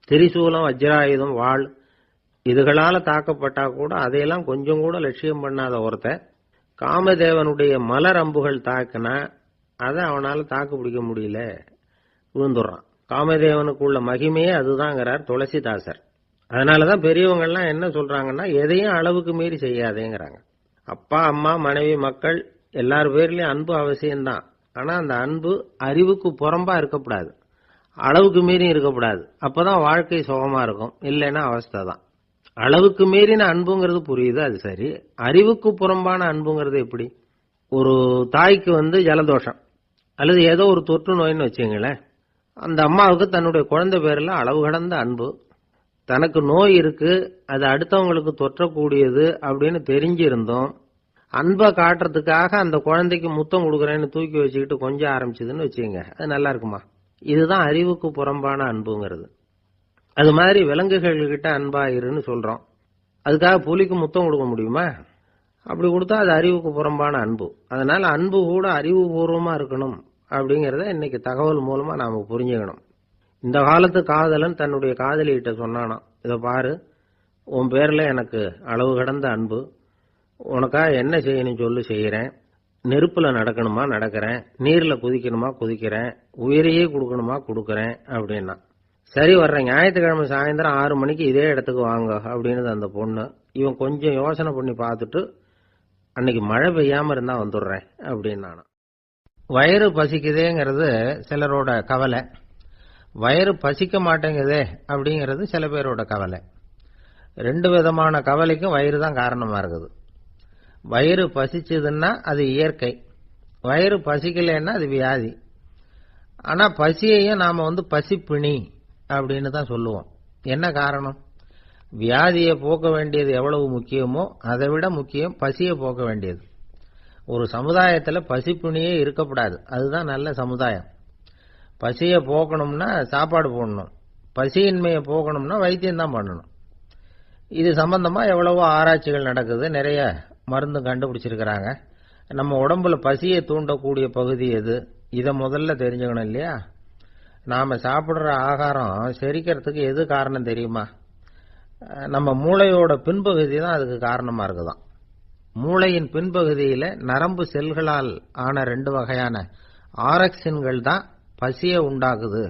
திரிசூலம், வஜ்ராயுதம், வாள் இதுகளால தாக்கப்பட்டா கூட அதையெல்லாம் கொஞ்சம் கூட லட்சியம் பண்ணாத ஒருத்தன் காமதேவனுடைய மலர் அம்புகள் தாக்குனா அதை அவனால தாக்கு பிடிக்க முடியல, விழுந்துடுறான். காமதேவனுக்குள்ள மகிமையே அதுதாங்கிறார் துளசிதாசர். அதனாலதான் பெரியவங்கள்லாம் என்ன சொல்றாங்கன்னா, எதையும் அளவுக்கு மீறி செய்யாதேங்கிறாங்க. அப்பா, அம்மா, மனைவி, மக்கள் எல்லார் பேர்லயும் அன்பு அவசியம்தான். ஆனா அந்த அன்பு அறிவுக்கு புறம்பா இருக்கக்கூடாது, அளவுக்கு மீறி இருக்கக்கூடாது. அப்பதான் வாழ்க்கை சுகமா இருக்கும். இல்லைன்னா அவஸ்தை தான். அளவுக்கு மீறின அன்புங்கிறது புரியுது, அது சரி. அறிவுக்கு புறம்பான அன்புங்கிறது எப்படி? ஒரு தாய்க்கு ஜலதோஷம் அல்லது ஏதோ ஒரு தொற்று நோயின்னு வச்சுங்களேன். அந்த அம்மாவுக்கு தன்னுடைய குழந்தை பேர்ல அளவு கடந்த அன்பு. தனக்கு நோய் இருக்கு, அது அடுத்தவங்களுக்கு தொற்றக்கூடியது அப்படின்னு தெரிஞ்சிருந்தோம் அன்பை காட்டுறதுக்காக அந்த குழந்தைக்கு முத்தம் கொடுக்குறேன்னு தூக்கி வச்சுக்கிட்டு கொஞ்சம் ஆரம்பிச்சதுன்னு வச்சுக்கோங்க, அது நல்லா இருக்குமா? இதுதான் அறிவுக்கு புறம்பான அன்புங்கிறது. அது மாதிரி விலங்குகள்கிட்ட அன்பா இருன்னு சொல்றோம். அதுக்காக புலிக்கு முத்தம் கொடுக்க முடியுமா? அப்படி கொடுத்தா அது அறிவுக்கு புறம்பான அன்பு. அதனால அன்பு கூட அறிவுபூர்வமா இருக்கணும் அப்படிங்கிறத இன்னைக்கு தகவல் மூலமா நாம புரிஞ்சுக்கணும். இந்த காலத்து காதலன் தன்னுடைய காதலிகிட்ட சொன்னானாம், இதை பாரு, உன் பேர்ல எனக்கு அளவு கடந்த அன்பு, உனக்காக என்ன செய்யணும் சொல்லு செய்யறேன், நெருப்புல நடக்கணுமா நடக்கிறேன், நீர்ல குதிக்கணுமா குதிக்கிறேன், உயிரையே கொடுக்கணுமா கொடுக்கறேன் அப்படின்னா. சரி வர்றேன், ஞாயிற்றுக்கிழமை சாயந்தரம் 6 மணிக்கு இதே இடத்துக்கு வாங்க அப்படின்னு அந்த பொண்ணு. இவன் கொஞ்சம் யோசனை பண்ணி பார்த்துட்டு, அன்னைக்கு மழை பெய்யாம இருந்தா வந்துடுறேன் அப்படின்னு. வயிறு பசிக்குதேங்கிறது சிலரோட கவலை, வயிறு பசிக்க மாட்டேங்குதே அப்படிங்கிறது சில பேரோட கவலை. 2 விதமான கவலைக்கும் வயிறு தான் காரணமா இருக்குது. வயிறு பசிச்சதுன்னா அது இயற்கை, வயிறு பசிக்கலைன்னா அது வியாதி. ஆனா பசியையும் நாம பசிப்பிணி அப்படின்னு தான் சொல்லுவோம். என்ன காரணம்? வியாதியை போக்க வேண்டியது எவ்வளவு முக்கியமோ அதை விட முக்கியம் பசியை போக்க வேண்டியது. ஒரு சமுதாயத்துல பசிப்பிணியே இருக்கக்கூடாது, அதுதான் நல்ல சமுதாயம். பசியை போக்கணும்னா சாப்பாடு போடணும், பசியின்மையை போக்கணும்னா வைத்தியம் தான் பண்ணணும். இது சம்பந்தமா எவ்வளவோ ஆராய்ச்சிகள் நடக்குது, நிறைய மருந்து கண்டுபிடிச்சிருக்கிறாங்க. நம்ம உடம்புல பசியை தூண்டக்கூடிய பகுதி எது, இதை முதல்ல தெரிஞ்சுக்கணும் இல்லையா? நாம சாப்பிடுற ஆகாரம் செரிக்கிறதுக்கு எது காரணம் தெரியுமா? நம்ம மூளையோட பின்பகுதி தான் அதுக்கு காரணமா இருக்குதாம். மூளையின் பின்பகுதியில நரம்பு செல்களால் ஆன 2 வகையான ஆரக்சின்கள் தான் பசியை உண்டாக்குது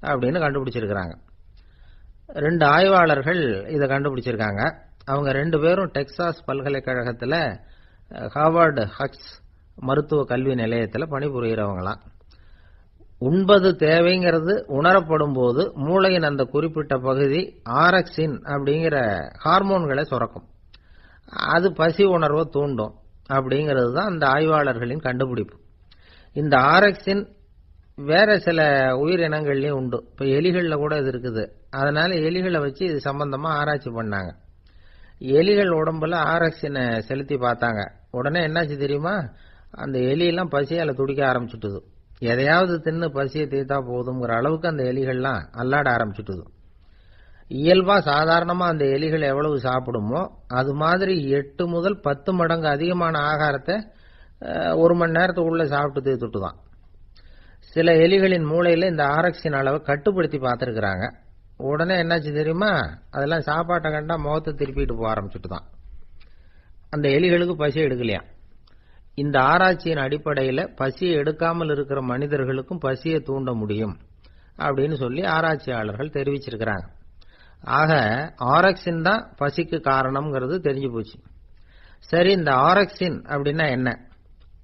அப்படின்னு கண்டுபிடிச்சிருக்கிறாங்க. 2 ஆய்வாளர்கள் இதை கண்டுபிடிச்சிருக்காங்க. அவங்க 2 பேரும் டெக்சாஸ் பல்கலைக்கழகத்துல ஹார்வர்டு ஹக்ஸ் மருத்துவ கல்வி நிலையத்தில் பணிபுரிகிறவங்களாம். உண்பது தேவைங்கிறது உணரப்படும் போது மூளையின் அந்த குறிப்பிட்ட பகுதி ஆரக்சின் அப்படிங்கிற ஹார்மோன்களை சுரக்கும். அது பசி உணர்வை தூண்டும் அப்படிங்கிறது தான் அந்த ஆய்வாளர்களின் கண்டுபிடிப்பு. இந்த ஆரக்சின் வேற சில உயிரினங்கள்லயும் உண்டு. இப்ப எலிகள்ல கூட இது இருக்குது. அதனால எலிகளை வச்சு இது சம்பந்தமா ஆராய்ச்சி பண்ணாங்க. எலிகள் உடம்புல ஆரக்சினை செலுத்தி பார்த்தாங்க. உடனே என்னாச்சு தெரியுமா? அந்த எலியெல்லாம் பசியால துடிக்க ஆரம்பிச்சுட்டுது. எதையாவது தின்னு பசியை தீர்த்தா போதுங்கிற அளவுக்கு அந்த எலிகள்லாம் அல்லாட ஆரம்பிச்சுட்டுது. இயல்பா சாதாரணமா அந்த எலிகள் எவ்வளவு சாப்பிடுமோ அது மாதிரி 8 முதல் 10 மடங்கு அதிகமான ஆகாரத்தை 1 மணி நேரத்துக்குள்ள சாப்பிட்டு தீர்த்துட்டு தான். சில எலிகளின் மூளையில இந்த ஆரக்சின் அளவை கட்டுப்படுத்தி பார்த்திருக்கிறாங்க. உடனே என்னாச்சு தெரியுமா? அதெல்லாம் சாப்பாட்டை கண்டா முகத்தை திருப்பிட்டு போக ஆரம்பிச்சுட்டு தான். அந்த எலிகளுக்கு பசி எடுக்கலையா. இந்த ஆராய்ச்சியின் அடிப்படையில் பசியை எடுக்காமல் இருக்கிற மனிதர்களுக்கும் பசியை தூண்ட முடியும் அப்படின்னு சொல்லி ஆராய்ச்சியாளர்கள் தெரிவிச்சிருக்கிறாங்க. ஆக ஆரக்சின் தான் பசிக்கு காரணம்ங்கிறது தெரிஞ்சு போச்சு. சரி, இந்த ஆரக்சின் அப்படின்னா என்ன?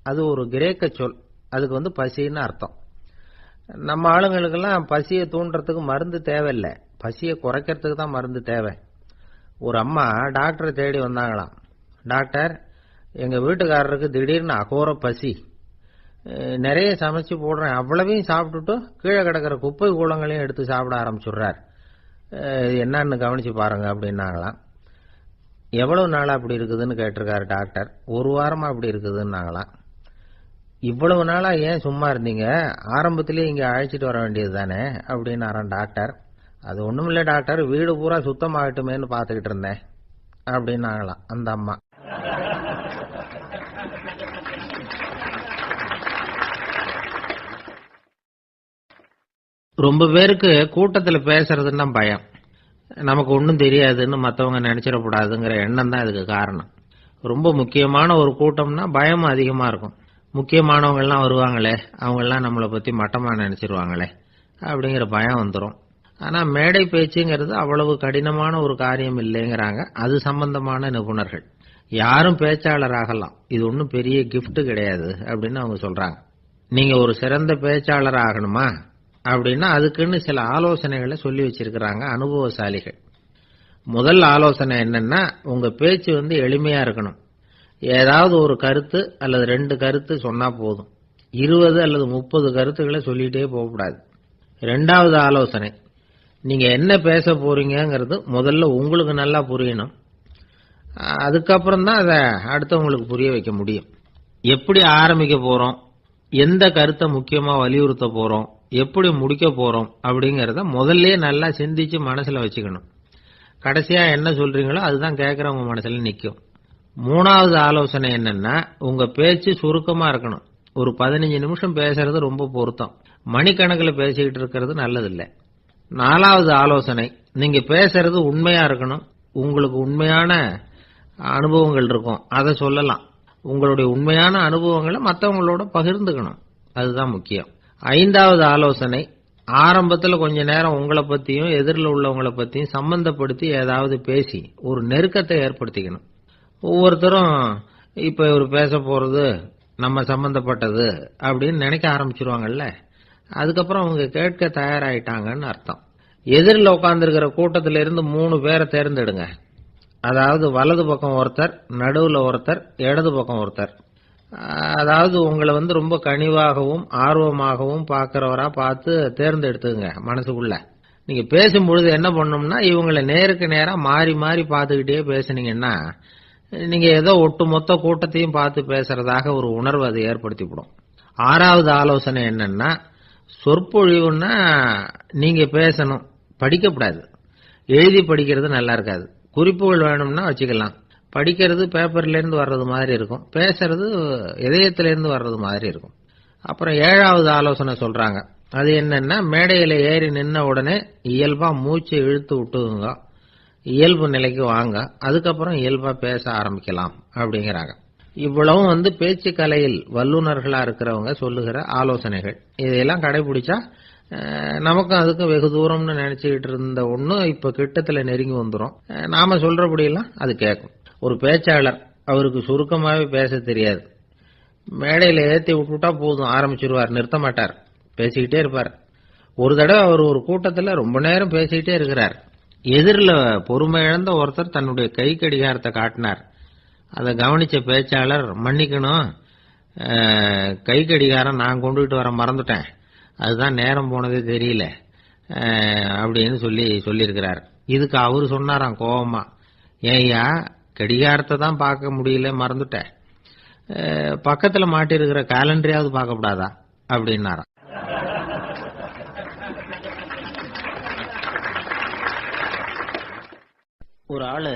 அது ஒரு கிரேக்க சொல். அதுக்கு பசின்னு அர்த்தம். நம்ம ஆளுங்களுக்கெல்லாம் பசியை தூண்டுறதுக்கு மருந்து தேவையில்லை, பசியை குறைக்கிறதுக்கு தான் மருந்து தேவை. ஒரு அம்மா டாக்டரை தேடி வந்தாங்களாம். டாக்டர், எங்க வீட்டுக்காரருக்கு திடீர்னு அகோர பசி, நிறைய சமைச்சு போடுறேன், அவ்வளவையும் சாப்பிட்டுட்டு கீழே கிடக்கிற குப்பை கூலங்களையும் எடுத்து சாப்பிட ஆரம்பிச்சுடுறார், என்னன்னு கவனிச்சு பாருங்க அப்படின்னாங்களாம். எவ்வளவு நாளா அப்படி இருக்குதுன்னு கேட்டிருக்காரு டாக்டர். 1 வாரமா அப்படி இருக்குதுன்னாங்களாம். இவ்வளவு நாளா ஏன் சும்மா இருந்தீங்க, ஆரம்பத்திலேயே இங்க அழைச்சிட்டு வர வேண்டியது தானே அப்படின்னாராம் டாக்டர். அது ஒண்ணுமில்ல டாக்டர், வீடு பூரா சுத்தமாகட்டுமேன்னு பார்த்துக்கிட்டு இருந்தேன் அப்படின்னாங்களாம் அந்த அம்மா. ரொம்ப பேருக்கு கூட்டத்துல பேசுறதுன்னா பயம். நமக்கு ஒன்றும் தெரியாதுன்னு மற்றவங்க நினைச்சிடக்கூடாதுங்கிற எண்ணம் தான் இதுக்கு காரணம். ரொம்ப முக்கியமான ஒரு கூட்டம்னா பயம் அதிகமா இருக்கும். முக்கியமானவங்கெல்லாம் வருவாங்களே, அவங்கெல்லாம் நம்மளை பத்தி மட்டமா நினைச்சிருவாங்களே அப்படிங்கிற பயம் வந்துடும். ஆனா மேடை பேச்சுங்கிறது அவ்வளவு கடினமான ஒரு காரியம் இல்லைங்கிறாங்க அது சம்பந்தமான நிபுணர்கள். யாரும் பேச்சாளர் ஆகலாம், இது ஒன்றும் பெரிய கிஃப்ட் கிடையாது அப்படின்னு அவங்க சொல்றாங்க. நீங்க ஒரு சிறந்த பேச்சாளர் ஆகணுமா அப்படின்னா அதுக்குன்னு சில ஆலோசனைகளை சொல்லி வச்சிருக்கிறாங்க அனுபவசாலிகள். முதல் ஆலோசனை என்னன்னா, உங்க பேச்சு எளிமையா இருக்கணும். ஏதாவது ஒரு கருத்து அல்லது 2 கருத்து சொன்னா போதும். 20 அல்லது 30 கருத்துக்களை சொல்லிட்டே போகக்கூடாது. 2வது ஆலோசனை, நீங்க என்ன பேச போறீங்கிறது முதல்ல உங்களுக்கு நல்லா புரியணும். அதுக்கப்புறம் தான் அதை அடுத்தவங்களுக்கு புரிய வைக்க முடியும். எப்படி ஆரம்பிக்க போறோம், எந்த கருத்தை முக்கியமா வலியுறுத்த போறோம், எப்படி முடிக்க போறோம் அப்படிங்கறத முதல்ல நல்லா சிந்திச்சு மனசுல வச்சுக்கணும். கடைசியா என்ன சொல்றீங்களோ அதுதான் கேட்கறவங்க மனசுல நிக்கும். 3வது ஆலோசனை என்னன்னா, உங்க பேச்சு சுருக்கமா இருக்கணும். ஒரு 15 நிமிஷம் பேசுறது ரொம்ப பொருத்தம். மணிக்கணக்கில் பேசிக்கிட்டு இருக்கிறது நல்லதில்லை. 4வது ஆலோசனை, நீங்க பேசுறது உண்மையா இருக்கணும், உங்களுக்கு உண்மையான அனுபவங்கள் இருக்கும், அதை சொல்லலாம். உங்களுடைய உண்மையான அனுபவங்களை மற்றவங்களோட பகிர்ந்துக்கணும், அதுதான் முக்கியம். 5வது ஆலோசனை, ஆரம்பத்தில் கொஞ்ச நேரம் உங்களை பத்தியும் எதிரில் உள்ளவங்களை பத்தியும் சம்பந்தப்படுத்தி ஏதாவது பேசி ஒரு நெருக்கத்தை ஏற்படுத்திக்கணும். ஒவ்வொருத்தரும் இப்ப இவர் பேச போறது நம்ம சம்பந்தப்பட்டது அப்படின்னு நினைக்க ஆரம்பிச்சிருவாங்கல்ல, அதுக்கப்புறம் அவங்க கேட்க தயாராயிட்டாங்கன்னு அர்த்தம். எதிரில் உட்கார்ந்துருக்கிற கூட்டத்திலிருந்து 3 பேரை தேர்ந்தெடுங்க. அதாவது வலது பக்கம் ஒருத்தர், நடுவுல ஒருத்தர், இடது பக்கம் ஒருத்தர். அதாவது உங்களை ரொம்ப கனிவாகவும் ஆர்வமாகவும் பார்க்கிறவரா பார்த்து தேர்ந்தெடுத்துங்க மனசுக்குள்ள. நீங்க பேசும்பொழுது என்ன பண்ணணும்னா, இவங்களை நேருக்கு நேரா மாறி மாறி பார்த்துக்கிட்டே பேசுனீங்கன்னா நீங்க ஏதோ ஒட்டுமொத்த கூட்டத்தையும் பார்த்து பேசுறதாக ஒரு உணர்வு அது ஏற்படுத்திவிடும். 6வது ஆலோசனை என்னன்னா, சொற்பொழிவுன்னா நீங்க பேசணும், படிக்கப்படாது. எழுதி படிக்கிறது நல்லா இருக்காது. குறிப்புகள் வேணும்னா வச்சுக்கலாம். படிக்கிறது பேப்பர்ல இருந்து வர்றது மாதிரி இருக்கும், பேசுறது இதயத்திலிருந்து வர்றது மாதிரி இருக்கும். அப்புறம் 7வது ஆலோசனை சொல்றாங்க. அது என்னன்னா, மேடையில ஏறி நின்ன உடனே இயல்பா மூச்சை இழுத்து விட்டுங்க, இயல்பு நிலைக்கு வாங்க, அதுக்கப்புறம் இயல்பா பேச ஆரம்பிக்கலாம் அப்படிங்கிறாங்க. இவ்வளவும் பேச்சு கலையில் வல்லுநர்களா இருக்கிறவங்க சொல்லுகிற ஆலோசனைகள். இதையெல்லாம் கடைபிடிச்சா நமக்கும் அதுக்கும் வெகு தூரம்னு நினைச்சுக்கிட்டு இருந்த ஒண்ணு இப்ப கிட்டத்துல நெருங்கி வந்துடும். நாம சொல்றபடியெல்லாம் அது கேட்கும். ஒரு பேச்சாளர், அவருக்கு சுருக்கமாவே பேச தெரியாது. மேடையில ஏத்தி விட்டுட்டா போதும், ஆரம்பிச்சிருவார், நிறுத்த மாட்டார், பேசிக்கிட்டே இருப்பார். ஒரு தடவை அவர் ஒரு கூட்டத்துல ரொம்ப நேரம் பேசிக்கிட்டே இருக்கிறார். எதிரில் பொறுமை இழந்த ஒருத்தர் தன்னுடைய கை கடிகாரத்தை காட்டினார். அதை கவனிச்ச பேச்சாளர், மன்னிக்கணும், கை கடிகாரம் நான் கொண்டுகிட்டு வர மறந்துட்டேன், அதுதான் நேரம் போனதே தெரியல அப்படின்னு சொல்லியிருக்கிறார். இதுக்கு அவரு சொன்னாராம் கோபமா, ஏய்யா கடிகாரத்தை தான் பார்க்க முடியல, மறந்துட்டேன், பக்கத்துல மாட்டிருக்கிற காலண்டரையாவது பார்க்கப்படாதா அப்படின்னாராம். ஒரு ஆளு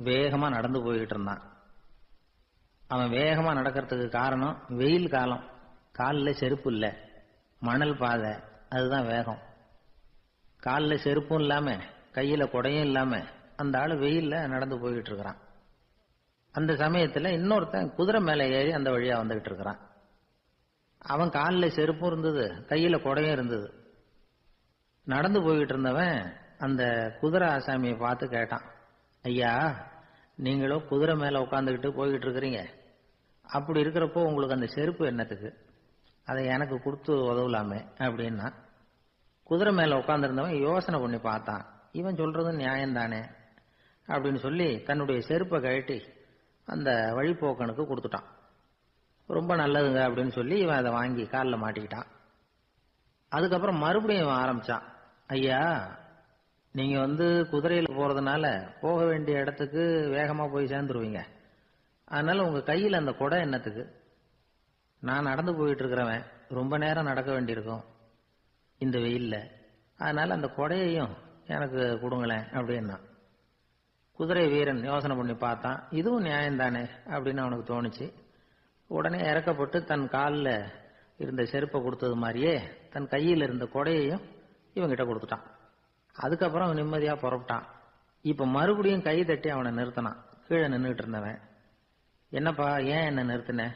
வேகமா நடந்து போய்கிட்டு இருந்தான். அவன் வேகமா நடக்கிறதுக்கு காரணம் வெயில் காலம், காலில் செருப்பு இல்ல, மணல் பாதை, அதுதான் வேகம். காலில் செருப்பும் இல்லாம கையில குடையும் இல்லாம அந்த ஆளு வெயில்ல நடந்து போய்கிட்டு இருக்கிறான். அந்த சமயத்துல இன்னொருத்தன் குதிரை மேல ஏறி அந்த வழியா வந்துகிட்டு இருக்கிறான். அவன் காலில் செருப்பும் இருந்தது, கையில குடையும் இருந்தது. நடந்து போய்கிட்டு இருந்தவன் அந்த குதிரை ஆசாமியை பார்த்து கேட்டான், ஐயா நீங்களும் குதிரை மேல உட்காந்துக்கிட்டு போய்கிட்டு இருக்கிறீங்க, அப்படி இருக்கிறப்போ உங்களுக்கு அந்த செருப்பு என்னத்துக்கு, அதை எனக்கு கொடுத்து உதவலாமே அப்படின்னா. குதிரை மேல உட்காந்துருந்தவன் யோசனை பண்ணி பார்த்தான், இவன் சொல்றது நியாயம்தானே அப்படின்னு சொல்லி தன்னுடைய செருப்பை கழட்டி அந்த வழிபோக்கனுக்கு கொடுத்துட்டான். ரொம்ப நல்லதுங்க அப்படின்னு சொல்லி இவன் அதை வாங்கி காலில் மாட்டிக்கிட்டான். அதுக்கப்புறம் மறுபடியும் இவன் ஆரம்பிச்சான், ஐயா நீங்க குதிரையில போறதுனால போக வேண்டிய இடத்துக்கு வேகமா போய் சேர்ந்துருவீங்க, அதனால உங்க கையில அந்த குடை என்னத்துக்கு, நான் நடந்து போயிட்டு இருக்கிறவன், ரொம்ப நேரம் நடக்க வேண்டியிருக்கும் இந்த வெயில்ல, அதனால அந்த குடையையும் எனக்கு கொடுங்களேன் அப்படின்னா. குதிரை வீரன் யோசனை பண்ணி பார்த்தான், இதுவும் நியாயம்தானே அப்படின்னு அவனுக்கு தோணுச்சு. உடனே இறக்கப்பட்டு தன் காலில் இருந்த செருப்பை கொடுத்தது மாதிரியே தன் கையில் இருந்த குடையையும் இவங்கிட்ட கொடுத்துட்டான். அதுக்கப்புறம் அவன் நிம்மதியா புறப்பட்டான். இப்ப மறுபடியும் கை தட்டி அவனை நிறுத்தினான். கீழே நின்றுட்டு இருந்தவன், என்னப்பா ஏன் என்ன நிறுத்தின,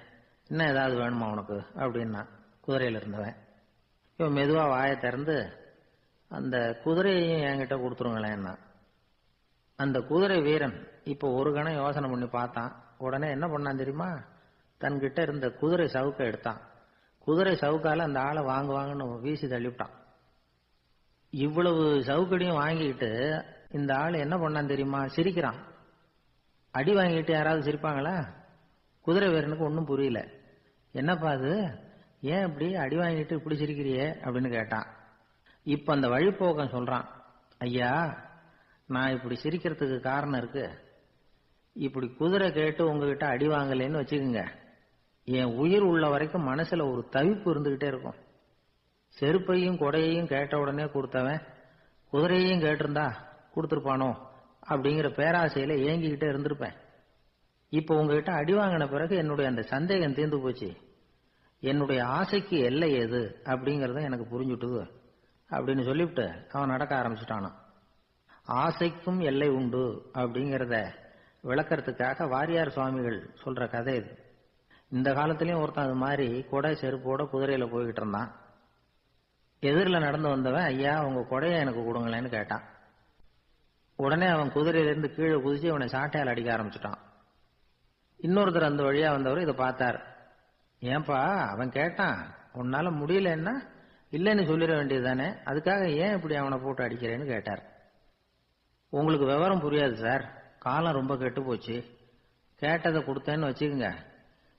இன்னும் ஏதாவது வேணுமா உனக்கு அப்படின்னா குதிரையில இருந்தவன். இவன் மெதுவா வாயை திறந்து அந்த குதிரையையும் என்கிட்ட கொடுத்துருங்களேன்னா. அந்த குதிரை வீரன் இப்ப ஒரு கணம் யோசனை பண்ணி பார்த்தான். உடனே என்ன பண்ணான் தெரியுமா, தன்கிட்ட இருந்த குதிரை சவுக்கை எடுத்தான். குதிரை சவுக்கால அந்த ஆளை வாங்குவாங்கன்னு வீசி தள்ளிவிட்டான். இவ்வளவு சவுக்கடியும் வாங்கிட்டு இந்த ஆள் என்ன பண்ணான் தெரியுமா, சிரிக்கிறான். அடி வாங்கிட்டு யாராவது சிரிப்பாங்களா? குதிரை வீரனுக்கு ஒன்றும் புரியல. என்னப்பா அது, ஏன் இப்படி அடி வாங்கிட்டு இப்படி சிரிக்கிறியே அப்படின்னு கேட்டான். இப்ப அந்த வழிபோக்கன் சொல்றான், ஐயா நான் இப்படி சிரிக்கிறதுக்கு காரணம் இருக்கு. இப்படி குதிரை கேட்டு உங்ககிட்ட அடி வாங்கலைன்னு வச்சுக்கோங்க, என் உயிர் உள்ள வரைக்கும் மனசுல ஒரு தவிப்பு இருந்துகிட்டே இருக்கும். செருப்பையும் கொடையையும் கேட்ட உடனே கொடுத்தவன் குதிரையையும் கேட்டிருந்தா கொடுத்துருப்பானோ அப்படிங்கிற பேராசையில ஏங்கிக்கிட்டே இருந்திருப்பேன். இப்ப உங்ககிட்ட அடி வாங்கின பிறகு என்னுடைய அந்த சந்தேகம் தீர்ந்து போச்சு. என்னுடைய ஆசைக்கு எல்லை எது அப்படிங்கறத எனக்கு புரிஞ்சுட்டுது அப்படின்னு சொல்லிவிட்டு அவன் நடக்க ஆரம்பிச்சுட்டானான். ஆசைக்கும் எல்லை உண்டு அப்படிங்கிறத விளக்கறதுக்காக வாரியார் சுவாமிகள் சொல்ற கதை இது. இந்த காலத்திலயும் ஒருத்தன் அது மாதிரி கொடை செருப்போட குதிரையில போய்கிட்டு இருந்தான். எதிரில் நடந்து வந்தவன், ஐயா உங்க கொடையை எனக்கு கொடுங்களேன்னு கேட்டான். உடனே அவன் குதிரையிலிருந்து கீழே குதிச்சு அவனை சாட்டையால் அடிக்க ஆரம்பிச்சுட்டான். இன்னொருத்தர் அந்த வழியா வந்தவர் இதை பார்த்தார். ஏன்பா அவன் கேட்டான், உன்னால முடியலன்னா இல்லைன்னு சொல்லிட வேண்டியது தானே, அதுக்காக ஏன் இப்படி அவனை போட்டு அடிக்கிறேன்னு கேட்டார். உங்களுக்கு விவரம் புரியாது சார், காலம் ரொம்ப கெட்டு போச்சு, கேட்டதை கொடுத்தேன்னு வச்சுக்கோங்க,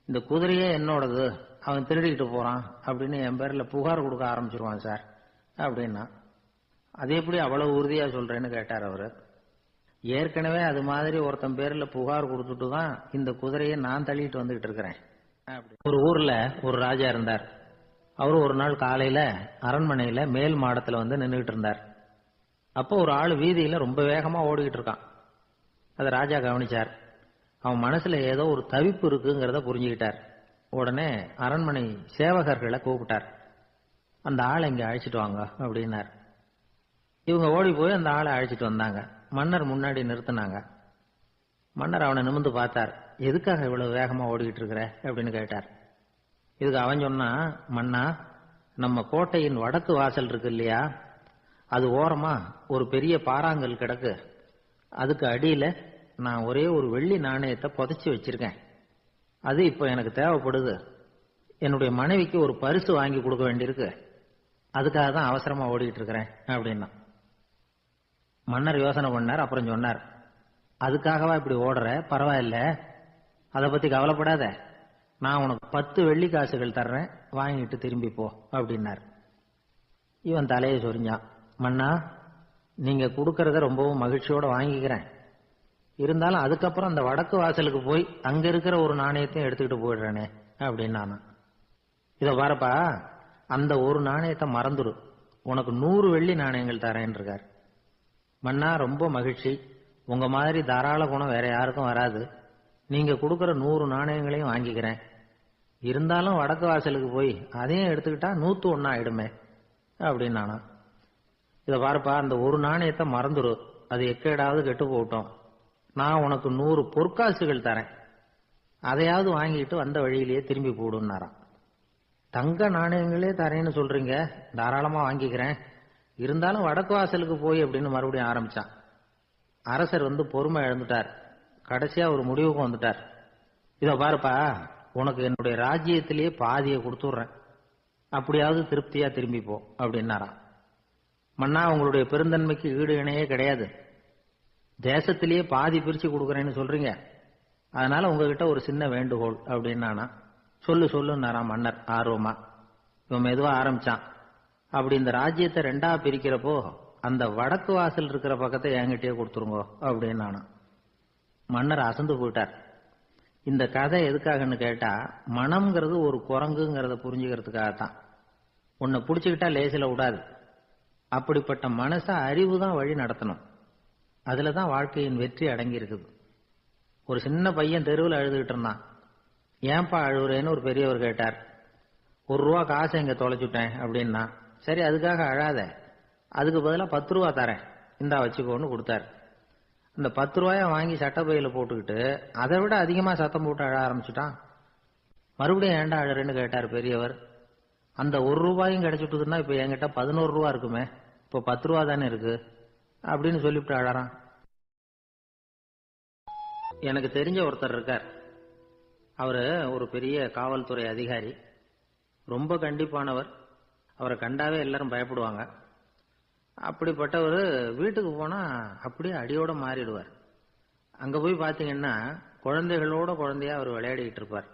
இந்த குதிரையே என்னோடது, அவன் திருடிக்கிட்டு போறான் அப்படின்னு என் பேர்ல புகார் கொடுக்க ஆரம்பிச்சிருவான் சார் அப்படின்னா. அது எப்படி அவ்வளவு உறுதியா சொல்றேன்னு கேட்டார் அவரு. ஏற்கனவே அது மாதிரி ஒருத்தன் பேர்ல புகார் கொடுத்துட்டு தான் இந்த குதிரையை நான் தள்ளிட்டு வந்துகிட்டு இருக்கிறேன். ஒரு ஊர்ல ஒரு ராஜா இருந்தார். அவரு ஒரு நாள் காலையில அரண்மனையில மேல் மாடத்துல வந்து நின்றுகிட்டு இருந்தார். அப்போ ஒரு ஆள் வீதியில ரொம்ப வேகமா ஓடிக்கிட்டு இருக்கான். அதை ராஜா கவனிச்சார். அவன் மனசுல ஏதோ ஒரு தவிப்பு இருக்குங்கிறத புரிஞ்சுக்கிட்டார். உடனே அரண்மனை சேவகர்களை கூப்பிட்டார். அந்த ஆளை இங்க அழைச்சிட்டு வாங்க அப்படின்னார். இவங்க ஓடி போய் அந்த ஆளை அழைச்சிட்டு வந்தாங்க. மன்னர் முன்னாடி நிறுத்தினாங்க. மன்னர் அவனை நிமிர்ந்து பார்த்தார். எதுக்காக இவ்வளவு வேகமா ஓடிக்கிட்டு இருக்கிற அப்படின்னு கேட்டார். இதுக்கு அவன் சொன்னா, மன்னா நம்ம கோட்டையின் வடக்கு வாசல் இருக்கு இல்லையா, அது ஓரமா ஒரு பெரிய பாறாங்கல் கிடக்கு. அதுக்கு அடியில நான் ஒரே ஒரு வெள்ளி நாணயத்தை புதைச்சி வச்சிருக்கேன். அது இப்ப எனக்கு தேவைப்படுது. என்னுடைய மனைவிக்கு ஒரு பரிசு வாங்கி கொடுக்க வேண்டியிருக்கு, அதுக்காக தான் அவசரமா ஓடிட்டு இருக்கிறேன் அப்படின்னா. மன்னர் யோசனை பண்ணார். அப்புறம் சொன்னார், அதுக்காகவா இப்படி ஓடுற, பரவாயில்ல, அதை பத்தி கவலைப்படாத, நான் உனக்கு 10 வெள்ளி காசுகள் தர்றேன், வாங்கிட்டு திரும்பி போ அப்படின்னார். இவன் தலையை சொரிஞ்சான். மன்னா நீங்க கொடுக்கறத ரொம்பவும் மகிழ்ச்சியோட வாங்கிக்கிறேன், இருந்தாலும் அதுக்கப்புறம் அந்த வடக்கு வாசலுக்கு போய் அங்க இருக்கிற ஒரு நாணயத்தையும் எடுத்துக்கிட்டு போயிடுறேனே அப்படின்னா. இத பாருப்பா, அந்த ஒரு நாணயத்தை மறந்துடு, உனக்கு 100 வெள்ளி நாணயங்கள் தரேன் இருக்கார். மன்னா ரொம்ப மகிழ்ச்சி, உங்க மாதிரி தாராள குணம் வேற யாருக்கும் வராது, நீங்க கொடுக்கற 100 நாணயங்களையும் வாங்கிக்கிறேன், இருந்தாலும் வடக்கு வாசலுக்கு போய் அதையும் எடுத்துக்கிட்டா 101 ஆயிடுமே அப்படின்னா. இத பாருப்பா, அந்த ஒரு நாணயத்தை மறந்துடு, அது எக்கேடாவது கெட்டு போட்டோம், நான் உனக்கு 100 பொற்காசுகள் தரேன், அதையாவது வாங்கிட்டு வந்த வழியிலேயே திரும்பி போடுன்னாராம். தங்க நாணயங்களே தரேன்னு சொல்றீங்க, தாராளமா வாங்கிக்கிறேன், இருந்தாலும் வடக்கு வாசலுக்கு போய் அப்படின்னு மறுபடியும் ஆரம்பிச்சான். அரசர் பொறுமை இழந்துட்டார். கடைசியா ஒரு முடிவுக்கு வந்துட்டார். இத பாருப்பா, உனக்கு என்னுடைய ராஜ்யத்திலேயே பாதியை கொடுத்துடுறேன், அப்படியாவது திருப்தியா திரும்பி போ அப்படின்னாராம். மன்னா உங்களுடைய பெருந்தன்மைக்கு ஈடு இணையே கிடையாது, தேசத்திலேயே பாதி பிரிச்சு கொடுக்கறேன்னு சொல்றீங்க, அதனால உங்ககிட்ட ஒரு சின்ன வேண்டுகோள் அப்படின்னானா. சொல்லு சொல்லுன்னாராம் மன்னர் ஆர்வமா. இவன் மெதுவா ஆரம்பிச்சான். அப்படி இந்த ராஜ்யத்தை 2ஆ பிரிக்கிறப்போ அந்த வடக்கு வாசல் இருக்கிற பக்கத்தை என்கிட்டயே கொடுத்துருங்க அப்படின்னானா. மன்னர் அசந்து போயிட்டார். இந்த கதை எதுக்காகன்னு கேட்டா, மனம்ங்கிறது ஒரு குரங்குங்கிறத புரிஞ்சுக்கிறதுக்காகத்தான். உன்னை பிடிச்சுக்கிட்டா லேசில விடாது, அப்படிப்பட்ட மனச அறிவு தான் வழி நடத்தணும், அதுலதான் வாழ்க்கையின் வெற்றி அடங்கி இருக்குது. ஒரு சின்ன பையன் தெருவில் அழுதுகிட்டு இருந்தான். ஏன்பா அழுவுறேன்னு ஒரு பெரியவர் கேட்டார். 1 ரூபா காசை இங்க தொலைச்சுட்டேன் அப்படின்னா. சரி அதுக்காக அழாத, அதுக்கு பதிலாக 10 ரூபா தரேன், இந்தா வச்சுக்கோன்னு கொடுத்தார். அந்த 10 ரூபாய வாங்கி சட்டப்பையில போட்டுக்கிட்டு அதை விட அதிகமா சத்தம் போட்டு அழ ஆரம்பிச்சுட்டான். மறுபடியும் ஏண்டா அழறேன்னு கேட்டார் பெரியவர். அந்த 1 ரூபாயும் கிடைச்சிட்டுதுன்னா இப்ப என்கிட்ட 11 ரூபா இருக்குமே, இப்ப 10 ரூபா தானே இருக்கு அப்படின்னு சொல்லிவிட்டு அழறான். எனக்கு தெரிஞ்ச ஒருத்தர் இருக்கார். அவரு ஒரு பெரிய காவல்துறை அதிகாரி, ரொம்ப கண்டிப்பானவர், அவரை கண்டாவே எல்லாரும் பயப்படுவாங்க. அப்படிப்பட்டவர் வீட்டுக்கு போனா அப்படியே அடியோட மாறிடுவார். அங்க போய் பாத்தீங்கன்னா குழந்தைகளோட குழந்தையா அவர் விளையாடிட்டு இருப்பார்.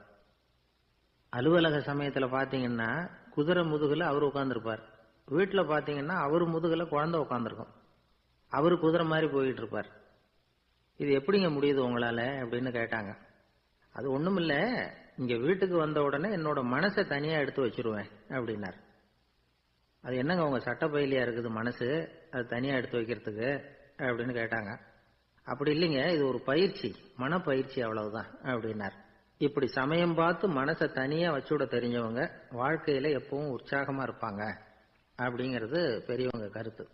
அலுவலக சமயத்துல பாத்தீங்கன்னா குதிரை முதுகுல அவர் உட்கார்ந்துருப்பார், வீட்டுல பாத்தீங்கன்னா அவர் முதுகுல குழந்தை உட்கார்ந்துருக்கும், அவரு குதிரை மாதிரி போயிட்டு இருப்பார். இது எப்படிங்க முடியுது உங்களால அப்படின்னு கேட்டாங்க. அது ஒண்ணும் இல்ல, இங்க வீட்டுக்கு வந்த உடனே என்னோட மனசை தனியா எடுத்து வச்சிருவேன் அப்படின்னார். அது என்னங்க உங்க சட்டப்பையிலையா இருக்குது மனசு, அது தனியா எடுத்து வைக்கிறதுக்கு அப்படின்னு கேட்டாங்க. அப்படி இல்லைங்க, இது ஒரு பயிற்சி, மனப்பயிற்சி, அவ்வளவுதான் அப்படின்னார். இப்படி சமயம் பார்த்து மனசை தனியா வச்சுட தெரிஞ்சவங்க வாழ்க்கையில எப்பவும் உற்சாகமா இருப்பாங்க அப்படிங்கிறது பெரியவங்க கருத்து.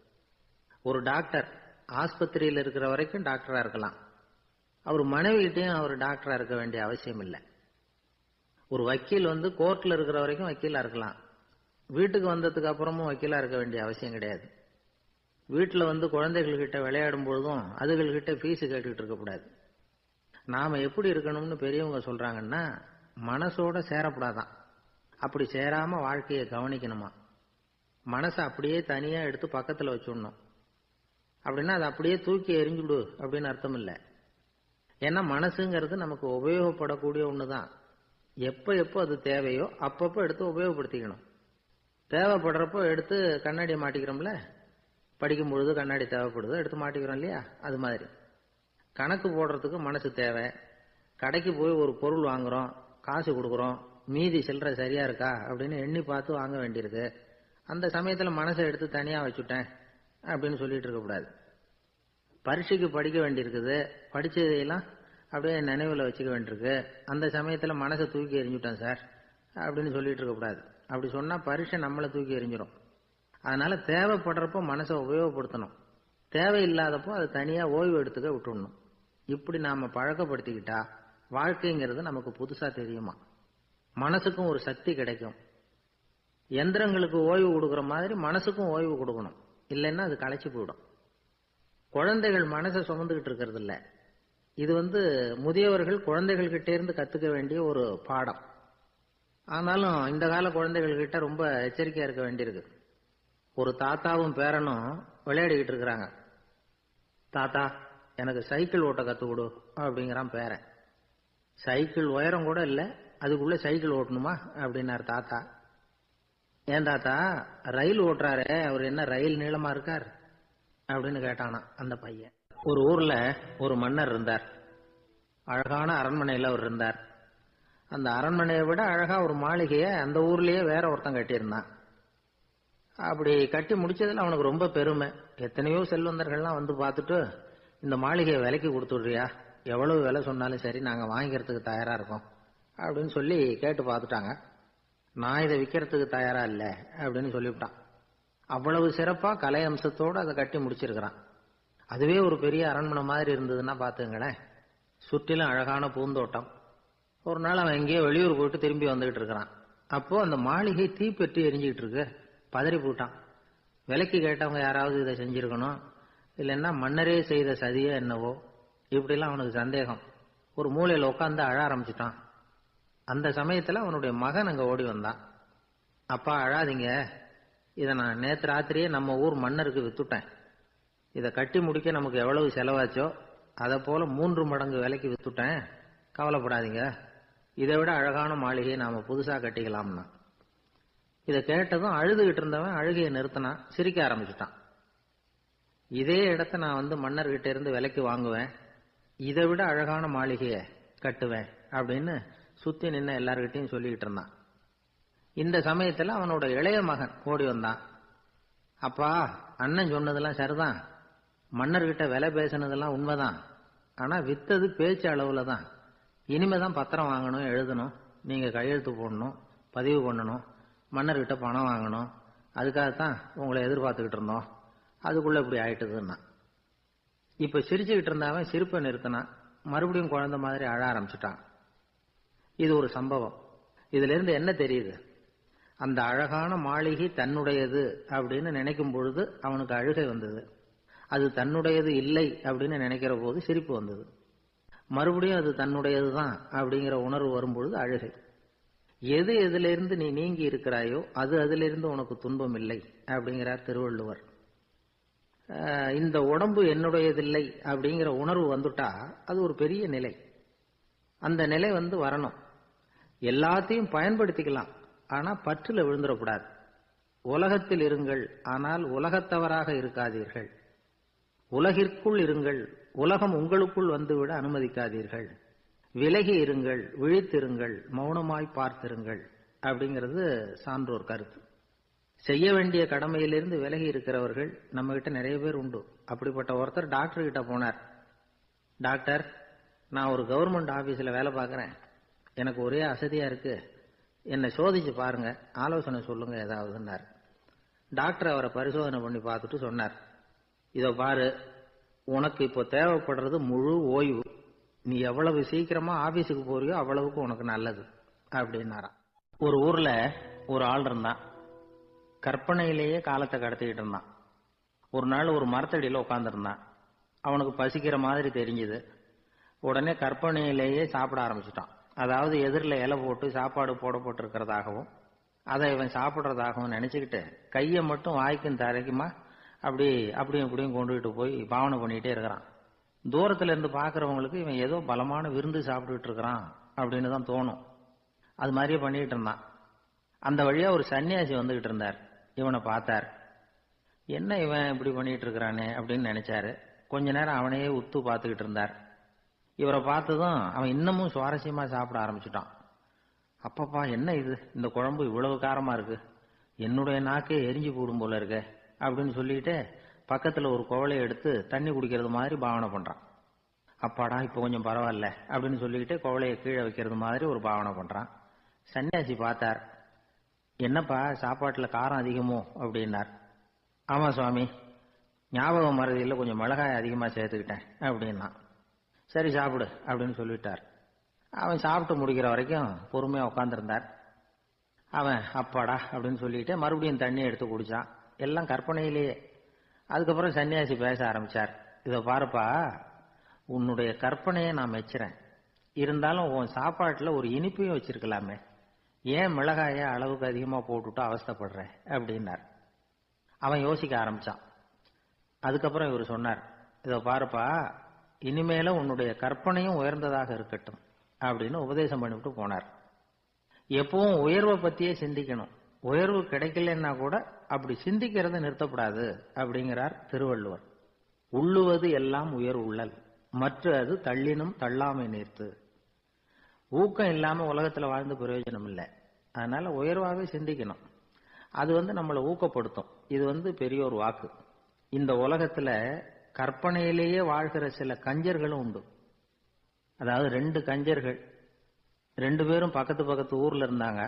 ஒரு டாக்டர் ஆஸ்பத்திரியில் இருக்கிற வரைக்கும் டாக்டரா இருக்கலாம். அவர் மனைவிகிட்டையும் அவர் டாக்டரா இருக்க வேண்டிய அவசியம் இல்லை. ஒரு வக்கீல் கோர்ட்ல இருக்கிற வரைக்கும் வக்கீலா இருக்கலாம். வீட்டுக்கு வந்ததுக்கு அப்புறமும் வக்கீலா இருக்க வேண்டிய அவசியம் கிடையாது. வீட்டில் குழந்தைகள்கிட்ட விளையாடும் பொழுதும் அதுகள்கிட்ட ஃபீஸ் கேட்டுக்கிட்டு இருக்கக்கூடாது. நாம எப்படி இருக்கணும்னு பெரியவங்க சொல்றாங்கன்னா, மனசோட சேரப்படாதான். அப்படி சேராம வாழ்க்கையை கவனிக்கணுமா. மனசை அப்படியே தனியா எடுத்து பக்கத்துல வச்சுடணும். அப்படின்னா அதை அப்படியே தூக்கி எறிஞ்சுடு அப்படின்னு அர்த்தம் இல்லை. ஏன்னா மனசுங்கிறது நமக்கு உபயோகப்படக்கூடிய ஒண்ணுதான். எப்ப எப்போ அது தேவையோ அப்பப்போ எடுத்து உபயோகப்படுத்திக்கணும். தேவைப்படுறப்போ எடுத்து கண்ணாடியை மாட்டிக்கிறோம்ல, படிக்கும் பொழுது கண்ணாடி தேவைப்படுது, எடுத்து மாட்டிக்கிறோம் இல்லையா? அது மாதிரி கணக்கு போடுறதுக்கு மனசு தேவை. கடைக்கு போய் ஒரு பொருள் வாங்குறோம், காசு கொடுக்குறோம், மீதி சில்லறை சரியா இருக்கா அப்படின்னு எண்ணி பார்த்து வாங்க வேண்டியிருக்கு. அந்த சமயத்துல மனசை எடுத்து தனியா வச்சுட்டேன் அப்படின்னு சொல்லிட்டு இருக்கக்கூடாது. பரீட்சைக்கு படிக்க வேண்டியிருக்குது, படிச்சதையெல்லாம் அப்படியே நினைவுல வச்சுக்க வேண்டியிருக்கு. அந்த சமயத்துல மனசை தூக்கி எறிஞ்சுட்டேன் சார் அப்படின்னு சொல்லிட்டு இருக்கக்கூடாது. அப்படி சொன்னா பரீட்சை நம்மளை தூக்கி எறிஞ்சிடும். அதனால தேவைப்படுறப்போ மனசை உபயோகப்படுத்தணும், தேவையில்லாதப்போ அதை தனியா ஓய்வு எடுத்துக்க விட்டுடணும். இப்படி நாம பழக்கப்படுத்திக்கிட்டா வாழ்க்கைங்கிறது நமக்கு புதுசா தெரியுமா. மனசுக்கும் ஒரு சக்தி கிடைக்கும். எந்திரங்களுக்கு ஓய்வு கொடுக்குற மாதிரி மனசுக்கும் ஓய்வு கொடுக்கணும், இல்லைன்னா அது களைச்சு போயிடும். குழந்தைகள் மனசை சுமந்துகிட்டு இருக்கிறது இல்ல. இது முதியவர்கள் குழந்தைகள் கிட்டே இருந்து கத்துக்க வேண்டிய ஒரு பாடம். ஆனாலும் இந்த கால குழந்தைகள் கிட்ட ரொம்ப எச்சரிக்கையா இருக்க வேண்டியிருக்கு. ஒரு தாத்தாவும் பேரனும் விளையாடிக்கிட்டு இருக்கிறாங்க. தாத்தா எனக்கு சைக்கிள் ஓட்ட கத்து கொடு அப்படிங்கிறான் பேரன். சைக்கிள் உயரம் கூட இல்ல, அதுக்குள்ள சைக்கிள் ஓட்டணுமா அப்படின்னாரு தாத்தா. ஏன் தாத்தா, ரயில் ஓட்டுறாரு, அவர் என்ன ரயில் நீளமா இருக்கார் அப்படின்னு கேட்டானா அந்த பையன். ஒரு ஊர்ல ஒரு மன்னர் இருந்தார். அழகான அரண்மனையில அவர் இருந்தார். அந்த அரண்மனையை விட அழகா ஒரு மாளிகையை அந்த ஊர்லயே வேற ஒருத்தன் கட்டியிருந்தான். அப்படி கட்டி முடிச்சதுல அவனுக்கு ரொம்ப பெருமை. எத்தனையோ செல்வந்தர்கள்லாம் பார்த்துட்டு, இந்த மாளிகையை விலைக்கு கொடுத்துடுறியா, எவ்வளவு விலை சொன்னாலும் சரி நாங்க வாங்கிக்கிறதுக்கு தயாரா இருக்கோம் அப்படின்னு சொல்லி கேட்டு பார்த்துட்டாங்க. நான் இதை விற்கிறதுக்கு தயாரா இல்ல அப்படின்னு சொல்லிவிட்டான். அவ்வளவு சிறப்பா கலை அம்சத்தோடு அதை கட்டி முடிச்சிருக்கிறான். அதுவே ஒரு பெரிய அரண்மனை மாதிரி இருந்ததுன்னா பாத்துங்களேன். சுற்றிலும் அழகான பூந்தோட்டம். ஒரு நாள் அவன் எங்கேயோ வெளியூர் போயிட்டு திரும்பி வந்துகிட்டு இருக்கிறான். அப்போ அந்த மாளிகை தீப்பெட்டி எரிஞ்சுக்கிட்டு இருக்கு. பதறி போட்டான். விலைக்கு கேட்டவங்க யாராவது இதை செஞ்சிருக்கணும், இல்லைன்னா மன்னரே செய்த சதியோ என்னவோ, இப்படிலாம் அவனுக்கு சந்தேகம். ஒரு மூலையில உட்காந்து அழ ஆரம்பிச்சுட்டான். அந்த சமயத்துல அவனுடைய மகன் அங்க ஓடி வந்தான். அப்பா அழாதீங்க, இதை நான் நேற்று ராத்திரியே நம்ம ஊர் மன்னருக்கு வித்துட்டேன். இதை கட்டி முடிக்க நமக்கு எவ்வளவு செலவாச்சோ அதை போல 3 மடங்கு விலைக்கு வித்துட்டேன், கவலைப்படாதீங்க, இதை விட அழகான மாளிகையை நாம புதுசா கட்டிக்கலாம்னா. இதை கேட்டதும் அழுதுகிட்டு இருந்தவன் அழுகையை நிறுத்தினான், சிரிக்க ஆரம்பிச்சுட்டான். இதே இடத்த நான் மன்னர்கிட்ட இருந்து விலைக்கு வாங்குவேன், இதை விட அழகான மாளிகையை கட்டுவேன் அப்படின்னு சுத்தி நின்ன எல்லார்கிட்டையும் சொல்லிக்கிட்டு இருந்தான். இந்த சமயத்துல அவனோட இளைய மகன் ஓடி வந்தான். அப்பா, அண்ணன் சொன்னதெல்லாம் சரிதான், மன்னர்கிட்ட விலை பேசினதெல்லாம் உண்மைதான், ஆனா வித்தது பேச்சு அளவுல தான். இனிமேதான் பத்திரம் வாங்கணும், எழுதணும், நீங்க கையெழுத்து போடணும், பதிவு பண்ணணும், மன்னர்கிட்ட பணம் வாங்கணும், அதுக்காகத்தான் உங்களை எதிர்பார்த்துக்கிட்டு இருந்தோம், அதுக்குள்ள இப்படி ஆயிட்டுதுன்னா. இப்ப சிரிச்சுக்கிட்டு இருந்தவன் சிரிப்பை நிறுத்தினான். மறுபடியும் குழந்தை மாதிரி அழ ஆரம்பிச்சுட்டான். இது ஒரு சம்பவம். இதுல இருந்து என்ன தெரியுது? அந்த அழகான மாளிகை தன்னுடையது அப்படின்னு நினைக்கும் பொழுது அவனுக்கு அழுகை வந்தது. அது தன்னுடையது இல்லை அப்படின்னு நினைக்கிற போது சிரிப்பு வந்தது. மறுபடியும் அது தன்னுடையதுதான் அப்படிங்கிற உணர்வு வரும்பொழுது அழுகை. எது எதிலிருந்து நீ நீங்கி இருக்கிறாயோ அது அதிலிருந்து உனக்கு துன்பம் இல்லை அப்படிங்கிறார் திருவள்ளுவர். இந்த உடம்பு என்னுடையதில்லை அப்படிங்கிற உணர்வு வந்துட்டா அது ஒரு பெரிய நிலை. அந்த நிலை வரணும். எல்லாத்தையும் பயன்படுத்திக்கலாம், ஆனா பற்றுல விழுந்துடக்கூடாது. உலகத்தில் இருங்கள், ஆனால் உலகத்தவராக இருக்காதீர்கள். உலகிற்குள் இருங்கள், உலகம் உங்களுக்குள் வந்துவிட அனுமதிக்காதீர்கள். விலகி இருங்கள், விழித்திருங்கள், மௌனமாய் பார்த்திருங்கள் அப்படிங்கிறது சான்றோர் கருத்து. செய்ய வேண்டிய கடமையிலிருந்து விலகி இருக்கிறவர்கள் நம்ம கிட்ட நிறைய பேர் உண்டு. அப்படிப்பட்ட ஒருத்தர் டாக்டர் கிட்ட போனார். டாக்டர், நான் ஒரு கவர்மெண்ட் ஆபீஸ்ல வேலை பார்க்கறேன், எனக்கு ஒரே அசதியா இருக்கு, என்னை சோதிச்சு பாருங்க, ஆலோசனை சொல்லுங்க ஏதாவதுன்னார். டாக்டர் அவரை பரிசோதனை பண்ணி பார்த்துட்டு சொன்னார், இதோ பாரு, உனக்கு இப்போ தேவைப்படுறது முழு ஓய்வு. நீ எவ்வளவு சீக்கிரமா ஆபீஸுக்கு போறியோ அவ்வளவுக்கு உனக்கு நல்லது அப்படின்னாராம். ஒரு ஊர்ல ஒரு ஆள் இருந்தான். கற்பனையிலேயே காலத்தை கடத்திக்கிட்டு இருந்தான். ஒரு நாள் ஒரு மரத்தடியில உட்கார்ந்துருந்தான். அவனுக்கு பசிக்கிற மாதிரி தெரிஞ்சது. உடனே கற்பனையிலேயே சாப்பிட ஆரம்பிச்சுட்டான். அதாவது எதிரில் இலை போட்டு சாப்பாடு போடப்பட்டிருக்கிறதாகவும் அதை இவன் சாப்பிட்றதாகவும் நினைச்சுக்கிட்டு கையை மட்டும் வாய்க்கும் தரைக்குமா அப்படியும் இப்படியும் கொண்டுகிட்டு போய் பாவனை பண்ணிக்கிட்டே இருக்கிறான். தூரத்துல இருந்து பாக்குறவங்களுக்கு இவன் ஏதோ பலமான விருந்து சாப்பிட்டுட்டு இருக்கிறான் அப்படின்னு தான் தோணும். அது மாதிரியே பண்ணிட்டு இருந்தான். அந்த வழியா ஒரு சன்னியாசி வந்துகிட்டு இருந்தார். இவனை பார்த்தார். என்ன இவன் இப்படி பண்ணிட்டு இருக்கிறானே அப்படின்னு நினைச்சாரு. கொஞ்ச நேரம் அவனையே உத்து பார்த்துக்கிட்டு இருந்தார். இவரை பார்த்ததும் அவன் இன்னமும் சுவாரஸ்யமா சாப்பிட ஆரம்பிச்சுட்டான். அப்பப்பா என்ன இது, இந்த குழம்பு இவ்வளவு காரமா இருக்கு, என்னுடைய நாக்கே எரிஞ்சு போடும் போல இருக்கு அப்படின்னு சொல்லிட்டு பக்கத்துல ஒரு குவளையை எடுத்து தண்ணி குடிக்கிறது மாதிரி பாவனை பண்றான். அப்பாடா இப்ப கொஞ்சம் பரவாயில்ல அப்படின்னு சொல்லிக்கிட்டு குவளையை கீழே வைக்கிறது மாதிரி ஒரு பாவனை பண்றான். சன்னியாசி பார்த்தார். என்னப்பா சாப்பாட்டுல காரம் அதிகமோ அப்படின்னார். ஆமா சுவாமி, ஞாபகம் மறதியில் கொஞ்சம் மிளகாய் அதிகமா சேர்த்துக்கிட்டேன் அப்படின்னா. சரி சாப்பிடு அப்படின்னு சொல்லிட்டார். அவன் சாப்பிட்டு முடிக்கிற வரைக்கும் பொறுமையா உட்காந்துருந்தார். அவன் அப்பாடா அப்படின்னு சொல்லிட்டு மறுபடியும் தண்ணி எடுத்து குடிச்சான். எல்லாம் கற்பனையிலேயே. அதுக்கப்புறம் சன்னியாசி பேச ஆரம்பிச்சார். இதை பாருப்பா, உன்னுடைய கற்பனையை நான் மெச்சுறேன். இருந்தாலும் உன் சாப்பாட்டுல ஒரு இனிப்பையும் வச்சிருக்கலாமே, ஏன் மிளகாய அளவுக்கு அதிகமா போட்டுட்டு அவஸ்தைப்படுற அப்படின்னார். அவன் யோசிக்க ஆரம்பிச்சான். அதுக்கப்புறம் இவர் சொன்னார், இதை பாருப்பா, இனிமேல உன்னுடைய கற்பனையும் உயர்ந்ததாக இருக்கட்டும் அப்படின்னு உபதேசம் பண்ணிவிட்டு போனார். எப்பவும் உயர்வை பத்தியே சிந்திக்கணும். உயர்வு கிடைக்கலன்னா கூட அப்படி சிந்திக்கிறத நிறுத்தப்படாது அப்படிங்கிறார் திருவள்ளுவர். உள்ளுவது எல்லாம் உயர் உள்ளல், மற்ற அது தள்ளினும் தள்ளாமை நீர்த்து. ஊக்கம் இல்லாம உலகத்துல வாழ்ந்து பிரயோஜனம் இல்லை. அதனால உயர்வாகவே சிந்திக்கணும். அது நம்மளை ஊக்கப்படுத்தும். இது பெரியோர் வாக்கு. இந்த உலகத்துல கற்பனையிலேயே வாழ்கிற சில கஞ்சர்களும் உண்டு. அதாவது 2 கஞ்சர்கள், 2 பேரும் பக்கத்து ஊர்ல இருந்தாங்க.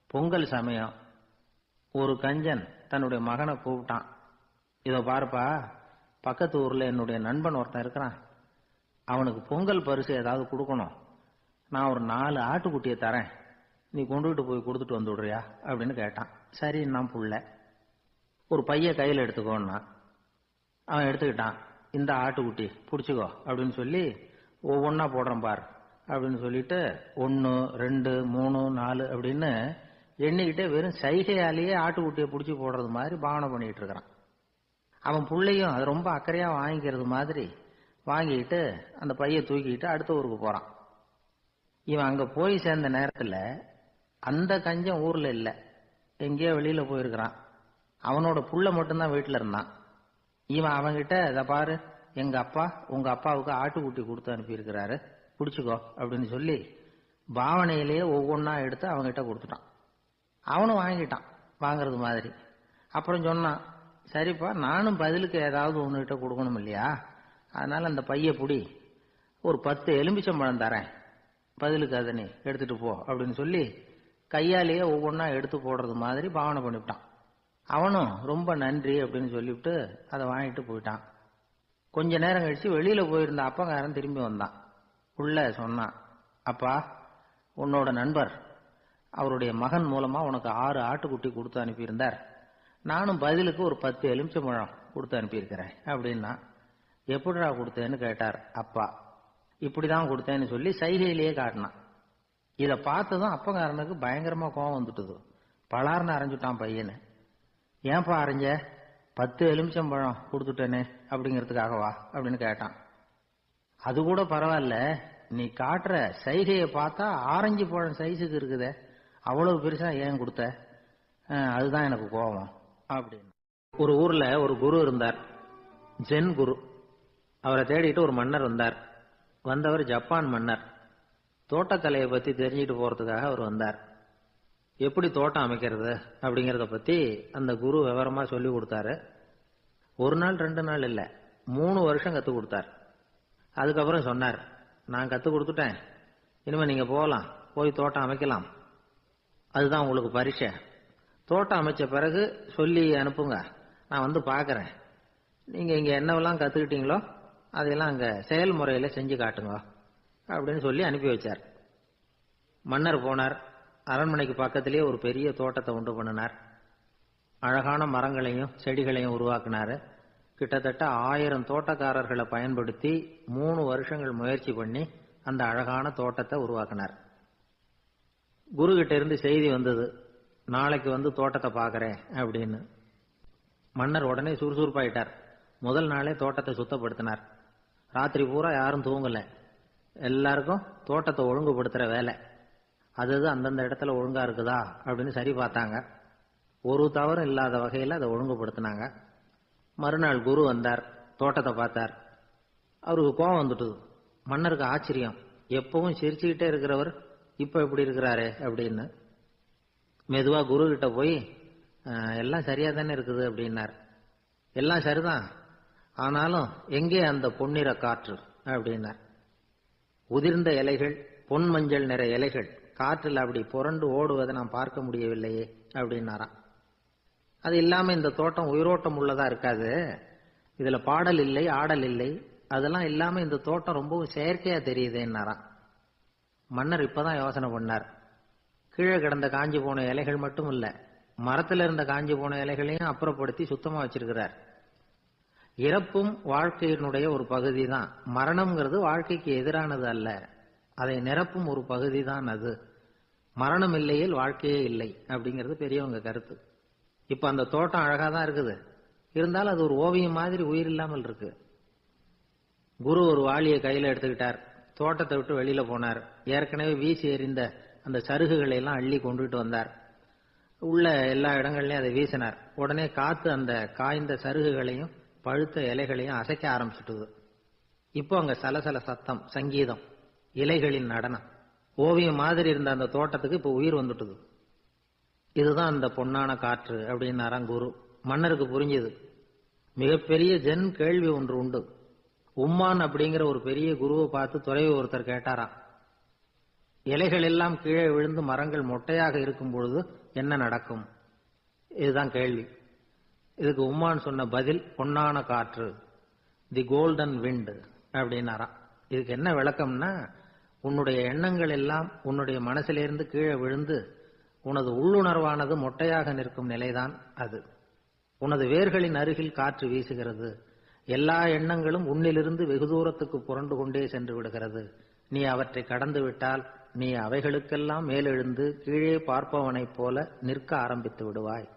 பொங்கல் சமயம். ஒரு கஞ்சன் தன்னுடைய மகனை கூப்பிட்டான். இதோ பாருப்பா, பக்கத்து ஊர்ல என்னுடைய நண்பன் ஒருத்தன் இருக்கிறான். அவனுக்கு பொங்கல் பரிசு ஏதாவது கொடுக்கணும். நான் ஒரு 4 ஆட்டுக்குட்டியை தரேன், நீ கொண்டுகிட்டு போய் கொடுத்துட்டு வந்து விடுறியா அப்படின்னு கேட்டான். சரி நான் புள்ள. ஒரு பைய கையில் எடுத்துக்கோன்னா அவன் எடுத்துக்கிட்டான். இந்த ஆட்டுக்குட்டி பிடிச்சிக்கோ அப்படின்னு சொல்லி ஒவ்வொன்னா போடுறேன் பார் அப்படின்னு சொல்லிட்டு 1 2 3 4 அப்படின்னு எண்ணிக்கிட்டே வெறும் சைகையாலேயே ஆட்டுக்குட்டியை பிடிச்சி போடுறது மாதிரி பாவனை பண்ணிட்டு இருக்கிறான். அவன் பிள்ளையும் அது ரொம்ப அக்கறையா வாங்கிக்கிறது மாதிரி வாங்கிட்டு அந்த பைய தூக்கிட்டு அடுத்த ஊருக்கு போறான். இவன் அங்க போய் சேர்ந்த நேரத்துல அந்த கஞ்சன் ஊர்ல இல்ல, எங்கேயோ வெளியில போயிருக்கிறான். அவனோட புள்ள மட்டும்தான் வீட்டுல இருந்தான். இவன் அவன்கிட்ட, இதை பாரு, எங்க அப்பா உங்க அப்பாவுக்கு ஆட்டுக்குட்டி கொடுத்து அனுப்பியிருக்கிறாரு, பிடிச்சிக்கோ அப்படின்னு சொல்லி பாவனையிலேயே ஒவ்வொன்னா எடுத்து அவன்கிட்ட கொடுத்துட்டான். அவனும் வாங்கிட்டான் வாங்கறது மாதிரி. அப்புறம் சொன்னான், சரிப்பா நானும் பதிலுக்கு ஏதாவது ஒன்னுகிட்ட கொடுக்கணும் இல்லையா, அதனால அந்த பைய புடி, ஒரு 10 எலும்பிச்சம்பழம் தரேன், பதிலுக்கு அதை நீ எடுத்துட்டு போ அப்படின்னு சொல்லி கையாலேயே ஒவ்வொன்னா எடுத்து போடுறது மாதிரி பாவனை பண்ணிவிட்டான். அவனும் ரொம்ப நன்றி அப்படின்னு சொல்லிவிட்டு அதை வாங்கிட்டு போயிட்டான். கொஞ்ச நேரம் கழிச்சு வெளியில போயிருந்த அப்பங்காரன் திரும்பி வந்தான். உள்ள சொன்னான், அப்பா உன்னோட நண்பர் அவருடைய மகன் மூலமா உனக்கு 6 ஆட்டுக்குட்டி கொடுத்து அனுப்பியிருந்தார், நானும் பதிலுக்கு ஒரு 10 எலுமிச்சம்பழம் கொடுத்து அனுப்பியிருக்கிறேன் அப்படின்னா. எப்படிடா கொடுத்தேன்னு கேட்டார் அப்பா. இப்படிதான் கொடுத்தேன்னு சொல்லி சைகையிலேயே காட்டினான். இதை பார்த்ததும் அப்பங்காரனுக்கு பயங்கரமா கோவம் வந்துட்டுது. பலார்னு அரைஞ்சுட்டான் பையனு. ஏன்பா அரைஞ்ச, 10 எலுமிச்சம்பழம் கொடுத்துட்டேனே அப்படிங்கிறதுக்காகவா அப்படின்னு கேட்டான். அது கூட பரவாயில்ல, நீ காட்டுற சைகையை பார்த்தா ஆரஞ்சு பழம் சைஸுக்கு இருக்குதே, அவ்வளவு பெருசா ஏன் கொடுத்த, அதுதான் எனக்கு கோபம் அப்படின்னு. ஒரு ஊர்ல ஒரு குரு இருந்தார், ஜென் குரு. அவரை தேடிட்டு ஒரு மன்னர் வந்தார். வந்தவர் ஜப்பான் மன்னர். தோட்டக்கலையை பத்தி தெரிஞ்சுட்டு போறதுக்காக அவர் வந்தார். எப்படி தோட்டம் அமைக்கிறது அப்படிங்கறத பத்தி அந்த குரு விவரமா சொல்லி கொடுத்தாரு. 1 நாள் 2 நாள் இல்ல, 3 வருஷம் கத்து கொடுத்தார். அதுக்கப்புறம் சொன்னார், நான் கத்து கொடுத்துட்டேன், இனிமே நீங்க போகலாம், போய் தோட்டம் அமைக்கலாம், அதுதான் உங்களுக்கு பரிசை. தோட்டம் அமைச்ச பிறகு சொல்லி அனுப்புங்க, நான் வந்து பாக்குறேன். நீங்க இங்க என்னவெல்லாம் கத்துக்கிட்டீங்களோ அதையெல்லாம் அங்க செயல்முறையில செஞ்சு காட்டுங்க அப்படின்னு சொல்லி அனுப்பி வச்சார். மன்னர் போனார். அரண்மனைக்கு பக்கத்திலேயே ஒரு பெரிய தோட்டத்தை உண்டு பண்ணினார். அழகான மரங்களையும் செடிகளையும் உருவாக்கினாரு. கிட்டத்தட்ட 1000 தோட்டக்காரர்களை பயன்படுத்தி 3 வருஷங்கள் முயற்சி பண்ணி அந்த அழகான தோட்டத்தை உருவாக்கினார். குரு கிட்ட இருந்து செய்தி வந்தது, நாளைக்கு வந்து தோட்டத்தை பார்க்கறேன் அப்படின்னு. மன்னர் உடனே சுறுசுறுப்பாயிட்டார். முதல் நாளே தோட்டத்தை சுத்தப்படுத்தினார். ராத்திரி பூரா யாரும் தூங்கல. எல்லாருக்கும் தோட்டத்தை ஒழுங்குபடுத்துற வேலை. அது அந்தந்த இடத்துல ஒழுங்கா இருக்குதா அப்படின்னு சரி பார்த்தாங்க. ஒரு தவறும் இல்லாத வகையில் அதை ஒழுங்குபடுத்தினாங்க. மறுநாள் குரு வந்தார், தோட்டத்தை பார்த்தார். அவருக்கு கோபம் வந்துட்டுது. மன்னருக்கு ஆச்சரியம், எப்பவும் சிரிச்சுக்கிட்டே இருக்கிறவர் இப்ப எப்படி இருக்கிறாரே அப்படின்னு. மெதுவா குரு கிட்ட போய் எல்லாம் சரியா தானே இருக்குது அப்படின்னார். எல்லாம் சரிதான், ஆனாலும் எங்கே அந்த பொன்னிற காற்று அப்படின்னார். உதிர்ந்த இலைகள், பொன் மஞ்சள் நிற இலைகள் காற்றில் அப்படி புரண்டு ஓடுவதை நான் பார்க்க முடியவில்லையே அப்படின்னாராம். அது இல்லாம இந்த தோட்டம் உயிரோட்டம் உள்ளதா இருக்காது, இதுல பாடல் இல்லை, ஆடல் இல்லை, அதெல்லாம் இல்லாம இந்த தோட்டம் ரொம்பவும் செயற்கையா தெரியுதுன்னாராம். மன்னர் இப்பதான் யோசனை பண்ணார். கீழே கிடந்த காஞ்சி போன இலைகள் மட்டும் இல்ல, மரத்துல இருந்த காஞ்சி போன இலைகளையும் அப்புறப்படுத்தி சுத்தமா வச்சிருக்கிறார். இறப்பும் வாழ்க்கையினுடைய ஒரு பகுதி தான். மரணம்ங்கிறது வாழ்க்கைக்கு எதிரானது அல்ல, அதை நிரப்பும் ஒரு பகுதி தான் அது. மரணம் இல்லையில் வாழ்க்கையே இல்லை அப்படிங்கிறது பெரியவங்க கருத்து. இப்ப அந்த தோட்டம் அழகா தான் இருக்குது, இருந்தாலும் அது ஒரு ஓவியம் மாதிரி உயிர் இல்லாமல் இருக்கு. குரு ஒரு வாளியை கையில எடுத்துக்கிட்டார், தோட்டத்தை விட்டு வெளியில போனார். ஏற்கனவே வீசி எறிந்த அந்த சருகுகளை எல்லாம் அள்ளி கொண்டுட்டு வந்தார். உள்ள எல்லா இடங்கள்லயும் அதை வீசினார். உடனே காத்து அந்த காய்ந்த சருகுகளையும் பழுத்த இலைகளையும் அசைக்க ஆரம்பிச்சுட்டுது. இப்போ அங்க சலசல சத்தம், சங்கீதம், இலைகளின் நடனம், ஓவியம் மாதிரி இருந்த அந்த தோட்டத்துக்கு இப்போ உயிர் வந்துட்டுது. இதுதான் அந்த பொன்னான காற்று அப்படின்னாராம் குரு. மன்னருக்கு புரிஞ்சது. மிகப்பெரிய ஜென் கேள்வி ஒன்று உண்டு. உம்மான் அப்படிங்கிற ஒரு பெரிய குருவை பார்த்து துறவி ஒருத்தர் கேட்டாராம், இலைகள் எல்லாம் கீழே விழுந்து மரங்கள் மொட்டையாக இருக்கும் பொழுது என்ன நடக்கும்? இதுதான் கேள்வி. இதுக்கு உம்மான் சொன்ன பதில் பொன்னான காற்று, தி கோல்டன் விண்ட் அப்படின்னாராம். இதுக்கு என்ன விளக்கம்னா, உன்னுடைய எண்ணங்கள் எல்லாம் உன்னுடைய மனசிலிருந்து கீழே விழுந்து உனது உள்ளுணர்வானது மொட்டையாக நிற்கும் நிலைதான் அது. உனது வேர்களின் அருகில் காற்று வீசுகிறது. எல்லா எண்ணங்களும் உன்னிலிருந்து வெகு தூரத்துக்கு புரண்டு கொண்டே சென்று விடுகிறது. நீ அவற்றை கடந்து விட்டால் நீ அவைகளுக்கெல்லாம் மேலெழுந்து கீழே பார்ப்பவனைப் போல நிற்க ஆரம்பித்து விடுவாய்.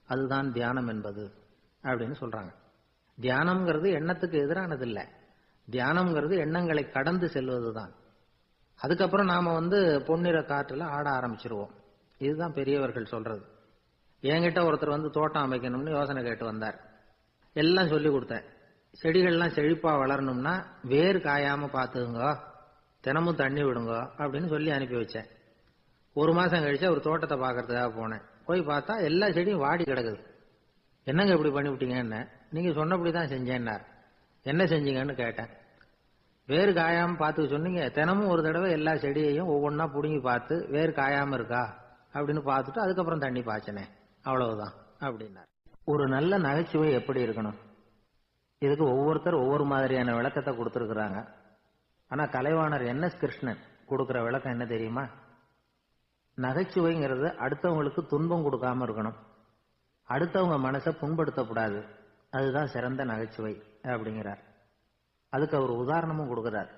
அதுதான் தியானம் என்பது அப்படின்னு சொல்றாங்க. தியானம்ங்கிறது எண்ணத்துக்கு எதிரானது இல்லை, தியானம்ங்கிறது எண்ணங்களை கடந்து செல்வதுதான். அதுக்கப்புறம் நாம பொன்னிற காற்றுல ஆட ஆரம்பிச்சிருவோம். இதுதான் பெரியவர்கள் சொல்றது. என்கிட்ட ஒருத்தர் தோட்டம் அமைக்கணும்னு யோசனை கேட்டு வந்தார். எல்லாம் சொல்லி கொடுத்தேன். செடிகள்லாம் செழிப்பா வளரணும்னா வேர் காயாம பாத்துக்குங்க, தினமும் தண்ணி விடுங்க அப்படின்னு சொல்லி அனுப்பி வச்சேன். 1 மாசம் கழிச்சு ஒரு தோட்டத்தை பாக்கிறதுக்காக போனேன். போய் பார்த்தா எல்லா செடியும் வாடி கிடக்குது. என்னங்க இப்படி பண்ணிவிட்டீங்கன்னு. நீங்க சொன்னபடிதான் செஞ்சேன்னார். என்ன செஞ்சீங்கன்னு கேட்டேன். வேறு காயாம பார்த்து சொன்னீங்க, தினமும் ஒரு தடவை எல்லா செடியையும் ஒவ்வொன்னா புடுங்கி பார்த்து வேறு காயாம இருக்கா அப்படின்னு பார்த்துட்டு அதுக்கப்புறம் தண்ணி பாய்ச்சனே, அவ்வளவுதான் அப்படின்னார். ஒரு நல்ல நகைச்சுவை எப்படி இருக்கணும், இதுக்கு ஒவ்வொருத்தர் ஒவ்வொரு மாதிரியான விளக்கத்தை கொடுத்துருக்குறாங்க. ஆனா கலைவாணர் NS கிருஷ்ணன் கொடுக்கிற விளக்கம் என்ன தெரியுமா? நகைச்சுவைங்கிறது அடுத்தவங்களுக்கு துன்பம் கொடுக்காம இருக்கணும், அடுத்தவங்க மனசை புண்படுத்தக்கூடாது, அதுதான் சிறந்த நகைச்சுவை அப்படிங்கிறார். அதுக்கு அவர் உதாரணமும் கொடுக்கிறார்.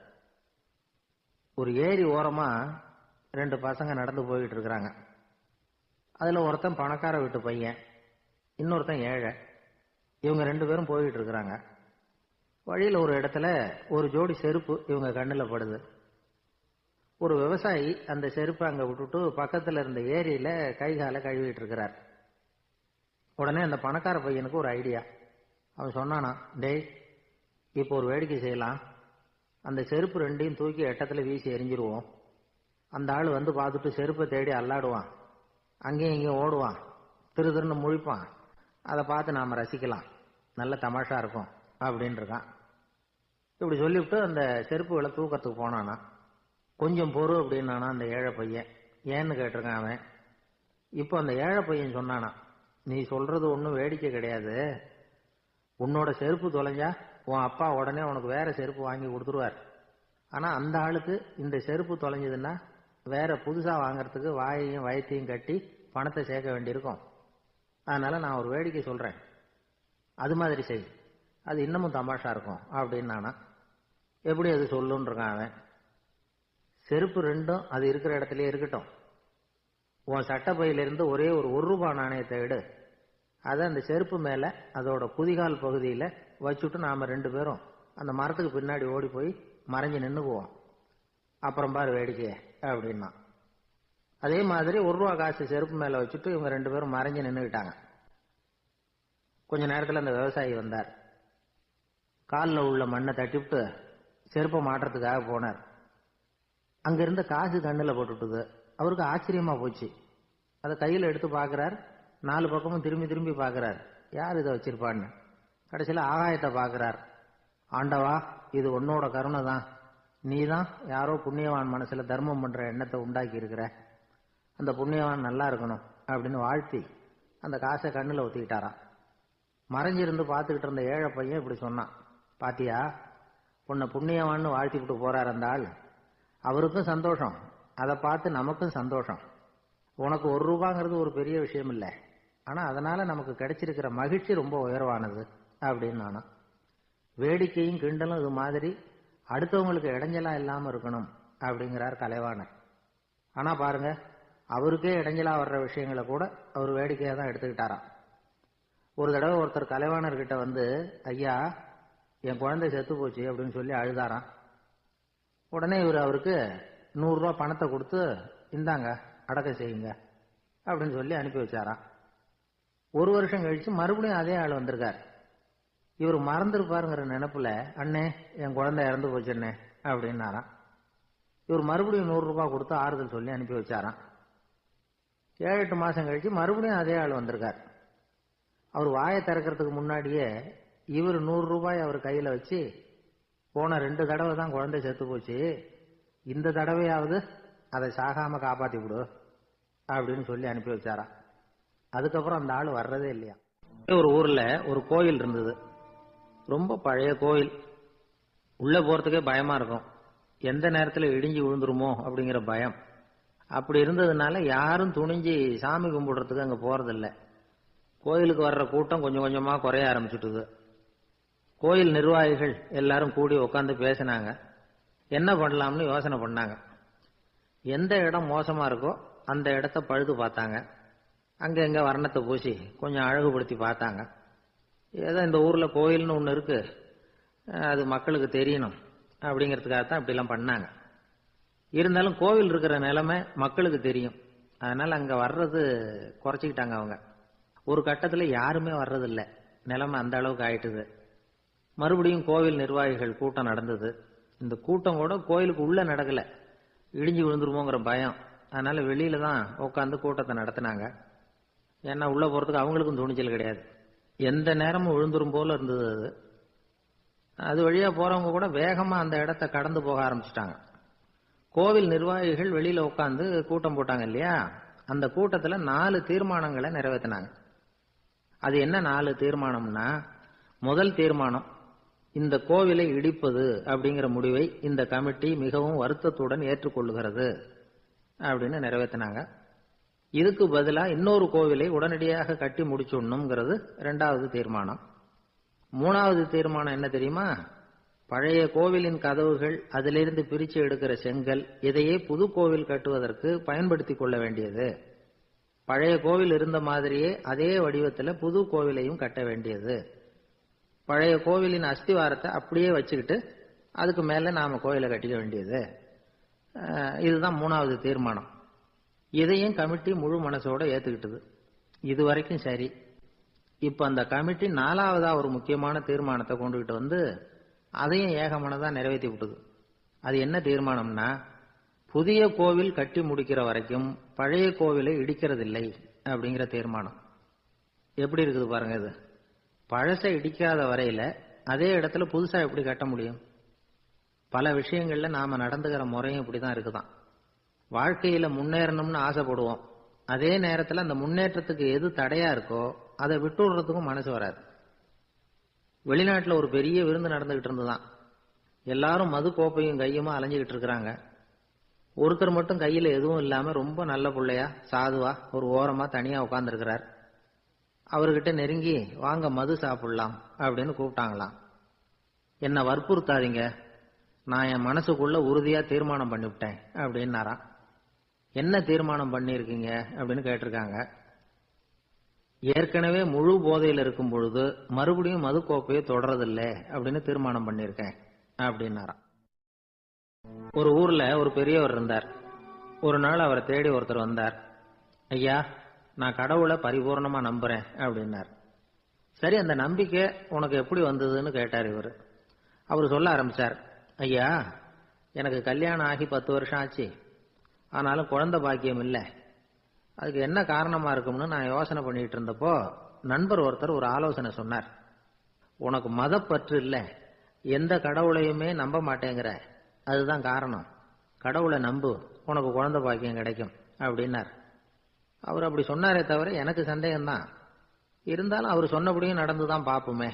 ஒரு ஏரி ஓரமா 2 பசங்க நடந்து போயிட்டு இருக்கிறாங்க. அதுல ஒருத்தன் பணக்கார வீட்டு பையன், இன்னொருத்தன் ஏழை. இவங்க 2 பேரும் போயிட்டு இருக்கிறாங்க. வழியில ஒரு இடத்துல ஒரு ஜோடி செருப்பு இவங்க கண்ணுல படுது. ஒரு விவசாயி அந்த செருப்பை அங்க விட்டுட்டு பக்கத்துல இருந்த ஏரியில கை காலை கழுவிட்டு இருக்கிறார். உடனே அந்த பணக்கார பையனுக்கு ஒரு ஐடியா. அவன் சொன்னானா, டேய் இப்போ ஒரு வேடிக்கை செய்யலாம், அந்த செருப்பு 2ஐயும் தூக்கி எட்டத்துல வீசி எரிஞ்சிருவோம். அந்த ஆள் பார்த்துட்டு செருப்பை தேடி அல்லாடுவான், அங்கேயும் இங்கேயும் ஓடுவான், திரு திருன்னு முழிப்பான். அதை பார்த்து நாம ரசிக்கலாம், நல்ல தமாஷா இருக்கும் அப்படின்னு இருக்கான். இப்படி சொல்லிவிட்டு அந்த செருப்புகளை தூக்கத்துக்கு போனானா. கொஞ்சம் பொறு அப்படின்னானா அந்த ஏழை பையன். ஏன்னு கேட்டிருக்கான் அவன். இப்போ அந்த ஏழை பையன் சொன்னானா, நீ சொல்றது ஒன்றும் வேடிக்கை கிடையாது, உன்னோட செருப்பு தொலைஞ்சா உன் அப்பா உடனே உனக்கு வேற செருப்பு வாங்கி கொடுத்துருவார். ஆனா அந்த ஆளுக்கு இந்த செருப்பு தொலைஞ்சதுன்னா வேற புதுசா வாங்கறதுக்கு வாயையும் வயத்தையும் கட்டி பணத்தை சேர்க்க வேண்டியிருக்கும். அதனால நான் ஒரு வேடிக்கை சொல்றேன், அது மாதிரி செய், அது இன்னமும் தமாஷா இருக்கும் அப்படின்னு நானா. எப்படி அது சொல்லுன்னு இருக்கான் அவன். செருப்பு ரெண்டும் அது இருக்கிற இடத்துலயே இருக்கட்டும். உன் சட்டப்பையிலிருந்து ஒரே ஒரு ரூபாய் நாணயத்தை எடு, அதை அந்த செருப்பு மேல அதோட குதிகால் பகுதியில வச்சுட்டு நாம 2 பேரும் அந்த மரத்துக்கு பின்னாடி ஓடி போய் மறைஞ்சு நின்னுக்குவோம். அப்புறம் பாரு வேடிக்கைய அப்படின்னா. அதே மாதிரி ரூபாய் காசு செருப்பு மேல வச்சுட்டு இவங்க 2 பேரும் மறைஞ்சு நின்னுக்கிட்டாங்க. கொஞ்ச நேரத்துல அந்த விவசாயி வந்தார். காலில் உள்ள மண்ணை தட்டிவிட்டு செருப்பை மாட்டுறதுக்காக போனார். அங்க இருந்த காசு கண்ணுல போட்டுட்டுது. அவருக்கு ஆச்சரியமா போச்சு. அதை கையில எடுத்து பாக்குறார். 4 பக்கமும் திரும்பி திரும்பி பாக்குறார், யார் இதை வச்சிருப்பான்னு. கடைசியில ஆகாயத்தை பாக்குறார். ஆண்டவா, இது உன்னோட கருணை தான். நீ தான் யாரோ புண்ணியவான் மனசுல தர்மம் பண்ற எண்ணத்தை உண்டாக்கி இருக்கிற. அந்த புண்ணியவான் நல்லா இருக்கணும் அப்படின்னு வாழ்த்தி அந்த காசை கண்ணுல ஒத்திக்கிட்டாராம். மறைஞ்சிருந்து பார்த்துக்கிட்டு இருந்த ஏழை பையன் இப்படி சொன்னான், பாத்தியா, உன்னை புண்ணியவான்னு வாழ்த்திக்கிட்டு போறார் அந்த ஆள். அவருக்கும் சந்தோஷம், அதை பார்த்து நமக்கும் சந்தோஷம். உனக்கு ரூபாங்கிறது ஒரு பெரிய விஷயம் இல்லை, ஆனா அதனால நமக்கு கிடைச்சிருக்கிற மகிழ்ச்சி ரொம்ப உயர்வானது அப்படின்னு நானா. வேடிக்கையும் கிண்டலும் இது மாதிரி அடுத்தவங்களுக்கு இடைஞ்சலா இல்லாம இருக்கணும் அப்படிங்கிறார் கலைவாணர். ஆனா பாருங்க, அவருக்கே இடைஞ்சலா வர்ற விஷயங்களை கூட அவர் வேடிக்கையா தான் எடுத்துக்கிட்டாராம். ஒரு தடவை ஒருத்தர் கலைவாணர் கிட்ட வந்து, ஐயா என் குழந்தை செத்து போச்சு அப்படின்னு சொல்லி அழுதாராம். உடனே இவர் அவருக்கு 100 ரூபாய் பணத்தை கொடுத்து, இந்தாங்க அடக்கம் செய்யுங்க அப்படின்னு சொல்லி அனுப்பி வச்சாராம். 1 வருஷம் கழிச்சு மறுபடியும் அதே ஆள் வந்திருக்கார். இவர் மறந்துருப்பாருங்கிற நினைப்புல, அண்ணே என் குழந்தை இறந்து போச்சுண்ணே அப்படின்னாராம். இவர் மறுபடியும் 100 ரூபாய் கொடுத்து ஆறுதல் சொல்லி அனுப்பி வச்சாராம். 7-8 மாசம் கழிச்சு மறுபடியும் அதே ஆள் வந்திருக்கார். அவர் வாயை திறக்கிறதுக்கு முன்னாடியே இவர் 100 ரூபாய் அவர் கையில வச்சு, போன 2 தடவை தான் குழந்தை செத்து போச்சு, இந்த தடவையாவது அதை சாகாம காப்பாத்தி விடு அப்படின்னு சொல்லி அனுப்பி வச்சாராம். அதுக்கப்புறம் அந்த ஆள் வர்றதே இல்லையா. ஒரு ஊர்ல ஒரு கோயில் இருந்தது, ரொம்ப பழைய கோயில். உள்ள போறதுக்கே பயமா இருக்கும், எந்த நேரத்துல இடிஞ்சு விழுந்துருமோ அப்படிங்கிற பயம். அப்படி இருந்ததுனால யாரும் துணிஞ்சு சாமி கும்பிடுறதுக்கு அங்க போறதில்லை. கோயிலுக்கு வர்ற கூட்டம் கொஞ்சம் கொஞ்சமா குறைய ஆரம்பிச்சுட்டுது. கோயில் நிர்வாகிகள் எல்லாரும் கூடி உட்காந்து பேசினாங்க. என்ன பண்ணலாம்னு யோசனை பண்ணாங்க. எந்த இடம் மோசமா இருக்கோ அந்த இடத்த பழுது பார்த்தாங்க. அங்க எங்க வர்ணத்தை பூசி கொஞ்சம் அழகுபடுத்தி பார்த்தாங்க. ஏதோ இந்த ஊர்ல கோயில்னு ஒண்ணு இருக்கு, அது மக்களுக்கு தெரியணும் அப்படிங்கிறதுக்காகத்தான் இப்படிலாம் பண்ணாங்க. இருந்தாலும் கோவில் இருக்கிற நிலைமை மக்களுக்கு தெரியும், அதனால அங்க வர்றது குறைச்சிக்கிட்டாங்க அவங்க. ஒரு கட்டத்துல யாருமே வர்றதில்லை, நிலைமை அந்த அளவுக்கு ஆயிட்டுது. மறுபடியும் கோவில் நிர்வாகிகள் கூட்டம் நடந்தது. இந்த கூட்டம் கூட கோயிலுக்கு உள்ள நடக்கல, இடிஞ்சு விழுந்துருமோங்கிற பயம். அதனால வெளியில தான் உட்காந்து கூட்டத்தை நடத்தினாங்க. ஏன்னா உள்ள போறதுக்கு அவங்களுக்கும் துணிச்சல் கிடையாது, எந்த நேரமும் விழுந்துரும் போல இருந்தது அது. அது வழியா போறவங்க கூட வேகமா அந்த இடத்த கடந்து போக ஆரம்பிச்சிட்டாங்க. கோவில் நிர்வாகிகள் வெளியில உட்காந்து கூட்டம் போட்டாங்க இல்லையா, அந்த கூட்டத்துல 4 தீர்மானங்களை நிறைவேற்றினாங்க. அது என்ன 4 தீர்மானம்னா, முதல் தீர்மானம், இந்த கோவிலை இடிப்பது அப்படிங்கிற முடிவை இந்த கமிட்டி மிகவும் வருத்தத்துடன் ஏற்றுக்கொள்ளுகிறது அப்படின்னு நிறைவேற்றினாங்க. இதுக்கு பதிலா இன்னொரு கோவிலை உடனடியாக கட்டி முடிச்சுடணுங்கிறது 2வது தீர்மானம். 3வது தீர்மானம் என்ன தெரியுமா, பழைய கோவிலின் கதவுகள், அதிலிருந்து பிரிச்சு எடுக்கிற செங்கல், இதையே புது கோவில் கட்டுவதற்கு பயன்படுத்திக் கொள்ள வேண்டியது. பழைய கோவில் இருந்த மாதிரியே அதே வடிவத்தில் புது கோவிலையும் கட்ட வேண்டியது. பழைய கோவிலின் அஸ்திவாரத்தை அப்படியே வச்சுக்கிட்டு அதுக்கு மேல நாம கோயிலை கட்டிக்க வேண்டியது. இதுதான் 3வது தீர்மானம். இதையும் கமிட்டி முழு மனசோட ஏத்துக்கிட்டது. இது வரைக்கும் சரி. இப்ப அந்த கமிட்டி 4வதா ஒரு முக்கியமான தீர்மானத்தை கொண்டுகிட்டு வந்து அதையும் ஏகமனதா நிறைவேற்றி விட்டது. அது என்ன தீர்மானம்னா, புதிய கோவில் கட்டி முடிக்கிற வரைக்கும் பழைய கோவிலை இடிக்கிறதில்லை அப்படிங்கிற தீர்மானம். எப்படி இருக்குது பாருங்க இது. பழசை இடிக்காத வரையில அதே இடத்துல புதுசா எப்படி கட்ட முடியும்? பல விஷயங்கள்ல நாம நடந்துகிற முறையும் இப்படிதான் இருக்குதான். வாழ்க்கையில முன்னேறணும்னு ஆசைப்படுவோம், அதே நேரத்துல அந்த முன்னேற்றத்துக்கு எது தடையா இருக்கோ அதை விட்டு விடுறதுக்கும் மனசு வராது. வெளிநாட்டில் ஒரு பெரிய விருந்து நடந்துகிட்டு இருந்துதான். எல்லாரும் மது கோப்பையும் கையுமா அலைஞ்சுக்கிட்டு இருக்கிறாங்க. ஒருத்தர் மட்டும் கையில எதுவும் இல்லாம ரொம்ப நல்ல பிள்ளையா சாதுவா ஒரு ஓரமா தனியா உட்கார்ந்துருக்கிறார். அவர்கிட்ட நெருங்கி வாங்க மது சாப்பிடலாம் அப்படின்னு கூப்பிட்டாங்களாம். என்ன வற்புறுத்தாதீங்க, நான் என் மனசுக்குள்ள உறுதியா தீர்மானம் பண்ணிவிட்டேன் அப்படின்னாராம். என்ன தீர்மானம் பண்ணிருக்கீங்க அப்படின்னு கேட்டிருக்காங்க. ஏற்கனவே முழு போதையில் இருக்கும் பொழுது மறுபடியும் மது கோப்பையை தொடறதில்லை அப்படின்னு தீர்மானம் பண்ணிருக்கேன் அப்படின்னாராம். ஒரு ஊர்ல ஒரு பெரியவர் இருந்தார். ஒரு நாள் அவரை தேடி ஒருத்தர் வந்தார். ஐயா, நான் கடவுளை பரிபூர்ணமா நம்புறேன் அப்படின்னார். சரி, அந்த நம்பிக்கை உனக்கு எப்படி வந்ததுன்னு கேட்டார் இவர். அவர் சொல்ல ஆரம்பிச்சார். ஐயா, எனக்கு கல்யாணம் ஆகி 10 வருஷம் ஆச்சு, ஆனாலும் குழந்தை பாக்கியம் இல்லை. அதுக்கு என்ன காரணமா இருக்கும்னு நான் யோசனை பண்ணிட்டு இருந்தப்போ நண்பர் ஒருத்தர் ஒரு ஆலோசனை சொன்னார். உனக்கு மதப்பற்று இல்லை, எந்த கடவுளையுமே நம்ப மாட்டேங்கிற, அதுதான் காரணம். கடவுளை நம்பு, உனக்கு குழந்தை பாக்கியம் கிடைக்கும் அப்படின்னார். அவர் அப்படி சொன்னாரே தவிர எனக்கு சந்தேகம்தான். இருந்தாலும் அவர் சொன்னபடியும் நடந்துதான் பார்ப்போமே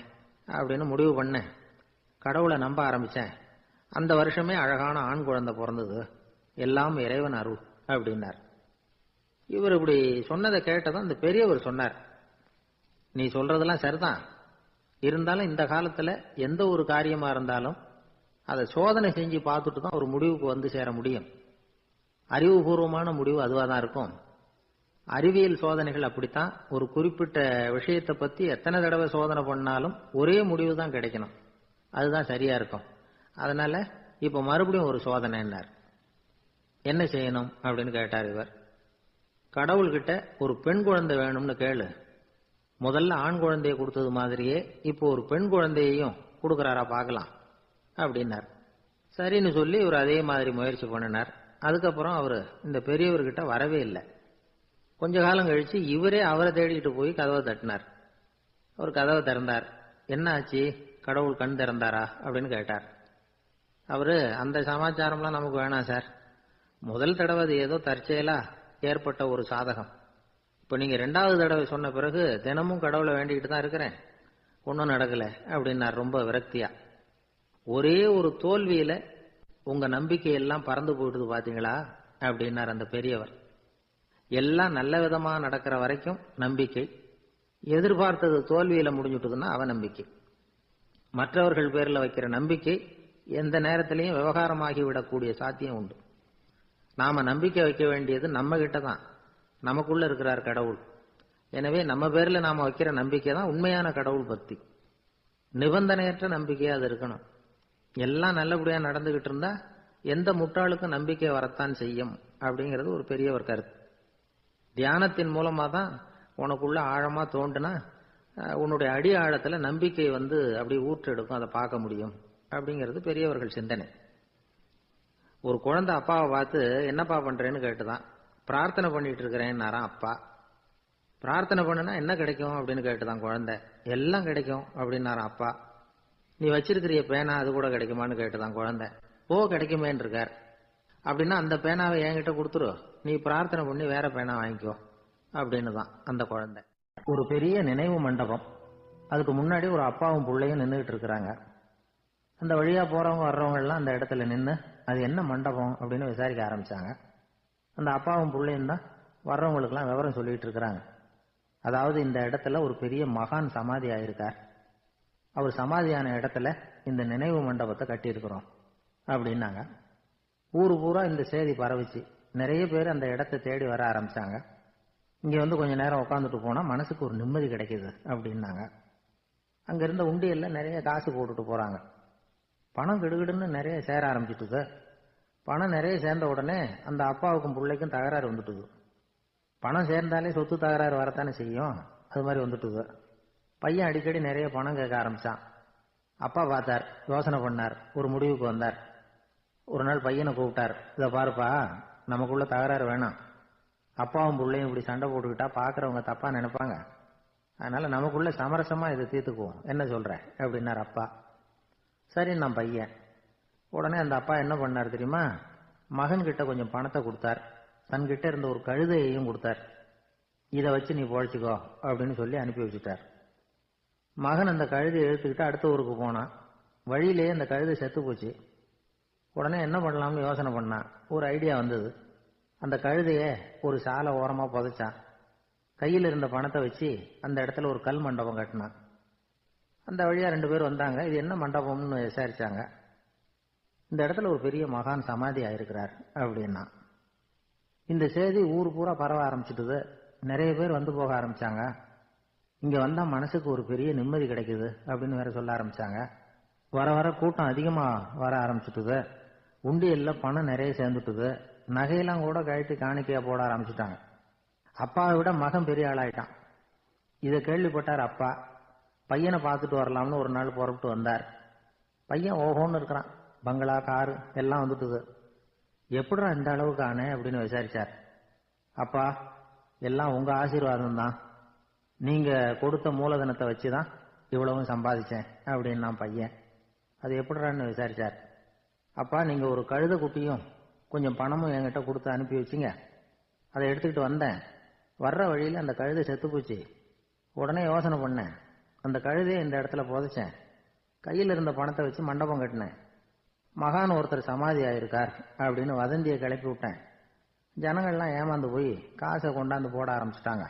அப்படின்னு முடிவு பண்ணேன். கடவுளை நம்ப ஆரம்பிச்சேன். அந்த வருஷமே அழகான ஆண் குழந்தை பிறந்தது. எல்லாம் இறைவன் அருள் அப்படின்னார். இவர் இப்படி சொன்னதை கேட்டதும் அந்த பெரியவர் சொன்னார், நீ சொல்றதெல்லாம் சரிதான், இருந்தாலும் இந்த காலத்துல எந்த ஒரு காரியமா இருந்தாலும் அதை சோதனை செஞ்சு பார்த்துட்டு தான் ஒரு முடிவுக்கு வந்து சேர முடியும். அறிவுபூர்வமான முடிவு அதுவாக தான் இருக்கும். அறிவியல் சோதனைகள் அப்படித்தான். ஒரு குறிப்பிட்ட விஷயத்தை பத்தி எத்தனை தடவை சோதனை பண்ணாலும் ஒரே முடிவு தான் கிடைக்கணும். அதுதான் சரியா இருக்கும். அதனால இப்ப மறுபடியும் ஒரு சோதனைன்னார். என்ன செய்யணும் அப்படின்னு கேட்டார் இவர். கடவுள்கிட்ட ஒரு பெண் குழந்தை வேணும்னு கேளு. முதல்ல ஆண் குழந்தையை கொடுத்தது மாதிரியே இப்போ ஒரு பெண் குழந்தையையும் கொடுக்கறாரா பார்க்கலாம் அப்படின்னார். சரின்னு சொல்லி இவர் அதே மாதிரி முயற்சி பண்ணினார். அதுக்கப்புறம் அவர் இந்த பெரியவர்கிட்ட வரவே இல்லை. கொஞ்ச காலம் கழிச்சு இவரே அவரை தேடிட்டு போய் கதவை தட்டினார். அவர் கதவை திறந்தார். என்ன ஆச்சு, கடவுள் கண் திறந்தாரா அப்படின்னு கேட்டார். அவரு, அந்த சமாச்சாரம்லாம் நமக்கு வேணாம் சார், முதல் தடவை அது ஏதோ தற்செயலா ஏற்பட்ட ஒரு சாதகம். இப்ப நீங்க 2வது தடவை சொன்ன பிறகு தினமும் கடவுளை வேண்டிக்கிட்டு தான் இருக்கிறேன், ஒன்றும் நடக்கல அப்படின்னார் ரொம்ப விரக்தியா. ஒரே ஒரு தோல்வியில உங்க நம்பிக்கையெல்லாம் பறந்து போயிடுது பாத்தீங்களா அப்படின்னார் அந்த பெரியவர். எல்லாம் நல்ல விதமா நடக்கிற வரைக்கும் நம்பிக்கை, எதிர்பார்த்தது தோல்வியில முடிஞ்சுட்டுதுன்னா அவநம்பிக்கை. மற்றவர்கள் பேர்ல வைக்கிற நம்பிக்கை எந்த நேரத்திலையும் விவகாரமாகி விடக்கூடிய சாத்தியம் உண்டு. நாம நம்பிக்கை வைக்க வேண்டியது நம்ம கிட்ட தான், நமக்குள்ள இருக்கிறார் கடவுள். எனவே நம்ம பேர்ல நாம வைக்கிற நம்பிக்கை தான் உண்மையான கடவுள் பக்தி. நிபந்தனையற்ற நம்பிக்கையா அது இருக்கணும். எல்லாம் நல்லபடியா நடந்துகிட்டு இருந்தா எந்த முட்டாளுக்கும் நம்பிக்கை வரத்தான் செய்யும் அப்படிங்கிறது ஒரு பெரியவர் கருத்து. தியானத்தின் மூலமா தான் உனக்குள்ள ஆழமா தோண்டுனா உன்னுடைய அடி ஆழத்துல நம்பிக்கை வந்து அப்படி ஊற்றெடுக்கும், அதை பார்க்க முடியும் அப்படிங்கிறது பெரியவர்கள் சிந்தனை. ஒரு குழந்தை அப்பாவை பார்த்து என்னப்பா பண்றேன்னு கேட்டுதான். பிரார்த்தனை பண்ணிட்டு இருக்கிறேன்னாராம் அப்பா. பிரார்த்தனை பண்ணுனா என்ன கிடைக்கும் அப்படின்னு கேட்டுதான் குழந்தை. எல்லாம் கிடைக்கும் அப்படின்னாராம் அப்பா. நீ வச்சிருக்கிறிய பேனா அது கூட கிடைக்குமான்னு கேட்டுதான் குழந்தை. ஓ, கிடைக்குமேன்னு இருக்கார். அப்படின்னா அந்த பேனாவை என்கிட்ட கொடுத்துரு, நீ பிரார்த்தனை பண்ணி வேற பேனா வாங்கிக்கோ அப்படின்னு தான் அந்த குழந்தை. ஒரு பெரிய நினைவு மண்டபம், அதுக்கு முன்னாடி ஒரு அப்பாவும் பிள்ளையும் நின்றுகிட்டு இருக்கிறாங்க. அந்த வழியா போறவங்க வர்றவங்க எல்லாம் அந்த இடத்துல நின்று அது என்ன மண்டபம் அப்படின்னு விசாரிக்க ஆரம்பிச்சாங்க. அந்த அப்பாவும் பிள்ளையும் தான் வர்றவங்களுக்கெல்லாம் விவரம் சொல்லிட்டு இருக்கிறாங்க. அதாவது இந்த இடத்துல ஒரு பெரிய மகான் சமாதி ஆயிருக்கார், அவர் சமாதியான இடத்துல இந்த நினைவு மண்டபத்தை கட்டியிருக்கிறோம் அப்படின்னாங்க. ஊரு பூரா இந்த செய்தி பரவிச்சு. நிறைய பேர் அந்த இடத்தை தேடி வர ஆரம்பிச்சாங்க. இங்க வந்து கொஞ்ச நேரம் உட்காந்துட்டு போனா மனசுக்கு ஒரு நிம்மதி கிடைக்குது அப்படின்னாங்க. அங்க இருந்த உண்டியல்ல நிறைய காசு போட்டுட்டு போறாங்க. பணம் கிடுகிடுன்னு நிறைய சேர ஆரம்பிச்சுட்டுது. பணம் நிறைய சேர்ந்த உடனே அந்த அப்பாவுக்கும் பிள்ளைக்கும் தகராறு வந்துட்டுது. பணம் சேர்ந்தாலே சொத்து தகராறு வரத்தானே செய்யும், அது மாதிரி வந்துட்டுது. பையன் அடிக்கடி நிறைய பணம் கேட்க ஆரம்பிச்சான். அப்பா பார்த்தார், யோசனை பண்ணார், ஒரு முடிவுக்கு வந்தார். ஒரு நாள் பையனை கூப்பிட்டார். இதை பாருப்பா, நமக்குள்ள தகராறு வேணாம், அப்பாவும் பிள்ளையும் இப்படி சண்டை போட்டுக்கிட்டா பாக்குறவங்க தப்பா நினைப்பாங்க, அதனால நமக்குள்ள சமரசமா இதை தீர்த்துக்குவோம், என்ன சொல்ற அப்படின்னார் அப்பா. சரி நான் பையன். உடனே அந்த அப்பா என்ன பண்ணார் தெரியுமா, மகன் கிட்ட கொஞ்சம் பணத்தை கொடுத்தார், தன்கிட்ட இருந்த ஒரு கழுதையையும் கொடுத்தார். இதை வச்சு நீ பொழைச்சிக்கோ அப்படின்னு சொல்லி அனுப்பி வச்சுட்டார். மகன் அந்த கழுதையை இழுத்துக்கிட்டு அடுத்த ஊருக்கு போனான். வழியிலேயே அந்த கழுதை செத்து போச்சு. உடனே என்ன பண்ணலாம்னு யோசனை பண்ணான். ஒரு ஐடியா வந்தது. அந்த கழுதைய ஒரு சாலை ஓரமா புதைச்சான். கையில் இருந்த பணத்தை வச்சு அந்த இடத்துல ஒரு கல் மண்டபம் கட்டினான். அந்த வழியா 2 பேர் வந்தாங்க. இது என்ன மண்டபம்னு விசாரிச்சாங்க. இந்த இடத்துல ஒரு பெரிய மகான் சமாதி ஆயிருக்கிறார் அப்படின்னா. இந்த செய்தி ஊர் பூரா பரவ ஆரம்பிச்சுட்டுது. நிறைய பேர் வந்து போக ஆரம்பிச்சாங்க. இங்க வந்தா மனசுக்கு ஒரு பெரிய நிம்மதி கிடைக்குது அப்படின்னு வேற சொல்ல ஆரம்பிச்சாங்க. வர வர கூட்டம் அதிகமா வர ஆரம்பிச்சுட்டுது. உண்டியல்ல பணம் நிறைய சேர்ந்துட்டுது. நகையெல்லாம் கூட கழட்டி காணிக்கையா போட ஆரம்பிச்சுட்டாங்க. அப்பாவை விட மகன் பெரிய ஆளாயிட்டான். இதை கேள்விப்பட்டார் அப்பா. பையனை பார்த்துட்டு வரலாம்னு ஒரு நாள் புறப்பட்டு வந்தார். பையன் ஓஹோன்னு இருக்கிறான். பங்களா, காரு எல்லாம் வந்துட்டுது. எப்படிடா இந்த அளவுக்கு ஆனே அப்படின்னு விசாரிச்சார். அப்பா, எல்லாம் உங்க ஆசீர்வாதம் தான். நீங்க கொடுத்த மூலதனத்தை வச்சுதான் இவ்வளவும் சம்பாதிச்சேன் அப்படின்னு நான் பையன். அது எப்படிடான்னு விசாரிச்சார். அப்பா, நீங்க ஒரு கழுதை குட்டியும் கொஞ்சம் பணமும் என்கிட்ட கொடுத்து அனுப்பி வச்சிங்க. அதை எடுத்துக்கிட்டு வந்தேன். வர்ற வழியில் அந்த கழுதை செத்து போச்சு. உடனே யோசனை பண்ணேன். அந்த கழுதையை இந்த இடத்துல புதைச்சேன். கையில் இருந்த பணத்தை வச்சு மண்டபம் கட்டினேன். மகான் ஒருத்தர் சமாதி ஆயிருக்கார் அப்படின்னு வதந்தியை கிளப்பி விட்டேன். ஜனங்கள்லாம் ஏமாந்து போய் காசை கொண்டாந்து போட ஆரம்பிச்சுட்டாங்க.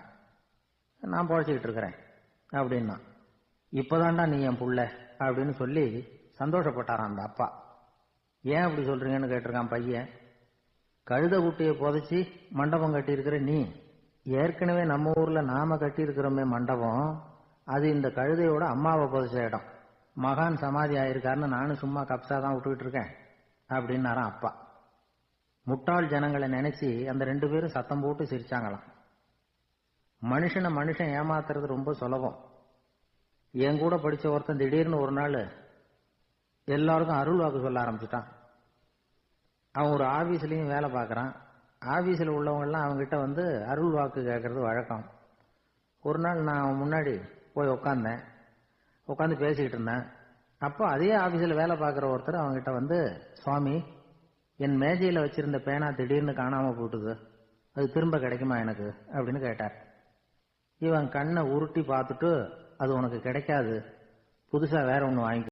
நான் பொழைச்சிக்கிட்டு இருக்கிறேன் அப்படின்னா. இப்பதான்டா நீ என் புள்ள அப்படின்னு சொல்லி சந்தோஷப்பட்டாரான் அந்த அப்பா. ஏன் அப்படி சொல்றீங்கன்னு கேட்டிருக்கான் பையன். கழுத குட்டியை புதைச்சி மண்டபம் கட்டியிருக்கிற நீ, ஏற்கனவே நம்ம ஊர்ல நாம கட்டியிருக்கிறோமே மண்டபம், அது இந்த கழுதையோட அம்மாவை புதைச்ச இடம். மகான் சமாதி ஆயிருக்காருன்னு நானும் சும்மா கப்சா தான் விட்டுக்கிட்டு இருக்கேன் அப்படின்னாராம் அப்பா. முட்டாள் ஜனங்களை நினைச்சு அந்த 2 பேரும் சத்தம் போட்டு சிரிச்சாங்களாம். மனுஷன் ஏமாத்துறது ரொம்ப சுலபம். என் கூட படிச்ச ஒருத்தன் திடீர்னு ஒரு நாள் எல்லாருக்கும் அருள் வாக்கு சொல்ல ஆரம்பிச்சுட்டான். அவன் ஒரு ஆபீஸ்லயும் வேலை பார்க்கறான். ஆபீஸ்ல உள்ளவங்க எல்லாம் அவங்ககிட்ட வந்து அருள் வாக்கு கேட்கறது வழக்கம். ஒரு நாள் நான் அவன் முன்னாடி போய் உட்காந்து பேசிக்கிட்டு இருந்தேன். அப்போ அதே ஆபீஸ்ல வேலை பார்க்குற ஒருத்தர் அவங்ககிட்ட வந்து, சுவாமி, என் மேஜையில வச்சிருந்த பேனா திடீர்னு காணாம போட்டுது, அது திரும்ப கிடைக்குமா எனக்கு அப்படின்னு கேட்டார். இவன் கண்ணை உருட்டி பார்த்துட்டு, அது உனக்கு கிடைக்காது, புதுசா வேற ஒன்று வாங்கி